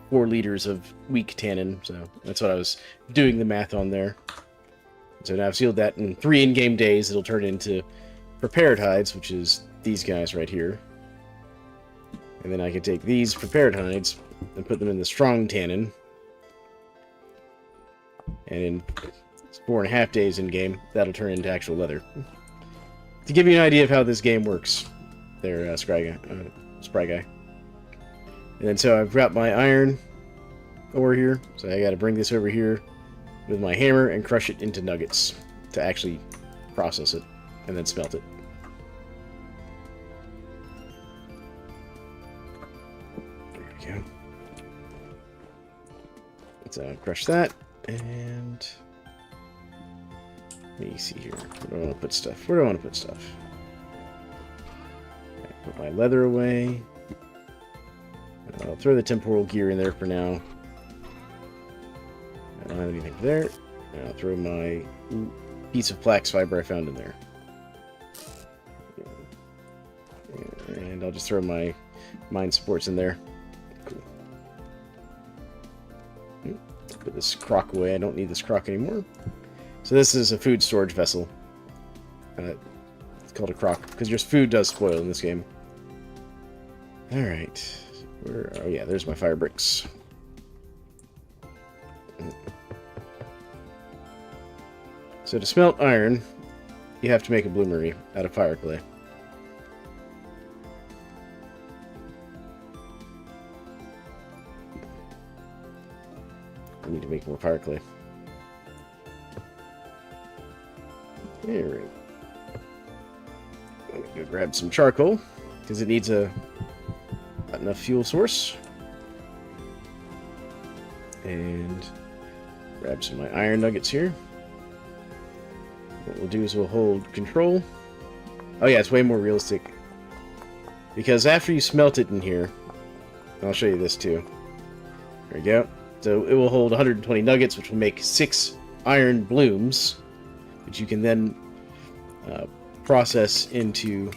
4 liters of weak tannin, so that's what I was doing the math on there. So now I've sealed that in 3 in-game days, it'll turn into prepared hides, which is these guys right here. And then I can take these prepared hides and put them in the strong tannin. And in 4.5 days in-game, that'll turn into actual leather. To give you an idea of how this game works, there, Spry Guy. And then so I've got my iron ore here, so I gotta bring this over here with my hammer and crush it into nuggets to actually process it and then smelt it. There we go. Let's crush that, and let me see here. Where do I want to put stuff? Where do I want to put stuff? Okay, put my leather away. I'll throw the temporal gear in there for now. I don't have anything there. And I'll throw my piece of flax fiber I found in there. And I'll just throw my mine supports in there. Cool. Put this crock away. I don't need this crock anymore. So this is a food storage vessel. It's called a crock because your food does spoil in this game. Alright. Oh yeah, there's my fire bricks. So to smelt iron, you have to make a bloomery out of fire clay. I need to make more fire clay. There we go. I'm gonna go grab some charcoal, because it needs not enough fuel source. And grab some of my iron nuggets here. What we'll do is we'll hold control. Oh yeah, it's way more realistic. Because after you smelt it in here, I'll show you this too. There we go. So it will hold 120 nuggets, which will make 6 iron blooms, which you can then process into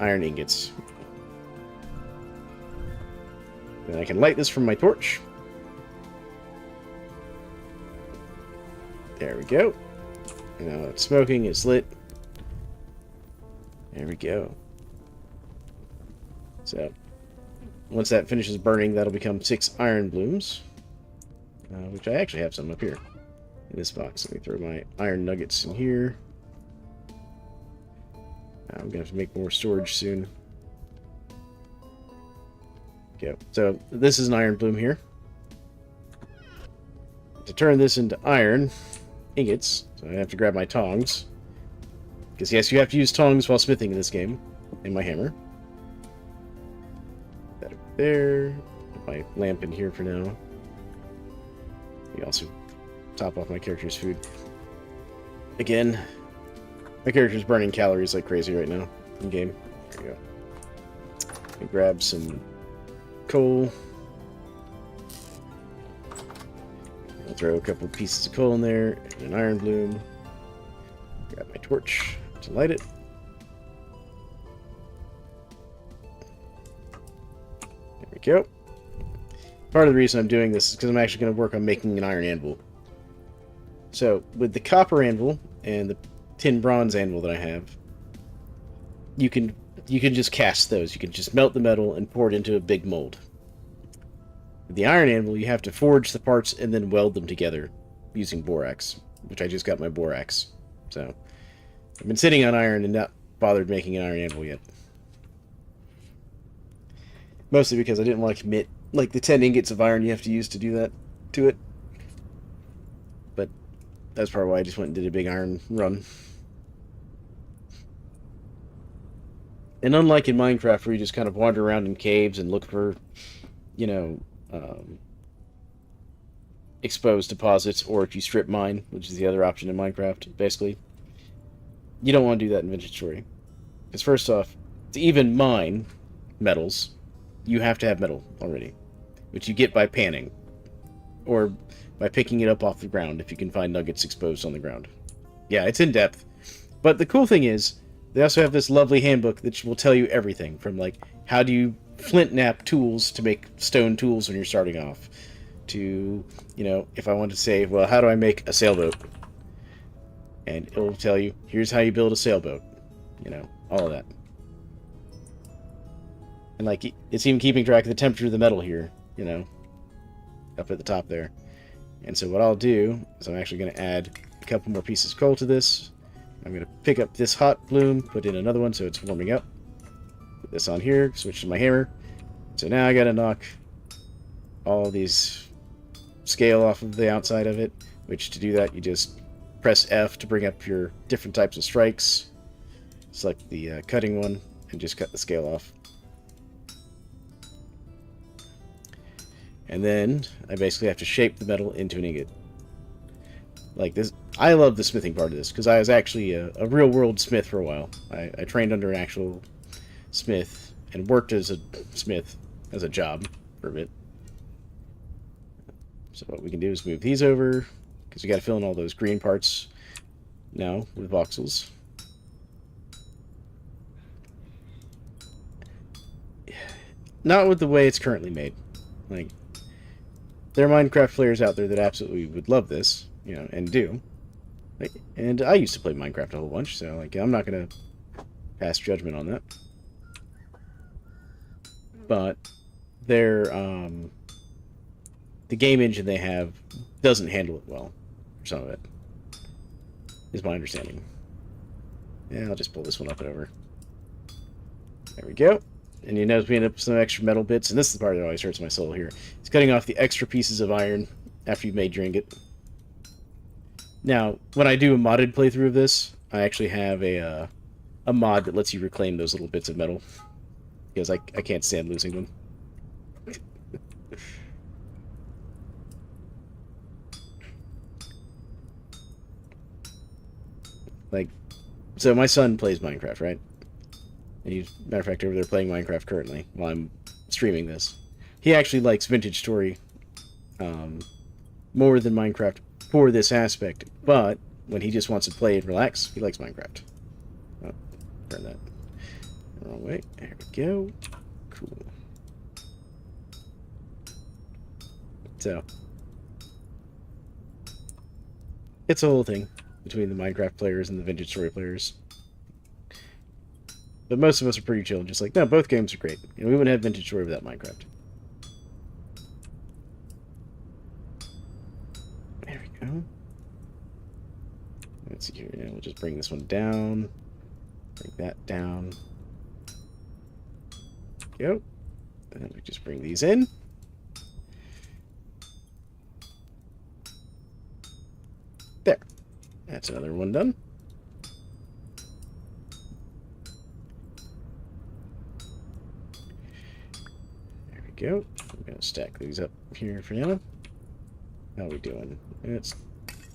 iron ingots. Then I can light this from my torch. There we go. Now it's smoking, it's lit. There we go. So, once that finishes burning, that'll become 6 iron blooms. Which I actually have some up here in this box. Let me throw my iron nuggets in here. I'm going to have to make more storage soon. Okay, so this is an iron bloom here. To turn this into iron ingots, so I have to grab my tongs. Because yes, you have to use tongs while smithing in this game. And my hammer. That over there. Put my lamp in here for now. You also top off my character's food. Again, my character's burning calories like crazy right now in game. There we go. Let me grab some coal. I'll throw a couple pieces of coal in there and an iron bloom. Grab my torch to light it. There we go. Part of the reason I'm doing this is because I'm actually going to work on making an iron anvil. So, with the copper anvil and the tin bronze anvil that I have, you can just cast those. You can just melt the metal and pour it into a big mold. With the iron anvil, you have to forge the parts and then weld them together using borax, which I just got my borax. So, I've been sitting on iron and not bothered making an iron anvil yet. Mostly because I didn't want to commit like the 10 ingots of iron you have to use to do that to it. But that's probably why I just went and did a big iron run. And unlike in Minecraft where you just kind of wander around in caves and look for, you know, exposed deposits, or if you strip mine, which is the other option in Minecraft, basically, you don't want to do that in Vintage Story. Because first off, to even mine metals, you have to have metal already, which you get by panning, or by picking it up off the ground if you can find nuggets exposed on the ground. Yeah, it's in depth. But the cool thing is, they also have this lovely handbook that will tell you everything from, like, how do you flint knap tools to make stone tools when you're starting off, to, you know, if I want to say, well, how do I make a sailboat? And it'll tell you, here's how you build a sailboat. You know, all of that. And, like, it's even keeping track of the temperature of the metal here, you know, up at the top there. And so what I'll do is I'm actually going to add a couple more pieces of coal to this. I'm going to pick up this hot bloom, put in another one so it's warming up. Put this on here, switch to my hammer. So now I got to knock all these scale off of the outside of it, which to do that you just press F to bring up your different types of strikes. Select the cutting one and just cut the scale off. And then I basically have to shape the metal into an ingot. Like this, I love the smithing part of this because I was actually a real-world smith for a while. I trained under an actual smith and worked as a smith as a job for a bit. So what we can do is move these over because we got to fill in all those green parts now with voxels. Not with the way it's currently made. Like, there are Minecraft players out there that absolutely would love this, you know, and do. Like, and I used to play Minecraft a whole bunch, so like I'm not gonna pass judgment on that. But their the game engine they have doesn't handle it well for some of it, is my understanding. Yeah, I'll just pull this one up and over. There we go. And you notice we end up with some extra metal bits, and this is the part that always hurts my soul here. It's cutting off the extra pieces of iron after you've made your ingot. Now, when I do a modded playthrough of this, I actually have a mod that lets you reclaim those little bits of metal, because I can't stand losing them. Like, so my son plays Minecraft, right? And he's, matter of fact, over there playing Minecraft currently while I'm streaming this. He actually likes Vintage Story more than Minecraft for this aspect, but when he just wants to play and relax, he likes Minecraft. Oh, turn that the wrong way. There we go. Cool. So, it's a whole thing between the Minecraft players and the Vintage Story players. But most of us are pretty chill, just like, no, both games are great. You know, we wouldn't have Vintage Story without Minecraft. There we go. Let's see here. Now we'll just bring this one down. Bring that down. There we go. And then we just bring these in. There. That's another one done. Go. I'm going to stack these up here for now. How are we doing? Let's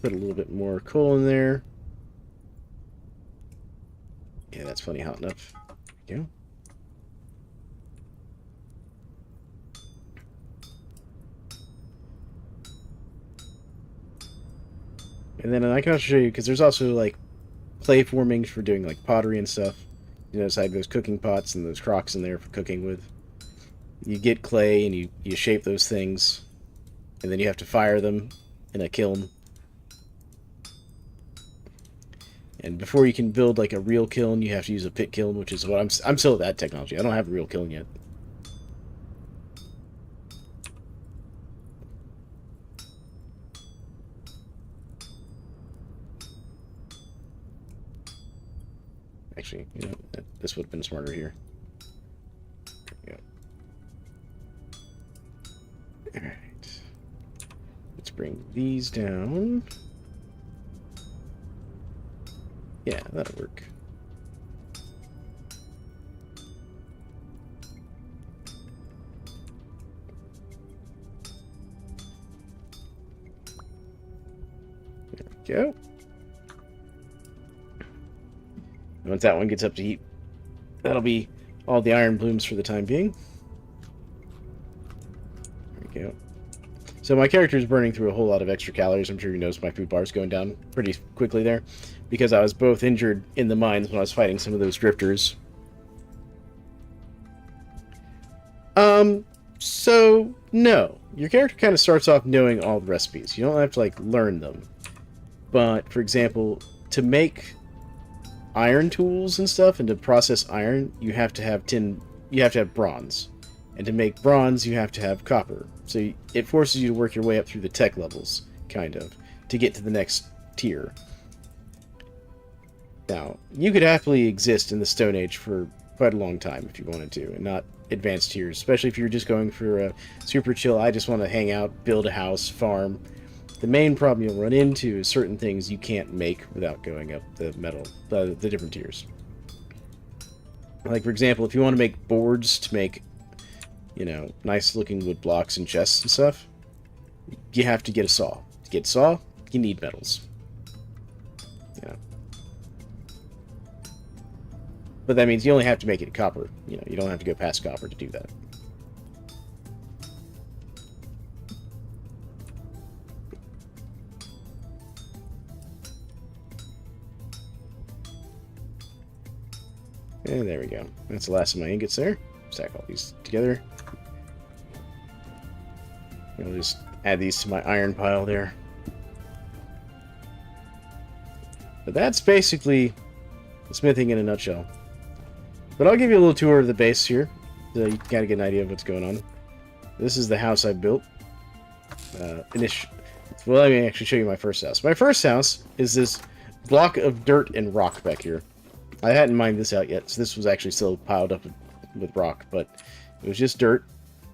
put a little bit more coal in there. Yeah, that's plenty hot enough. There we go. And then I can also show you, because there's also like clay formings for doing like pottery and stuff. You know, inside those cooking pots and those crocks in there for cooking with. You get clay and you shape those things, and then you have to fire them in a kiln. And before you can build like a real kiln, you have to use a pit kiln, which is what I'm still at that technology. I don't have a real kiln yet. Actually, you know, this would have been smarter here. Alright. Let's bring these down. Yeah, that'll work. There we go. And once that one gets up to heat, that'll be all the iron blooms for the time being. There we go. So my character is burning through a whole lot of extra calories. I'm sure you noticed my food bar is going down pretty quickly there, because I was both injured in the mines when I was fighting some of those drifters. So, no. Your character kind of starts off knowing all the recipes. You don't have to, like, learn them. But, for example, to make iron tools and stuff, and to process iron, you have to have bronze. And to make bronze, you have to have copper. So it forces you to work your way up through the tech levels, kind of, to get to the next tier. Now, you could happily exist in the Stone Age for quite a long time if you wanted to, and not advanced tiers, especially if you're just going for a super chill, I just want to hang out, build a house, farm. The main problem you'll run into is certain things you can't make without going up the different tiers. Like, for example, if you want to make boards to make, you know, nice looking wood blocks and chests and stuff, you have to get a saw. To get a saw, you need metals. Yeah. But that means you only have to make it copper. You know, you don't have to go past copper to do that. And there we go. That's the last of my ingots there. Stack all these together. I'll just add these to my iron pile there. But that's basically smithing in a nutshell. But I'll give you a little tour of the base here, so you can kind of get an idea of what's going on. This is the house I built. Well, let me actually show you my first house. My first house is this block of dirt and rock back here. I hadn't mined this out yet, so this was actually still piled up with rock, but it was just dirt,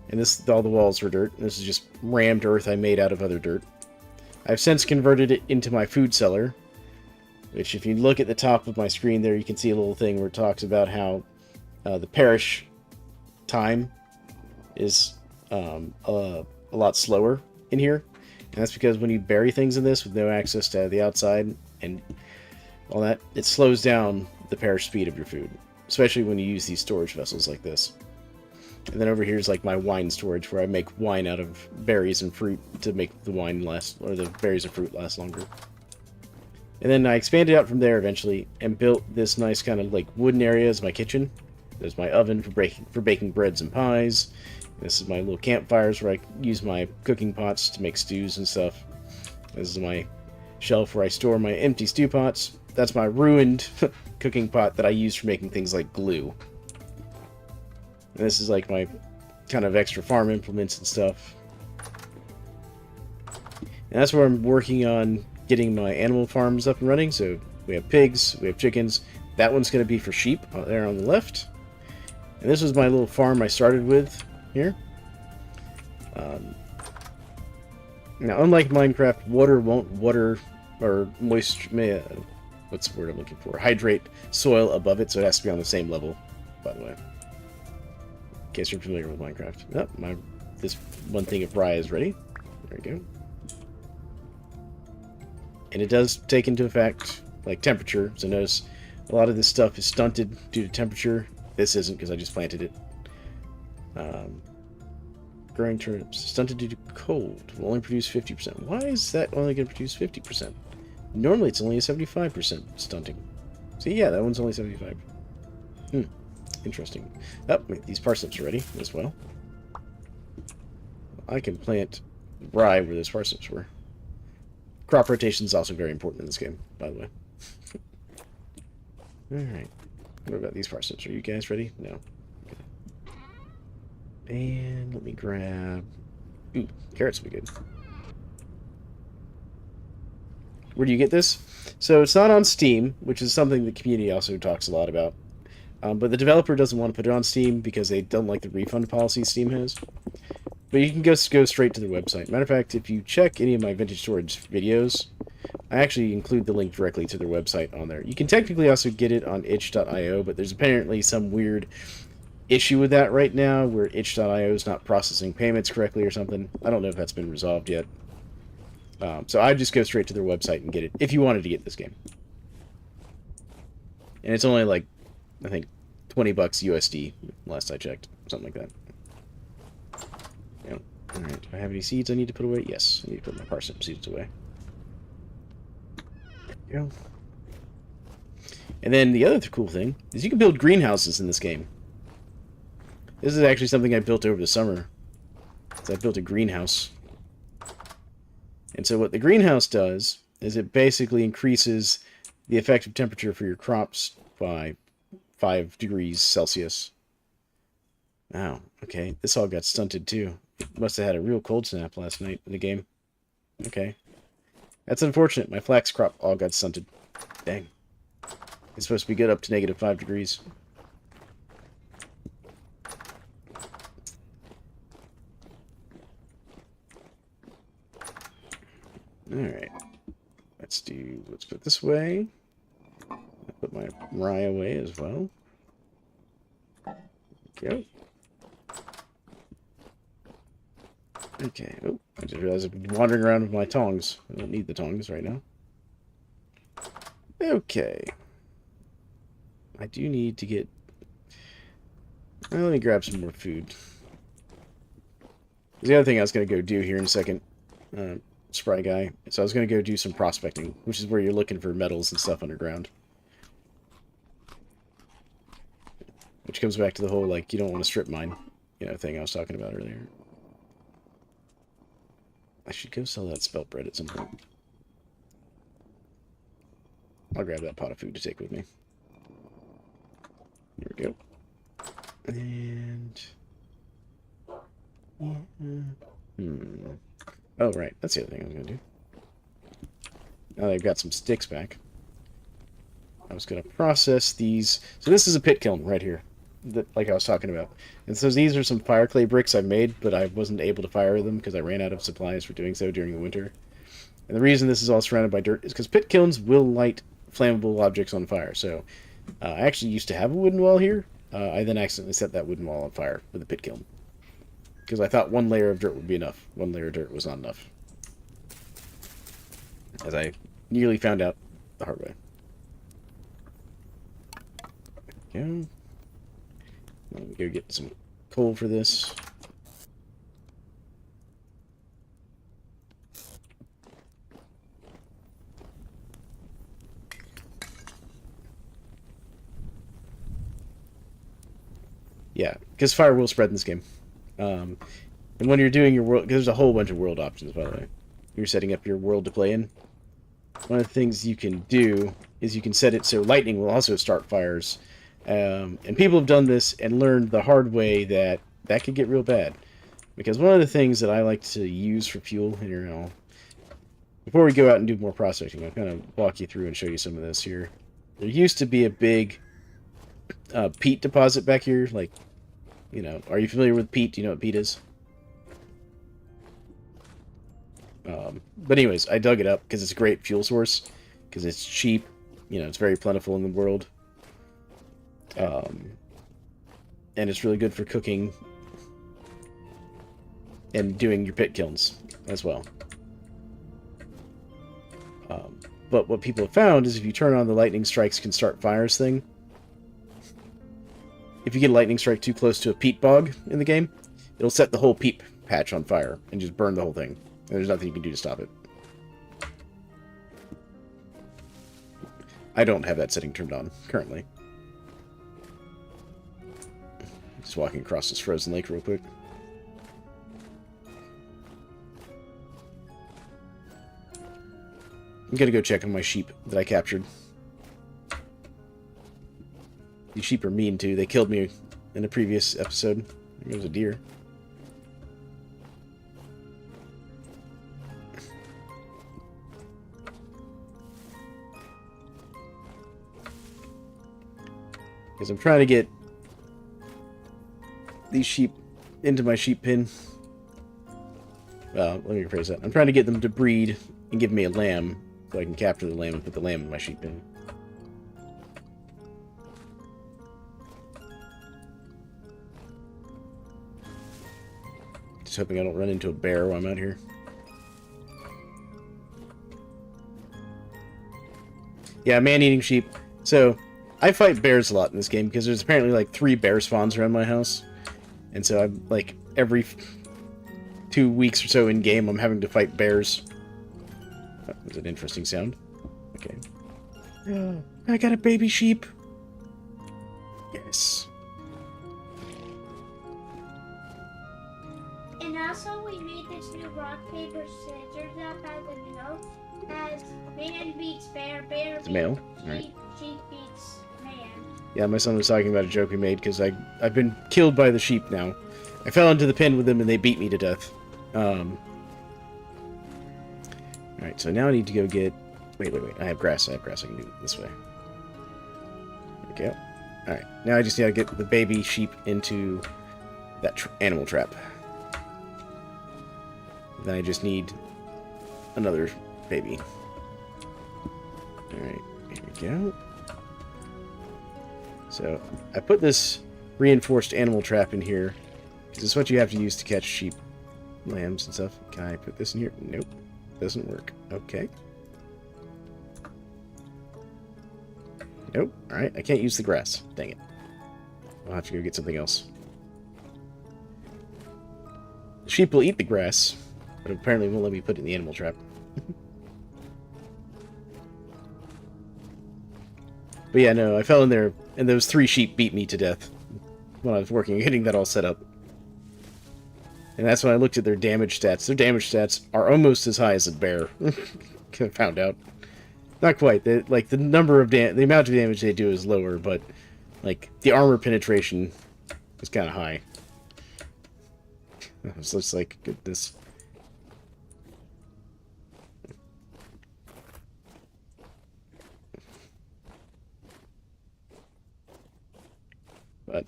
and all the walls were dirt. This is just rammed earth I made out of other dirt. I've since converted it into my food cellar, which if you look at the top of my screen there, you can see a little thing where it talks about how the parish time is a lot slower in here. And that's because when you bury things in this with no access to the outside and all that, it slows down the parish speed of your food, especially when you use these storage vessels like this. And then over here is like my wine storage, where I make wine out of berries and fruit to make the wine last, or the berries and fruit last longer. And then I expanded out from there eventually and built this nice kind of like wooden area as my kitchen. There's my oven for baking breads and pies. This is my little campfires where I use my cooking pots to make stews and stuff. This is my shelf where I store my empty stew pots. That's my ruined cooking pot that I use for making things like glue. And this is like my kind of extra farm implements and stuff. And that's where I'm working on getting my animal farms up and running. So we have pigs, we have chickens. That one's going to be for sheep out there on the left. And this was my little farm I started with here. Now, unlike Minecraft, water won't water or moisture. What's the word I'm looking for? Hydrate soil above it, so it has to be on the same level, by the way. In case you're familiar with Minecraft. Oh, this one thing of rye is ready. There we go. And it does take into effect, like, temperature. So notice a lot of this stuff is stunted due to temperature. This isn't, because I just planted it. Growing turnips. Stunted due to cold. Will only produce 50%. Why is that only going to produce 50%? Normally it's only a 75% stunting. See, yeah, that one's only 75. Interesting. Oh, wait, these parsnips are ready as well. I can plant rye where those parsnips were. Crop rotation is also very important in this game, by the way. Alright. What about these parsnips? Are you guys ready? No. Okay. And let me grab... Ooh, carrots would be good. Where do you get this? So it's not on Steam, which is something the community also talks a lot about. But the developer doesn't want to put it on Steam because they don't like the refund policy Steam has. But you can go straight to their website. Matter of fact, if you check any of my vintage storage videos, I actually include the link directly to their website on there. You can technically also get it on itch.io, but there's apparently some weird issue with that right now, where itch.io is not processing payments correctly or something. I don't know if that's been resolved yet. So I'd just go straight to their website and get it, if you wanted to get this game. And it's only like, I think, $20 USD, last I checked. Something like that. Yeah. Alright, do I have any seeds I need to put away? Yes, I need to put my parsnip seeds away. There we go. And then the other cool thing is you can build greenhouses in this game. This is actually something I built over the summer. So I built a greenhouse. And so what the greenhouse does is it basically increases the effective temperature for your crops by 5 degrees Celsius. Wow, okay. This all got stunted too. It must have had a real cold snap last night in the game. Okay. That's unfortunate. My flax crop all got stunted. Dang. It's supposed to be good up to negative 5 degrees. Alright. Let's put it this way. I'll put my rye away as well. Go. Okay. Oh, I just realized I've been wandering around with my tongs. I don't need the tongs right now. Okay. I do need to get... Well, let me grab some more food. The other thing I was going to go do here in a second, Spry Guy, so I was going to go do some prospecting, which is where you're looking for metals and stuff underground. Which comes back to the whole, like, you don't want to strip mine, thing I was talking about earlier. I should go sell that spelt bread at some point. I'll grab that pot of food to take with me. Here we go. And... Oh, right. That's the other thing I was going to do. Now that I've got some sticks back, I was going to process these. So this is a pit kiln right here, like I was talking about. And so these are some fire clay bricks I made, but I wasn't able to fire them because I ran out of supplies for doing so during the winter. And the reason this is all surrounded by dirt is because pit kilns will light flammable objects on fire. So I actually used to have a wooden wall here. I then accidentally set that wooden wall on fire with a pit kiln. Because I thought one layer of dirt would be enough. One layer of dirt was not enough. As I nearly found out the hard way. There we go. Let me go get some coal for this. Yeah, because fire will spread in this game. And when you're doing your world, because there's a whole bunch of world options, by the way. You're setting up your world to play in. One of the things you can do is you can set it so lightning will also start fires. And people have done this and learned the hard way that that could get real bad. Because one of the things that I like to use for fuel, and before we go out and do more prospecting, I'll kind of walk you through and show you some of this here. There used to be a big peat deposit back here, like, are you familiar with peat? Do you know what peat is? But anyways, I dug it up because it's a great fuel source, because it's cheap, it's very plentiful in the world. And it's really good for cooking and doing your pit kilns as well. But what people have found is if you turn on the lightning strikes can start fires thing, if you get a lightning strike too close to a peat bog in the game, it'll set the whole peat patch on fire and just burn the whole thing. And there's nothing you can do to stop it. I don't have that setting turned on currently. Just walking across this frozen lake real quick. I'm gonna go check on my sheep that I captured. These sheep are mean too. They killed me in a previous episode. I think it was a deer. Because I'm trying to get these sheep into my sheep pen. Well, let me rephrase that. I'm trying to get them to breed and give me a lamb so I can capture the lamb and put the lamb in my sheep pen. Just hoping I don't run into a bear while I'm out here. Yeah, man-eating sheep. So, I fight bears a lot in this game because there's apparently like 3 bear spawns around my house. And so I'm like 2 weeks or so in game, I'm having to fight bears. That was an interesting sound. Okay. I got a baby sheep. Yes. And also, we made this new rock, paper, scissors app as a note. As man beats bear, bear beats male. sheep, Right. sheep beats man. Yeah, my son was talking about a joke we made because I've been killed by the sheep now. I fell into the pen with them and they beat me to death. Alright, so now I need to go get... Wait. I have grass. I can do it this way. There we go. Alright, now I just need to get the baby sheep into that animal trap. Then I just need another baby. Alright, here we go. So, I put this reinforced animal trap in here, because it's what you have to use to catch sheep, lambs, and stuff. Can I put this in here? Nope. Doesn't work. Okay. Nope. Alright, I can't use the grass. Dang it. I'll have to go get something else. The sheep will eat the grass, but apparently won't let me put it in the animal trap. But yeah, no, I fell in there, and those 3 sheep beat me to death when I was working, getting that all set up. And that's when I looked at their damage stats. Their damage stats are almost as high as a bear. I found out. Not quite. The amount of damage they do is lower, but like the armor penetration is kind of high. It's just like goodness. But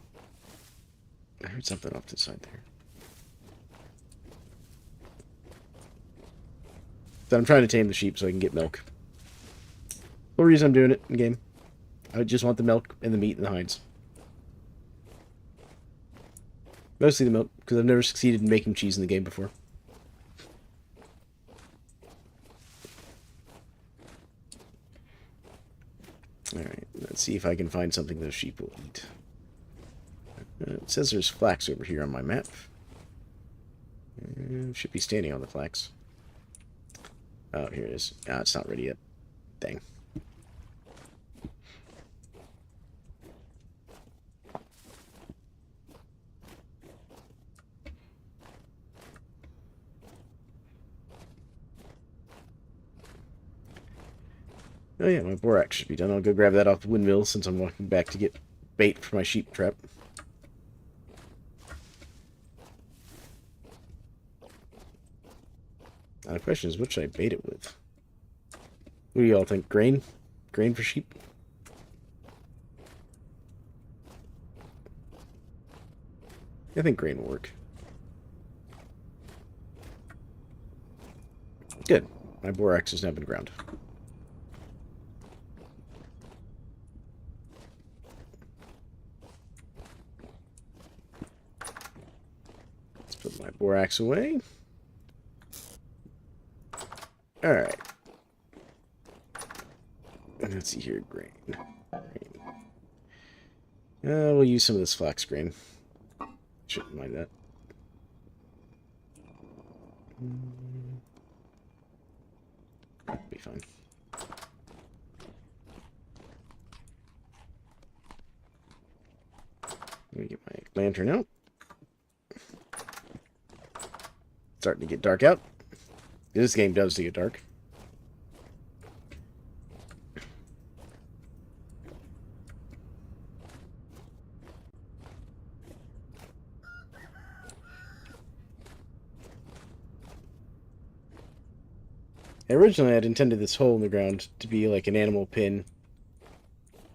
I heard something off to the side there. So I'm trying to tame the sheep so I can get milk. The reason I'm doing it in game. I just want the milk and the meat and the hides. Mostly the milk, because I've never succeeded in making cheese in the game before. Alright, let's see if I can find something those sheep will eat. It says there's flax over here on my map. Should be standing on the flax. Oh, here it is. Ah, it's not ready yet. Dang. Oh yeah, my borax should be done. I'll go grab that off the windmill since I'm walking back to get bait for my sheep trap. Now the question is, what should I bait it with? What do y'all think? Grain? Grain for sheep? I think grain will work. Good. My borax has now been ground. Let's put my borax away. Alright. Let's see here. Grain. We'll use some of this flax grain. Shouldn't mind that. That'll be fine. Let me get my lantern out. Starting to get dark out. This game does get dark. Originally, I'd intended this hole in the ground to be like an animal pin.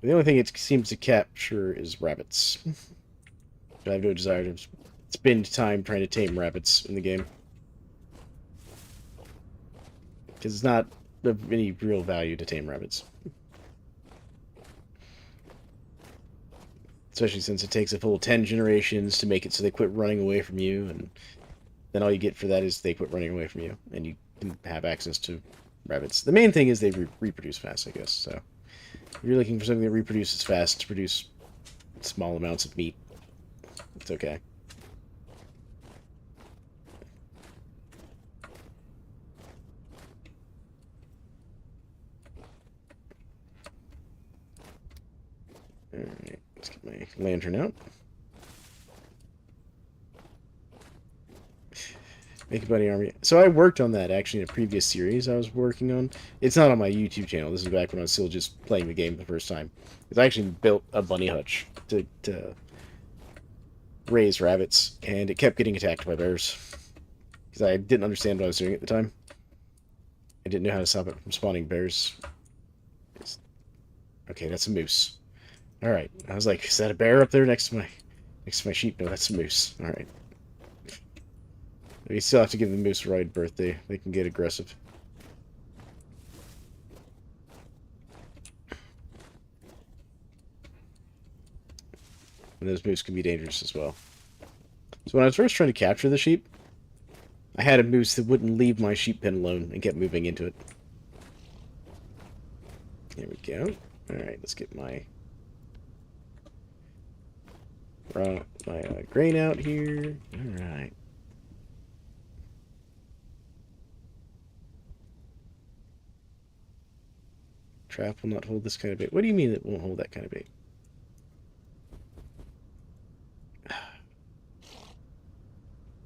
The only thing it seems to capture is rabbits. I have no desire to spend time trying to tame rabbits in the game. Because it's not of any real value to tame rabbits. Especially since it takes a full 10 generations to make it so they quit running away from you, and then all you get for that is they quit running away from you, and you can have access to rabbits. The main thing is they reproduce fast, I guess, so if you're looking for something that reproduces fast to produce small amounts of meat, it's okay. Alright, let's get my lantern out. Make a bunny army. So I worked on that, actually, in a previous series I was working on. It's not on my YouTube channel. This is back when I was still just playing the game the first time. Because I actually built a bunny hutch to raise rabbits, and it kept getting attacked by bears. Because I didn't understand what I was doing at the time. I didn't know how to stop it from spawning bears. Okay, that's a moose. Alright, I was like, is that a bear up there next to my sheep? No, that's a moose. Alright. We still have to give the moose a right birthday. They can get aggressive. And those moose can be dangerous as well. So when I was first trying to capture the sheep, I had a moose that wouldn't leave my sheep pen alone and kept moving into it. There we go. Alright, let's get my grain out here. Alright. Trap will not hold this kind of bait. What do you mean it won't hold that kind of bait?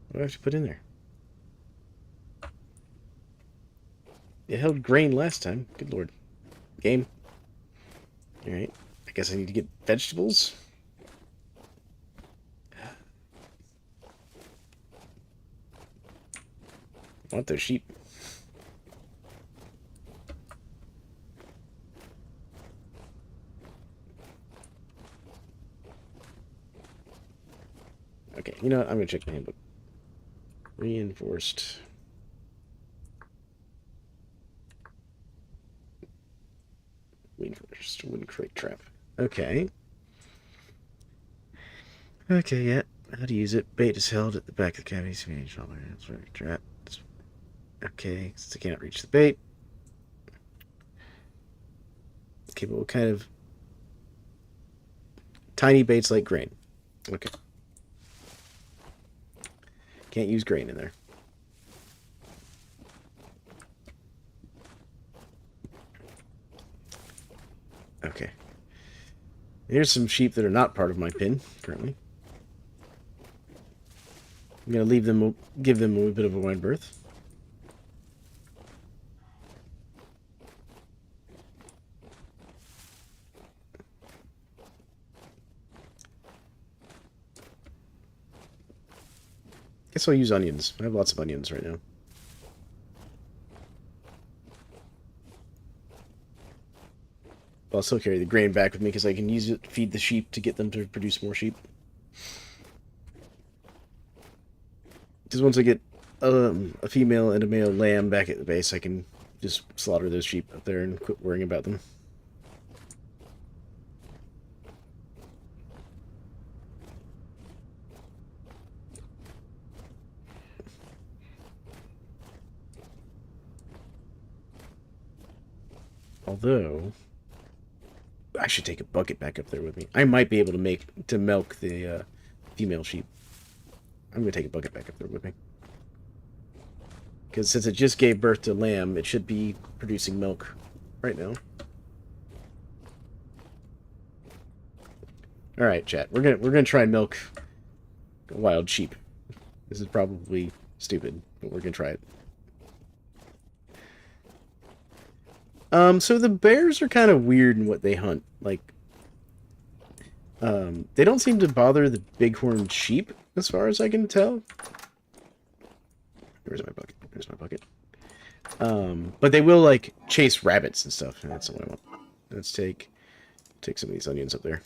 What do I have to put in there? It held grain last time. Good lord. Game. Alright. I guess I need to get vegetables. I want those sheep. Okay, you know what? I'm going to check the handbook. Reinforced. Reinforced wooden crate trap. Okay. Okay, yeah. How to use it. Bait is held at the back of the cavities. Trap. Okay, since I can't reach the bait. Okay, but what kind of... Tiny baits like grain. Okay. Can't use grain in there. Okay. Here's some sheep that are not part of my pen, currently. I'm going to leave them, give them a bit of a wide berth. Guess I'll use onions. I have lots of onions right now. But I'll still carry the grain back with me because I can use it to feed the sheep to get them to produce more sheep. Because once I get a female and a male lamb back at the base, I can just slaughter those sheep up there and quit worrying about them. Although, I should take a bucket back up there with me. I might be able to milk the female sheep. I'm going to take a bucket back up there with me. Because since it just gave birth to lamb, it should be producing milk right now. Alright, chat. We're gonna try and milk a wild sheep. This is probably stupid, but we're gonna try it. So the bears are kind of weird in what they hunt. Like, they don't seem to bother the bighorn sheep, as far as I can tell. Where's my bucket? There's my bucket. But they will, like, chase rabbits and stuff. That's what I want. Let's take some of these onions up there.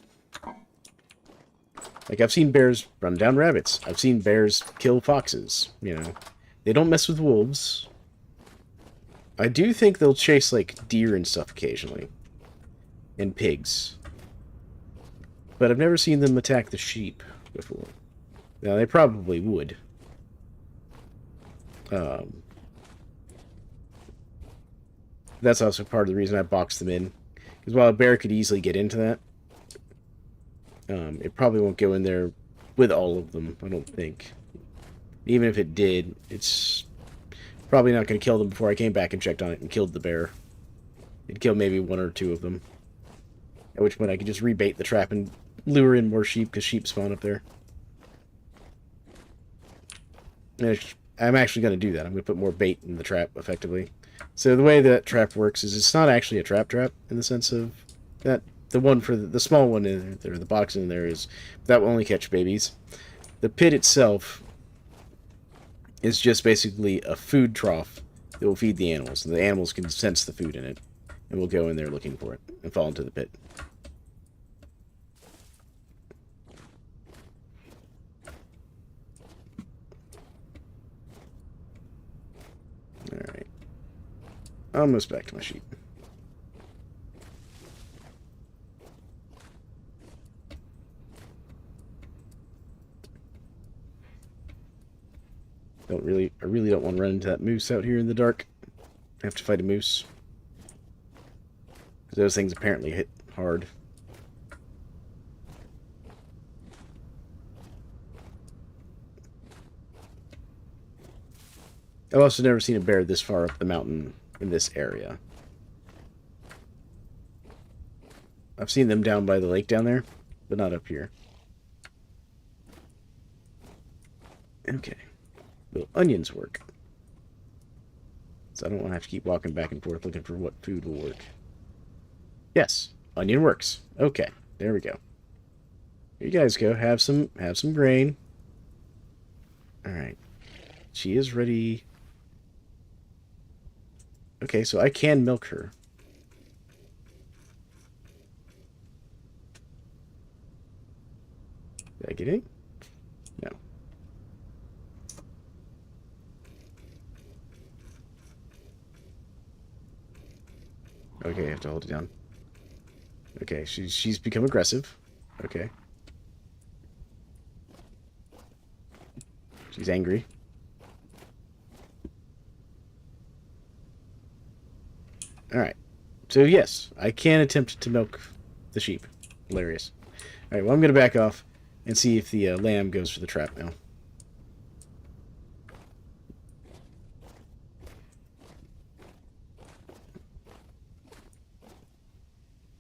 Like, I've seen bears run down rabbits. I've seen bears kill foxes, you know. They don't mess with wolves. I do think they'll chase, like, deer and stuff occasionally. And pigs. But I've never seen them attack the sheep before. Now, they probably would. That's also part of the reason I boxed them in. Because while a bear could easily get into that, it probably won't go in there with all of them, I don't think. Even if it did, it's probably not going to kill them before I came back and checked on it and killed the bear. It'd kill maybe one or two of them. At which point I can just rebait the trap and lure in more sheep, because sheep spawn up there. And I'm actually going to do that. I'm going to put more bait in the trap, effectively. So the way that trap works is it's not actually a trap in the sense of that the one for the small one in there, the box in there, is that will only catch babies. The pit itself is just basically a food trough that will feed the animals. And the animals can sense the food in it, and will go in there looking for it and fall into the pit. Alright. Almost back to my sheep. I really don't want to run into that moose out here in the dark. I have to fight a moose. Because those things apparently hit hard. I've also never seen a bear this far up the mountain in this area. I've seen them down by the lake down there, but not up here. Okay. Will onions work? So I don't want to have to keep walking back and forth looking for what food will work. Yes, onion works. Okay, there we go. Here you guys go. Have some grain. All right. She is ready. Okay, so I can milk her. Did I get it? No. Okay, I have to hold it down. Okay, she's become aggressive. Okay. She's angry. Alright. So yes, I can attempt to milk the sheep. Hilarious. Alright, well I'm going to back off and see if the lamb goes for the trap now.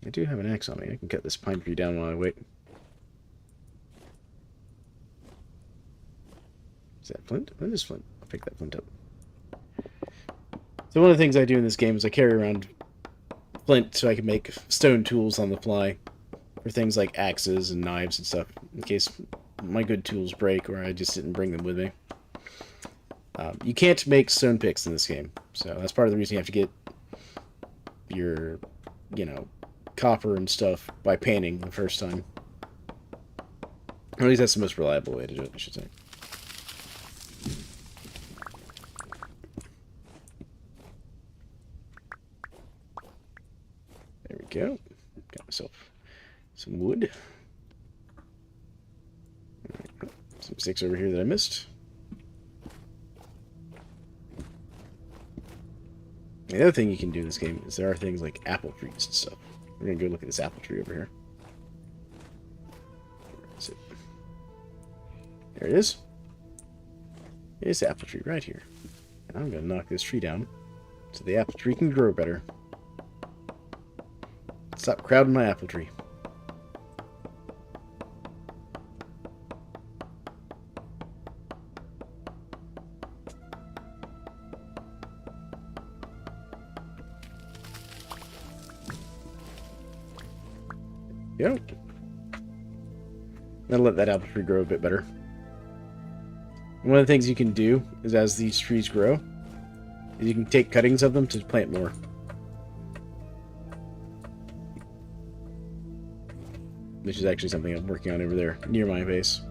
I do have an axe on me. I can cut this pine tree down while I wait. Is that flint? What is flint? I'll pick that flint up. So one of the things I do in this game is I carry around flint so I can make stone tools on the fly for things like axes and knives and stuff, in case my good tools break or I just didn't bring them with me. You can't make stone picks in this game, so that's part of the reason you have to get your, copper and stuff by panning the first time. Or at least that's the most reliable way to do it, I should say. There we go. Got myself some wood. Right. Some sticks over here that I missed. The other thing you can do in this game is there are things like apple trees and stuff. We're going to go look at this apple tree over here. Where is it? There it is. It's the apple tree right here. And I'm going to knock this tree down so the apple tree can grow better. Stop crowding my apple tree. Yep. That'll let that apple tree grow a bit better. And one of the things you can do is as these trees grow, is you can take cuttings of them to plant more. Which is actually something I'm working on over there near my base.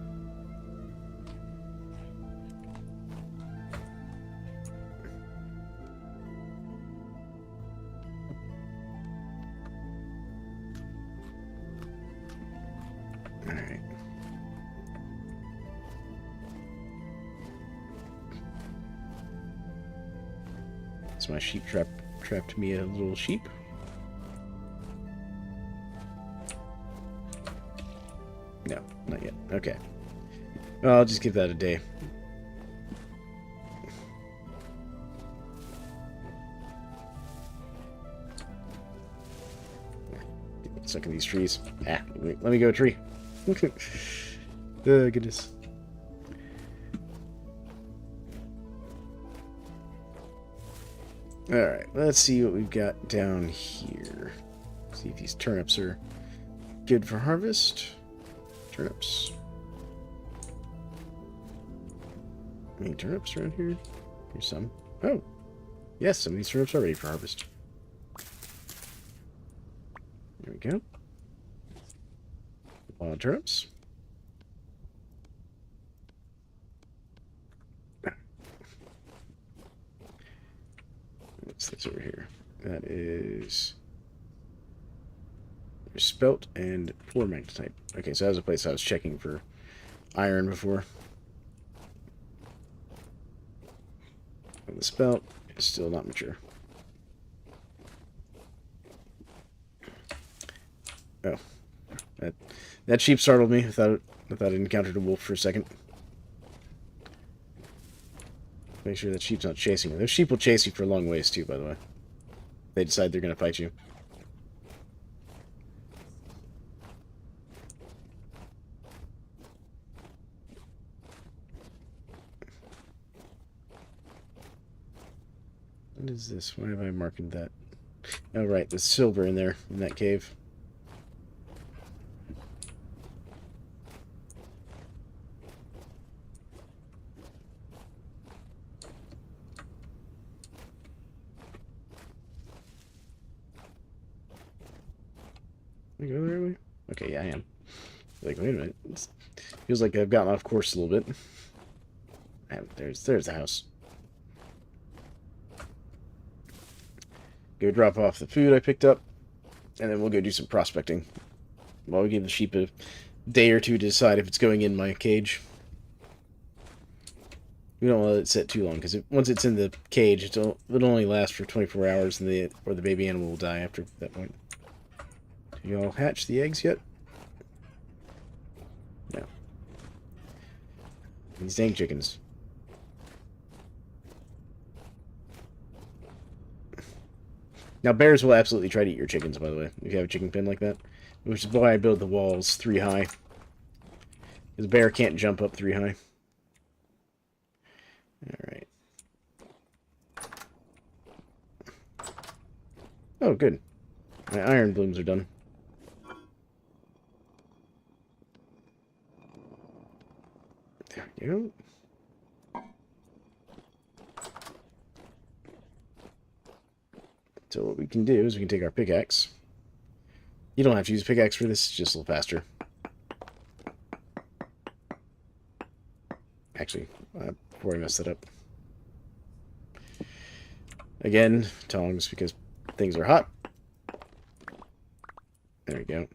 Alright. So my sheep trapped me a little sheep. No, not yet. Okay. Well, I'll just give that a day. stuck in these trees. Ah, let me go, tree. Oh, goodness. Alright, let's see what we've got down here. See if these turnips are good for harvest. Turnips. Any turnips around here? Here's some. Oh, yes, some of these turnips are ready for harvest. There we go. Wild turnips. What's this over here? That is spelt and poor magnetite. Okay, so that was a place I was checking for iron before. And the spelt is still not mature. Oh, that sheep startled me. I thought I encountered a wolf for a second. Make sure that sheep's not chasing you. Those sheep will chase you for a long ways too, by the way. They decide they're going to fight you. What is this? Why have I marked that? Oh, right. There's silver in there, in that cave. Can I go the right way? Okay, yeah, I am. Like, wait a minute. It feels like I've gotten off course a little bit. There's the house. Go drop off the food I picked up, and then we'll go do some prospecting. While we give the sheep a day or two to decide if it's going in my cage. We don't want to let it sit too long, because once it's in the cage, it'll only last for 24 hours, and the baby animal will die after that point. Do y'all hatch the eggs yet? No. These dang chickens. Now, bears will absolutely try to eat your chickens, by the way, if you have a chicken pen like that. Which is why I build the walls 3 high. Because a bear can't jump up 3 high. Alright. Oh, good. My iron blooms are done. There we go. So what we can do is we can take our pickaxe. You don't have to use a pickaxe for this, it's just a little faster. Actually, before I mess that up. Again, tongs, because things are hot. There we go.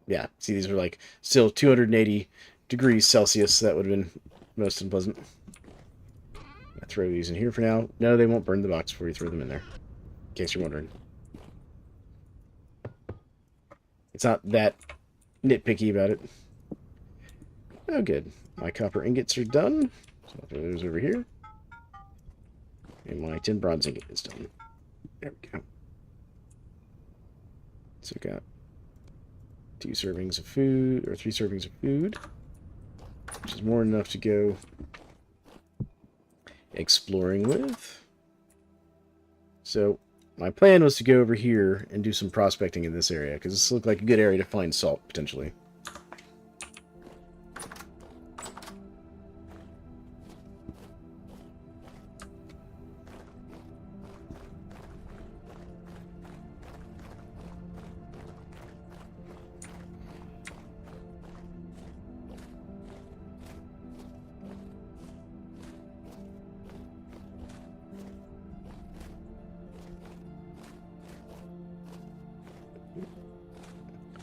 Yeah, see, these are like still 280 degrees Celsius. That would have been most unpleasant. I throw these in here for now. No, they won't burn the box before you throw them in there. In case you're wondering. It's not that nitpicky about it. Oh, good. My copper ingots are done. So I'll throw those over here. And my tin bronze ingot is done. There we go. So we got 2 servings of food, or 3 servings of food. Which is more than enough to go exploring with. So my plan was to go over here and do some prospecting in this area, because this looked like a good area to find salt, potentially.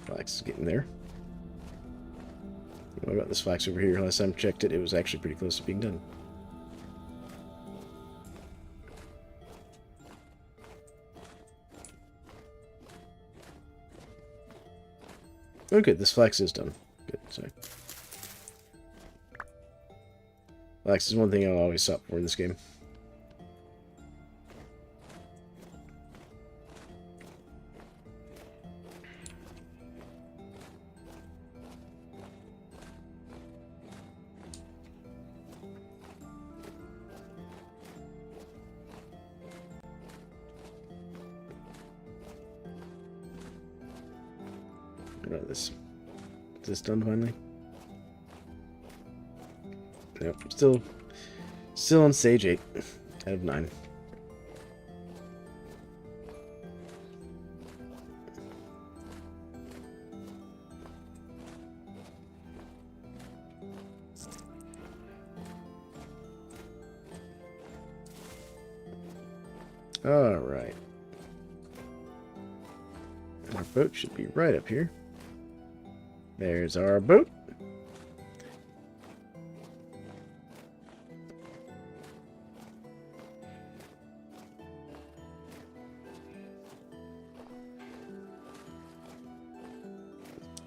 Flax is getting there. What about this flax over here? Last time I checked it, it was actually pretty close to being done. Oh, good. This flax is done. Good. Sorry. Flax is one thing I'll always stop for in this game. Is this done finally? Nope. Still on stage 8 out of 9. Alright. Our boat should be right up here. There's our boat.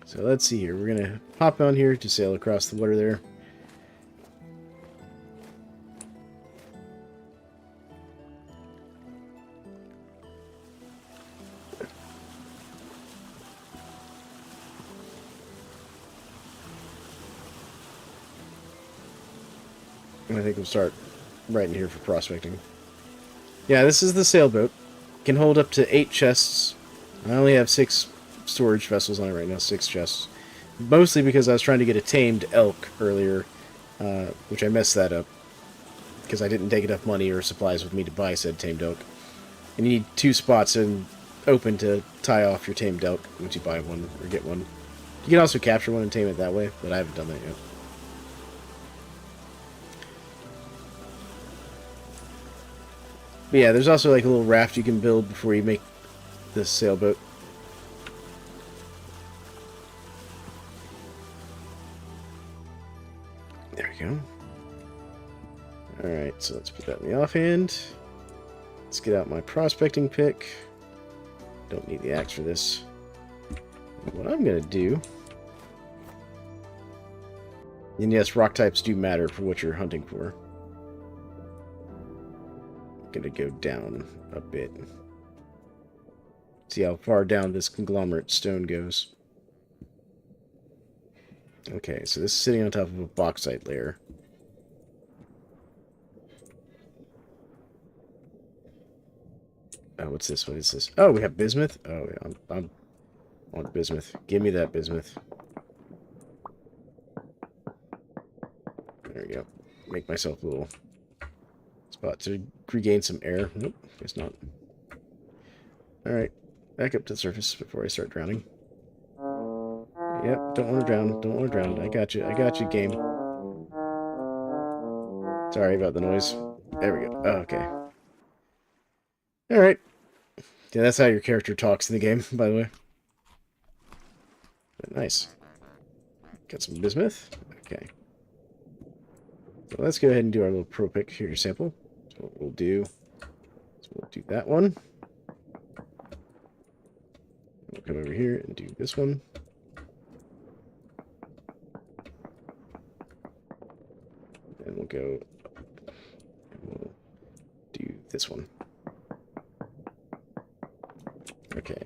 So let's see here. We're going to hop on here to sail across the water there. I think we'll start right in here for prospecting. Yeah, this is the sailboat. Can hold up to 8 chests. I only have 6 storage vessels on it right now, 6 chests. Mostly because I was trying to get a tamed elk earlier, which I messed that up. Because I didn't take enough money or supplies with me to buy said tamed elk. And you need 2 spots open to tie off your tamed elk once you buy one or get one. You can also capture one and tame it that way, but I haven't done that yet. But yeah, there's also like a little raft you can build before you make this sailboat. There we go. Alright, so let's put that in the offhand. Let's get out my prospecting pick. Don't need the axe for this. What I'm going to do... And yes, rock types do matter for what you're hunting for. Gonna go down a bit. See how far down this conglomerate stone goes. Okay, so this is sitting on top of a bauxite layer. Oh, what's this? What is this? Oh, we have bismuth? Oh, yeah, I want bismuth. Give me that bismuth. There we go. Make myself a little spot to regain some air. Nope, guess not. Alright, back up to the surface before I start drowning. Yep, don't want to drown. Don't want to drown. I got you. I got you, game. Sorry about the noise. There we go. Oh, okay. Alright. Yeah, that's how your character talks in the game, by the way. But nice. Got some bismuth. Okay. So let's go ahead and do our little pro pick here sample. So what we'll do is we'll do that one. We'll come over here and do this one. And we'll go and we'll do this one. Okay.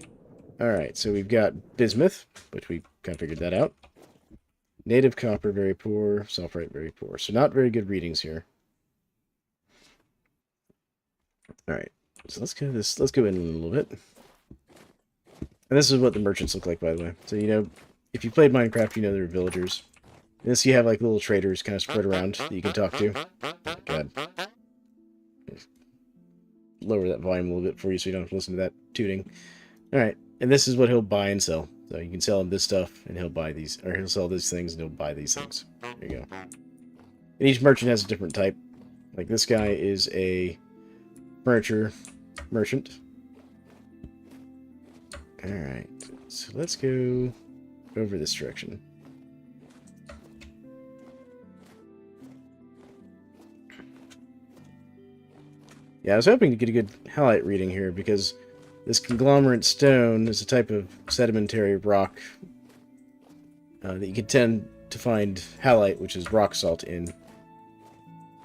Alright, so we've got bismuth, which we kind of figured that out. Native copper, very poor. Sulfurite, very poor. So not very good readings here. Alright, so let's go in a little bit. And this is what the merchants look like, by the way. So, you know, if you played Minecraft, you know they're villagers. And this, you have, like, little traders kind of spread around that you can talk to. Oh, God. Lower that volume a little bit for you so you don't have to listen to that tooting. Alright, and this is what he'll buy and sell. So you can sell him this stuff, and he'll buy these, or he'll sell these things, and he'll buy these things. There you go. And each merchant has a different type. Like, this guy is a furniture merchant. Alright, so let's go over this direction. Yeah, I was hoping to get a good halite reading here, because this conglomerate stone is a type of sedimentary rock that you can tend to find halite, which is rock salt, in.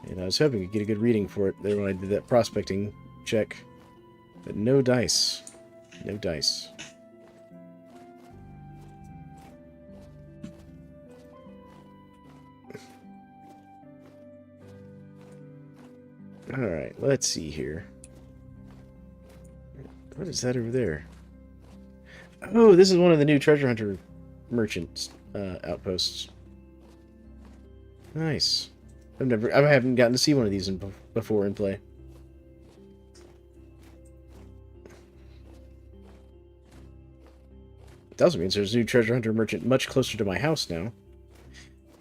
And I was hoping to get a good reading for it there when I did that prospecting check. But no dice. No dice. Alright, let's see here. What is that over there? Oh, this is one of the new treasure hunter merchant outposts. Nice. I haven't gotten to see one of these before in play. It also means there's a new treasure hunter merchant much closer to my house now.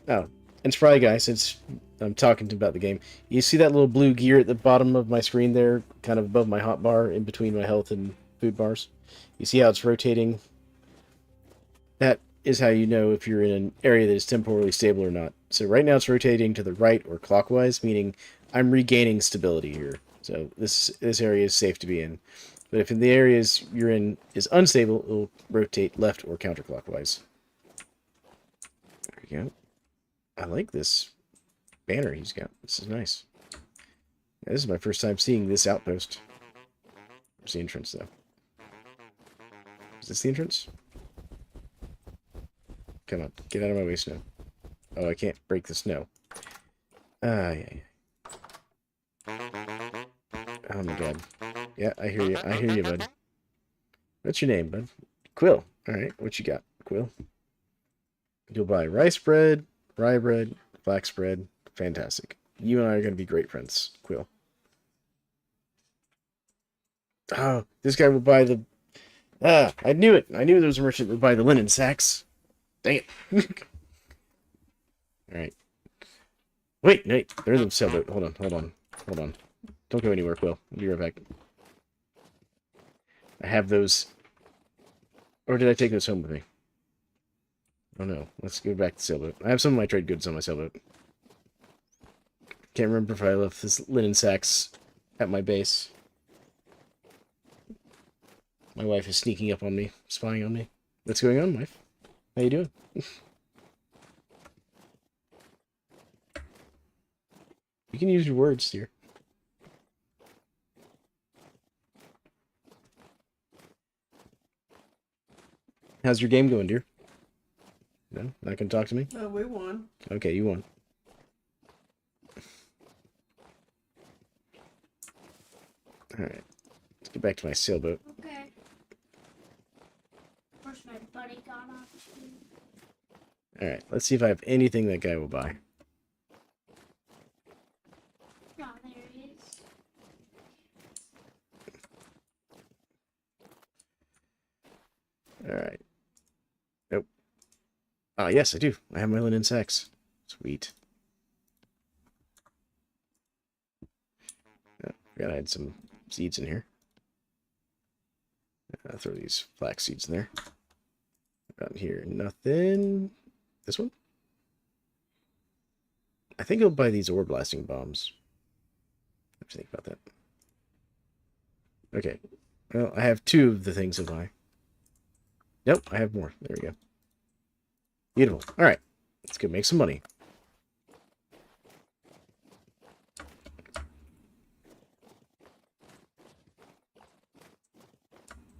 Oh, and Spry Guy, since I'm talking about the game, you see that little blue gear at the bottom of my screen there, kind of above my hotbar, in between my health and food bars? You see how it's rotating? That is how you know if you're in an area that is temporarily stable or not. So right now it's rotating to the right or clockwise, meaning I'm regaining stability here. So this area is safe to be in. But if the areas you're in is unstable, it'll rotate left or counterclockwise. There we go. I like this banner he's got. This is nice. Yeah, this is my first time seeing this outpost. Where's the entrance, though? Is this the entrance? Come on, get out of my way, snow. Oh, I can't break the snow. Ah, yeah. Oh my god. Yeah, I hear you. I hear you, bud. What's your name, bud? Quill. Alright, what you got, Quill? You'll buy rice bread, rye bread, flax bread. Fantastic. You and I are going to be great friends, Quill. Oh, this guy will buy the... Ah, I knew it. I knew there was a merchant that would buy the linen sacks. Dang it. Alright. Wait, there's a sailboat. Hold on. Don't go anywhere, Quill. I'll be right back. I have those... Or did I take those home with me? Oh no. Let's go back to the sailboat. I have some of my trade goods on my sailboat. Can't remember if I left this linen sacks at my base. My wife is sneaking up on me, spying on me. What's going on, wife? How you doing? You can use your words, dear. How's your game going, dear? No? Not gonna talk to me? We won. Okay, you won. Alright. Let's get back to my sailboat. Okay. Of course, my buddy got off too. Alright, let's see if I have anything that guy will buy. Oh, there he is. Alright. Nope. Ah, yes, I do. I have my linen sacks. Sweet. Oh, gotta add some seeds in here. I'll throw these flax seeds in there. Down here, nothing. This one? I think I'll buy these ore blasting bombs. I have to think about that. Okay. Well, I have two of the things to buy. Nope, I have more. There we go. Beautiful. Alright. Let's go make some money.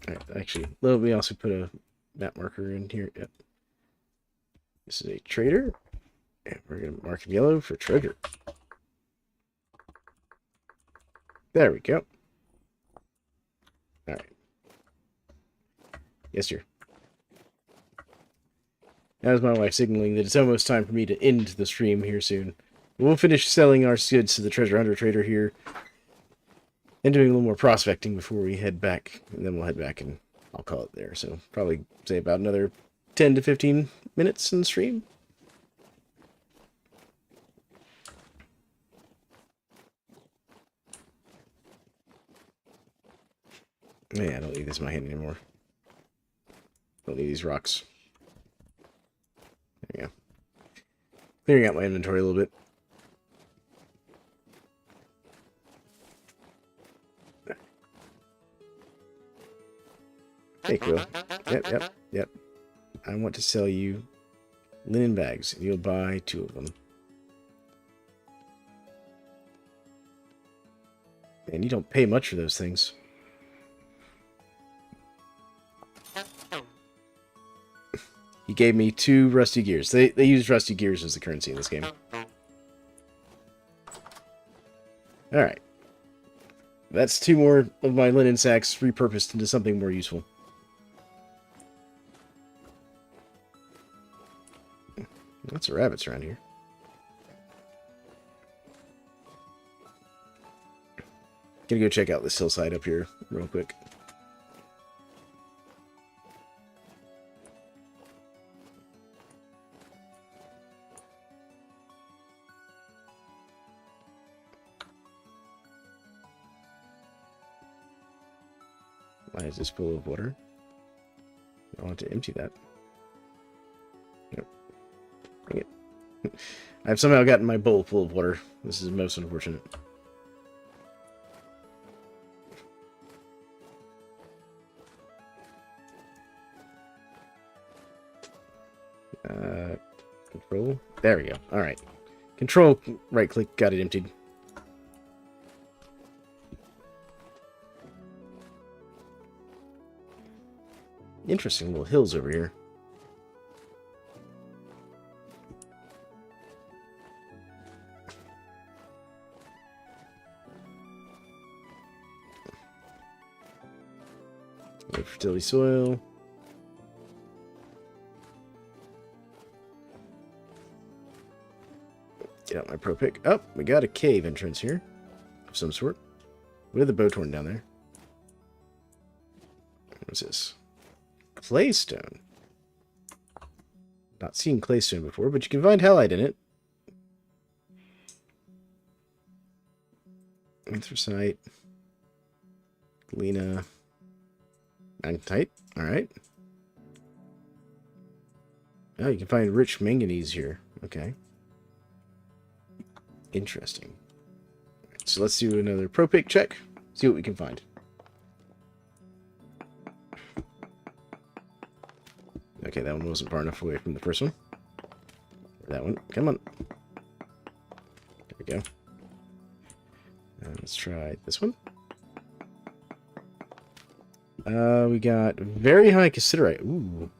Alright, actually, let me also put a map marker in here. Yep. This is a trader. And we're going to mark him yellow for treasure. There we go. Alright. Yes, sir. That is my wife signaling that it's almost time for me to end the stream here soon. We'll finish selling our goods to the treasure hunter trader here. And doing a little more prospecting before we head back. And then we'll head back and I'll call it there. So probably say about another 10 to 15 minutes in the stream. Yeah, I don't need this in my hand anymore. Don't need these rocks. There we go. Clearing out my inventory a little bit. Hey, Quill. Yep. I want to sell you linen bags, and you'll buy 2 of them. And you don't pay much for those things. He gave me 2 rusty gears. They use rusty gears as the currency in this game. Alright. That's 2 more of my linen sacks repurposed into something more useful. Lots of rabbits around here. Gonna go check out this hillside up here real quick. Why is this full of water? I want to empty that. Nope. Dang it. I've somehow gotten my bowl full of water. This is most unfortunate. Control. There we go. Alright. Control, right click, got it emptied. Interesting little hills over here. Fertility soil. Get out my pro pick. Oh, we got a cave entrance here of some sort. With the bowtorn down there. What's this? Claystone. Not seen claystone before, but you can find halite in it. Anthracite. Galena. Magnetite. Alright. Oh, you can find rich manganese here. Okay. Interesting. So let's do another pro pick check. See what we can find. Okay, that one wasn't far enough away from the first one. That one. Come on. There we go. Let's try this one. We got very high cassiterite. Ooh.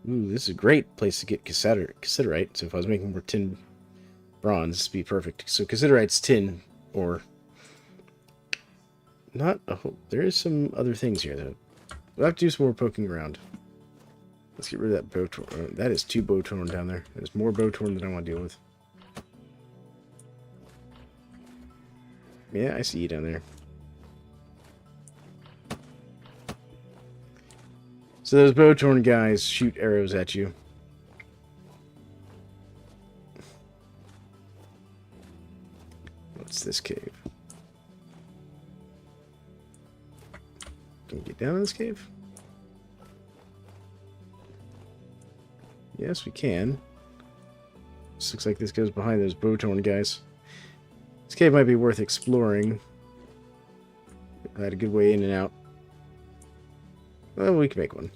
Ooh, this is a great place to get cassiterite. So if I was making more tin bronze, this would be perfect. So cassiterite's tin, or... Not a whole... There is some other things here, though. We'll have to do some more poking around. Let's get rid of that bowtorn. That is 2 bowtorn down there. There's more bowtorn than I want to deal with. Yeah, I see you down there. So those bowtorn guys shoot arrows at you. What's this cave? Can we get down in this cave? Yes, we can. This looks like this goes behind those bowtorn guys. This cave might be worth exploring. I had a good way in and out. Well, we can make one.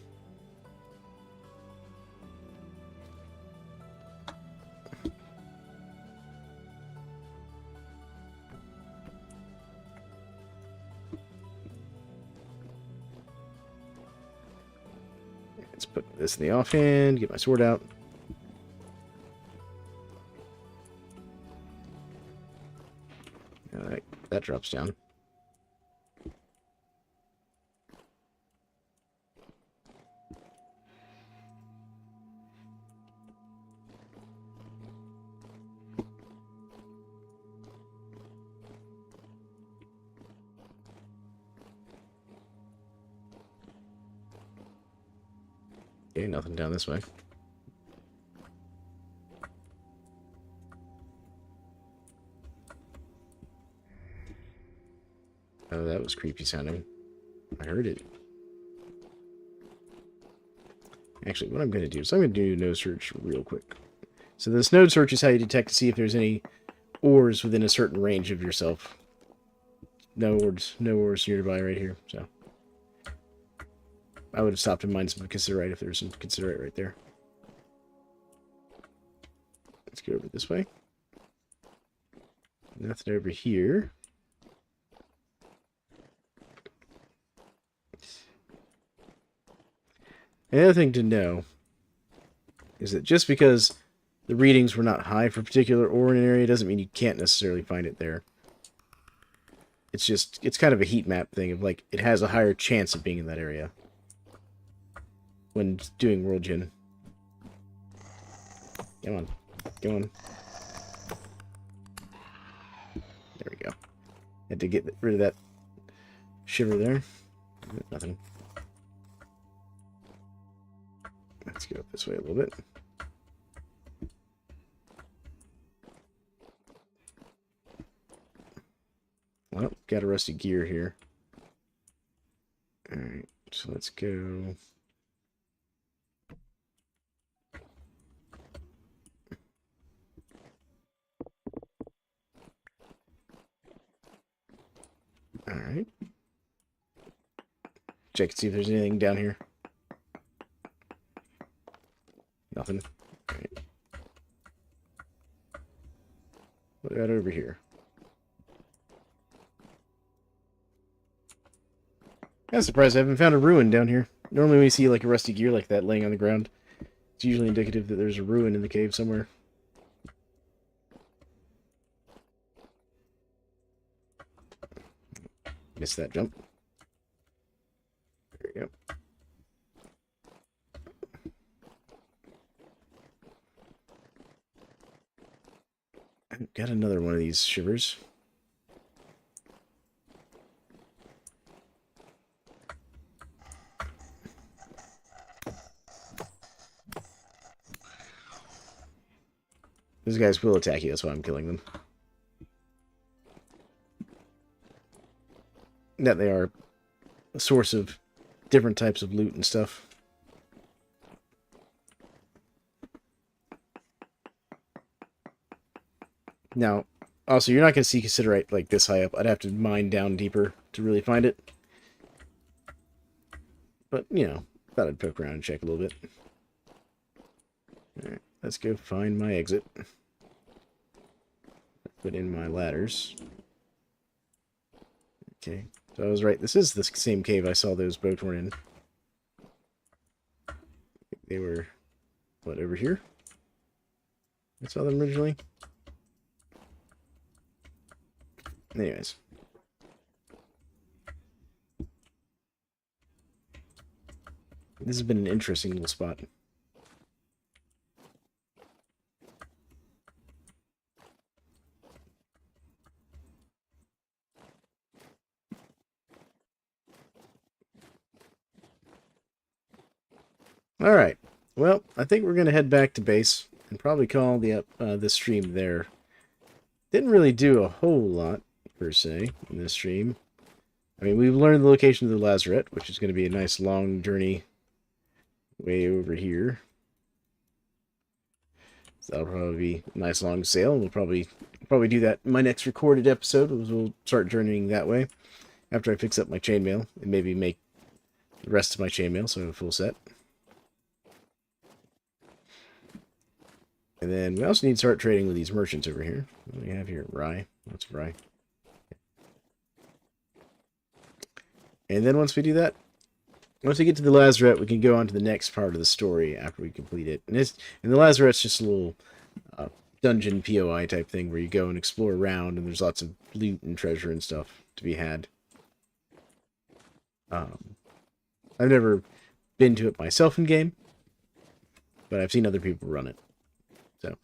Let's put this in the offhand, get my sword out. Alright, that drops down. Okay, nothing down this way. Oh, that was creepy sounding. I heard it. Actually, what I'm going to do is I'm going to do a node search real quick. So this node search is how you detect to see if there's any ores within a certain range of yourself. No ores nearby right here, so. I would have stopped and mined some cassiterite if there's some cassiterite right there. Let's go over this way. Nothing over here. Another thing to know is that just because the readings were not high for a particular ore in an area doesn't mean you can't necessarily find it there. It's just, it's kind of a heat map thing of like, it has a higher chance of being in that area when doing World Gen. Come on. Come on. There we go. Had to get rid of that shiver there. Nothing. Let's go up this way a little bit. Well, got a rusty gear here. Alright, so let's go. Alright. Check and see if there's anything down here. Nothing. Alright. What about over here? I'm surprised I haven't found a ruin down here. Normally when you see like a rusty gear like that laying on the ground, it's usually indicative that there's a ruin in the cave somewhere. Missed that jump. There we go. I've got another one of these shivers. These guys will attack you, that's why I'm killing them. That they are a source of different types of loot and stuff. Now, also, you're not going to see cassiterite like this high up. I'd have to mine down deeper to really find it. But, you know, thought I'd poke around and check a little bit. Alright, let's go find my exit. Put in my ladders. Okay, so I was right. This is the same cave I saw those Botorn in. They were, what, over here? I saw them originally. Anyways. This has been an interesting little spot. Alright, well, I think we're going to head back to base and probably call the stream there. Didn't really do a whole lot, per se, in this stream. I mean, we've learned the location of the Lazarette, which is going to be a nice long journey way over here. So that'll probably be a nice long sail, and we'll probably do that in my next recorded episode. We'll start journeying that way after I fix up my chainmail and maybe make the rest of my chainmail so I have a full set. And then we also need to start trading with these merchants over here. What do we have here? Rye. What's rye? And then once we do that, once we get to the Lazarette, we can go on to the next part of the story after we complete it. And the Lazarette's just a little dungeon POI type thing where you go and explore around, and there's lots of loot and treasure and stuff to be had. I've never been to it myself in game, but I've seen other people run it. So,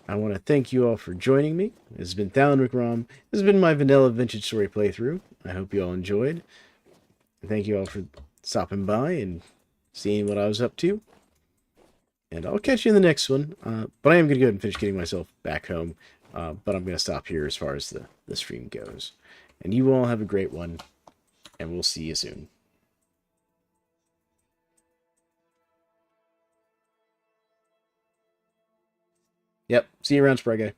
I want to thank you all for joining me. This has been Thalen Rickrom. This has been my vanilla vintage story playthrough. I hope you all enjoyed. And thank you all for stopping by and seeing what I was up to. And I'll catch you in the next one. But I am going to go ahead and finish getting myself back home. But I'm going to stop here as far as the stream goes. And you all have a great one. And we'll see you soon. Yep. See you around, Spry Guy.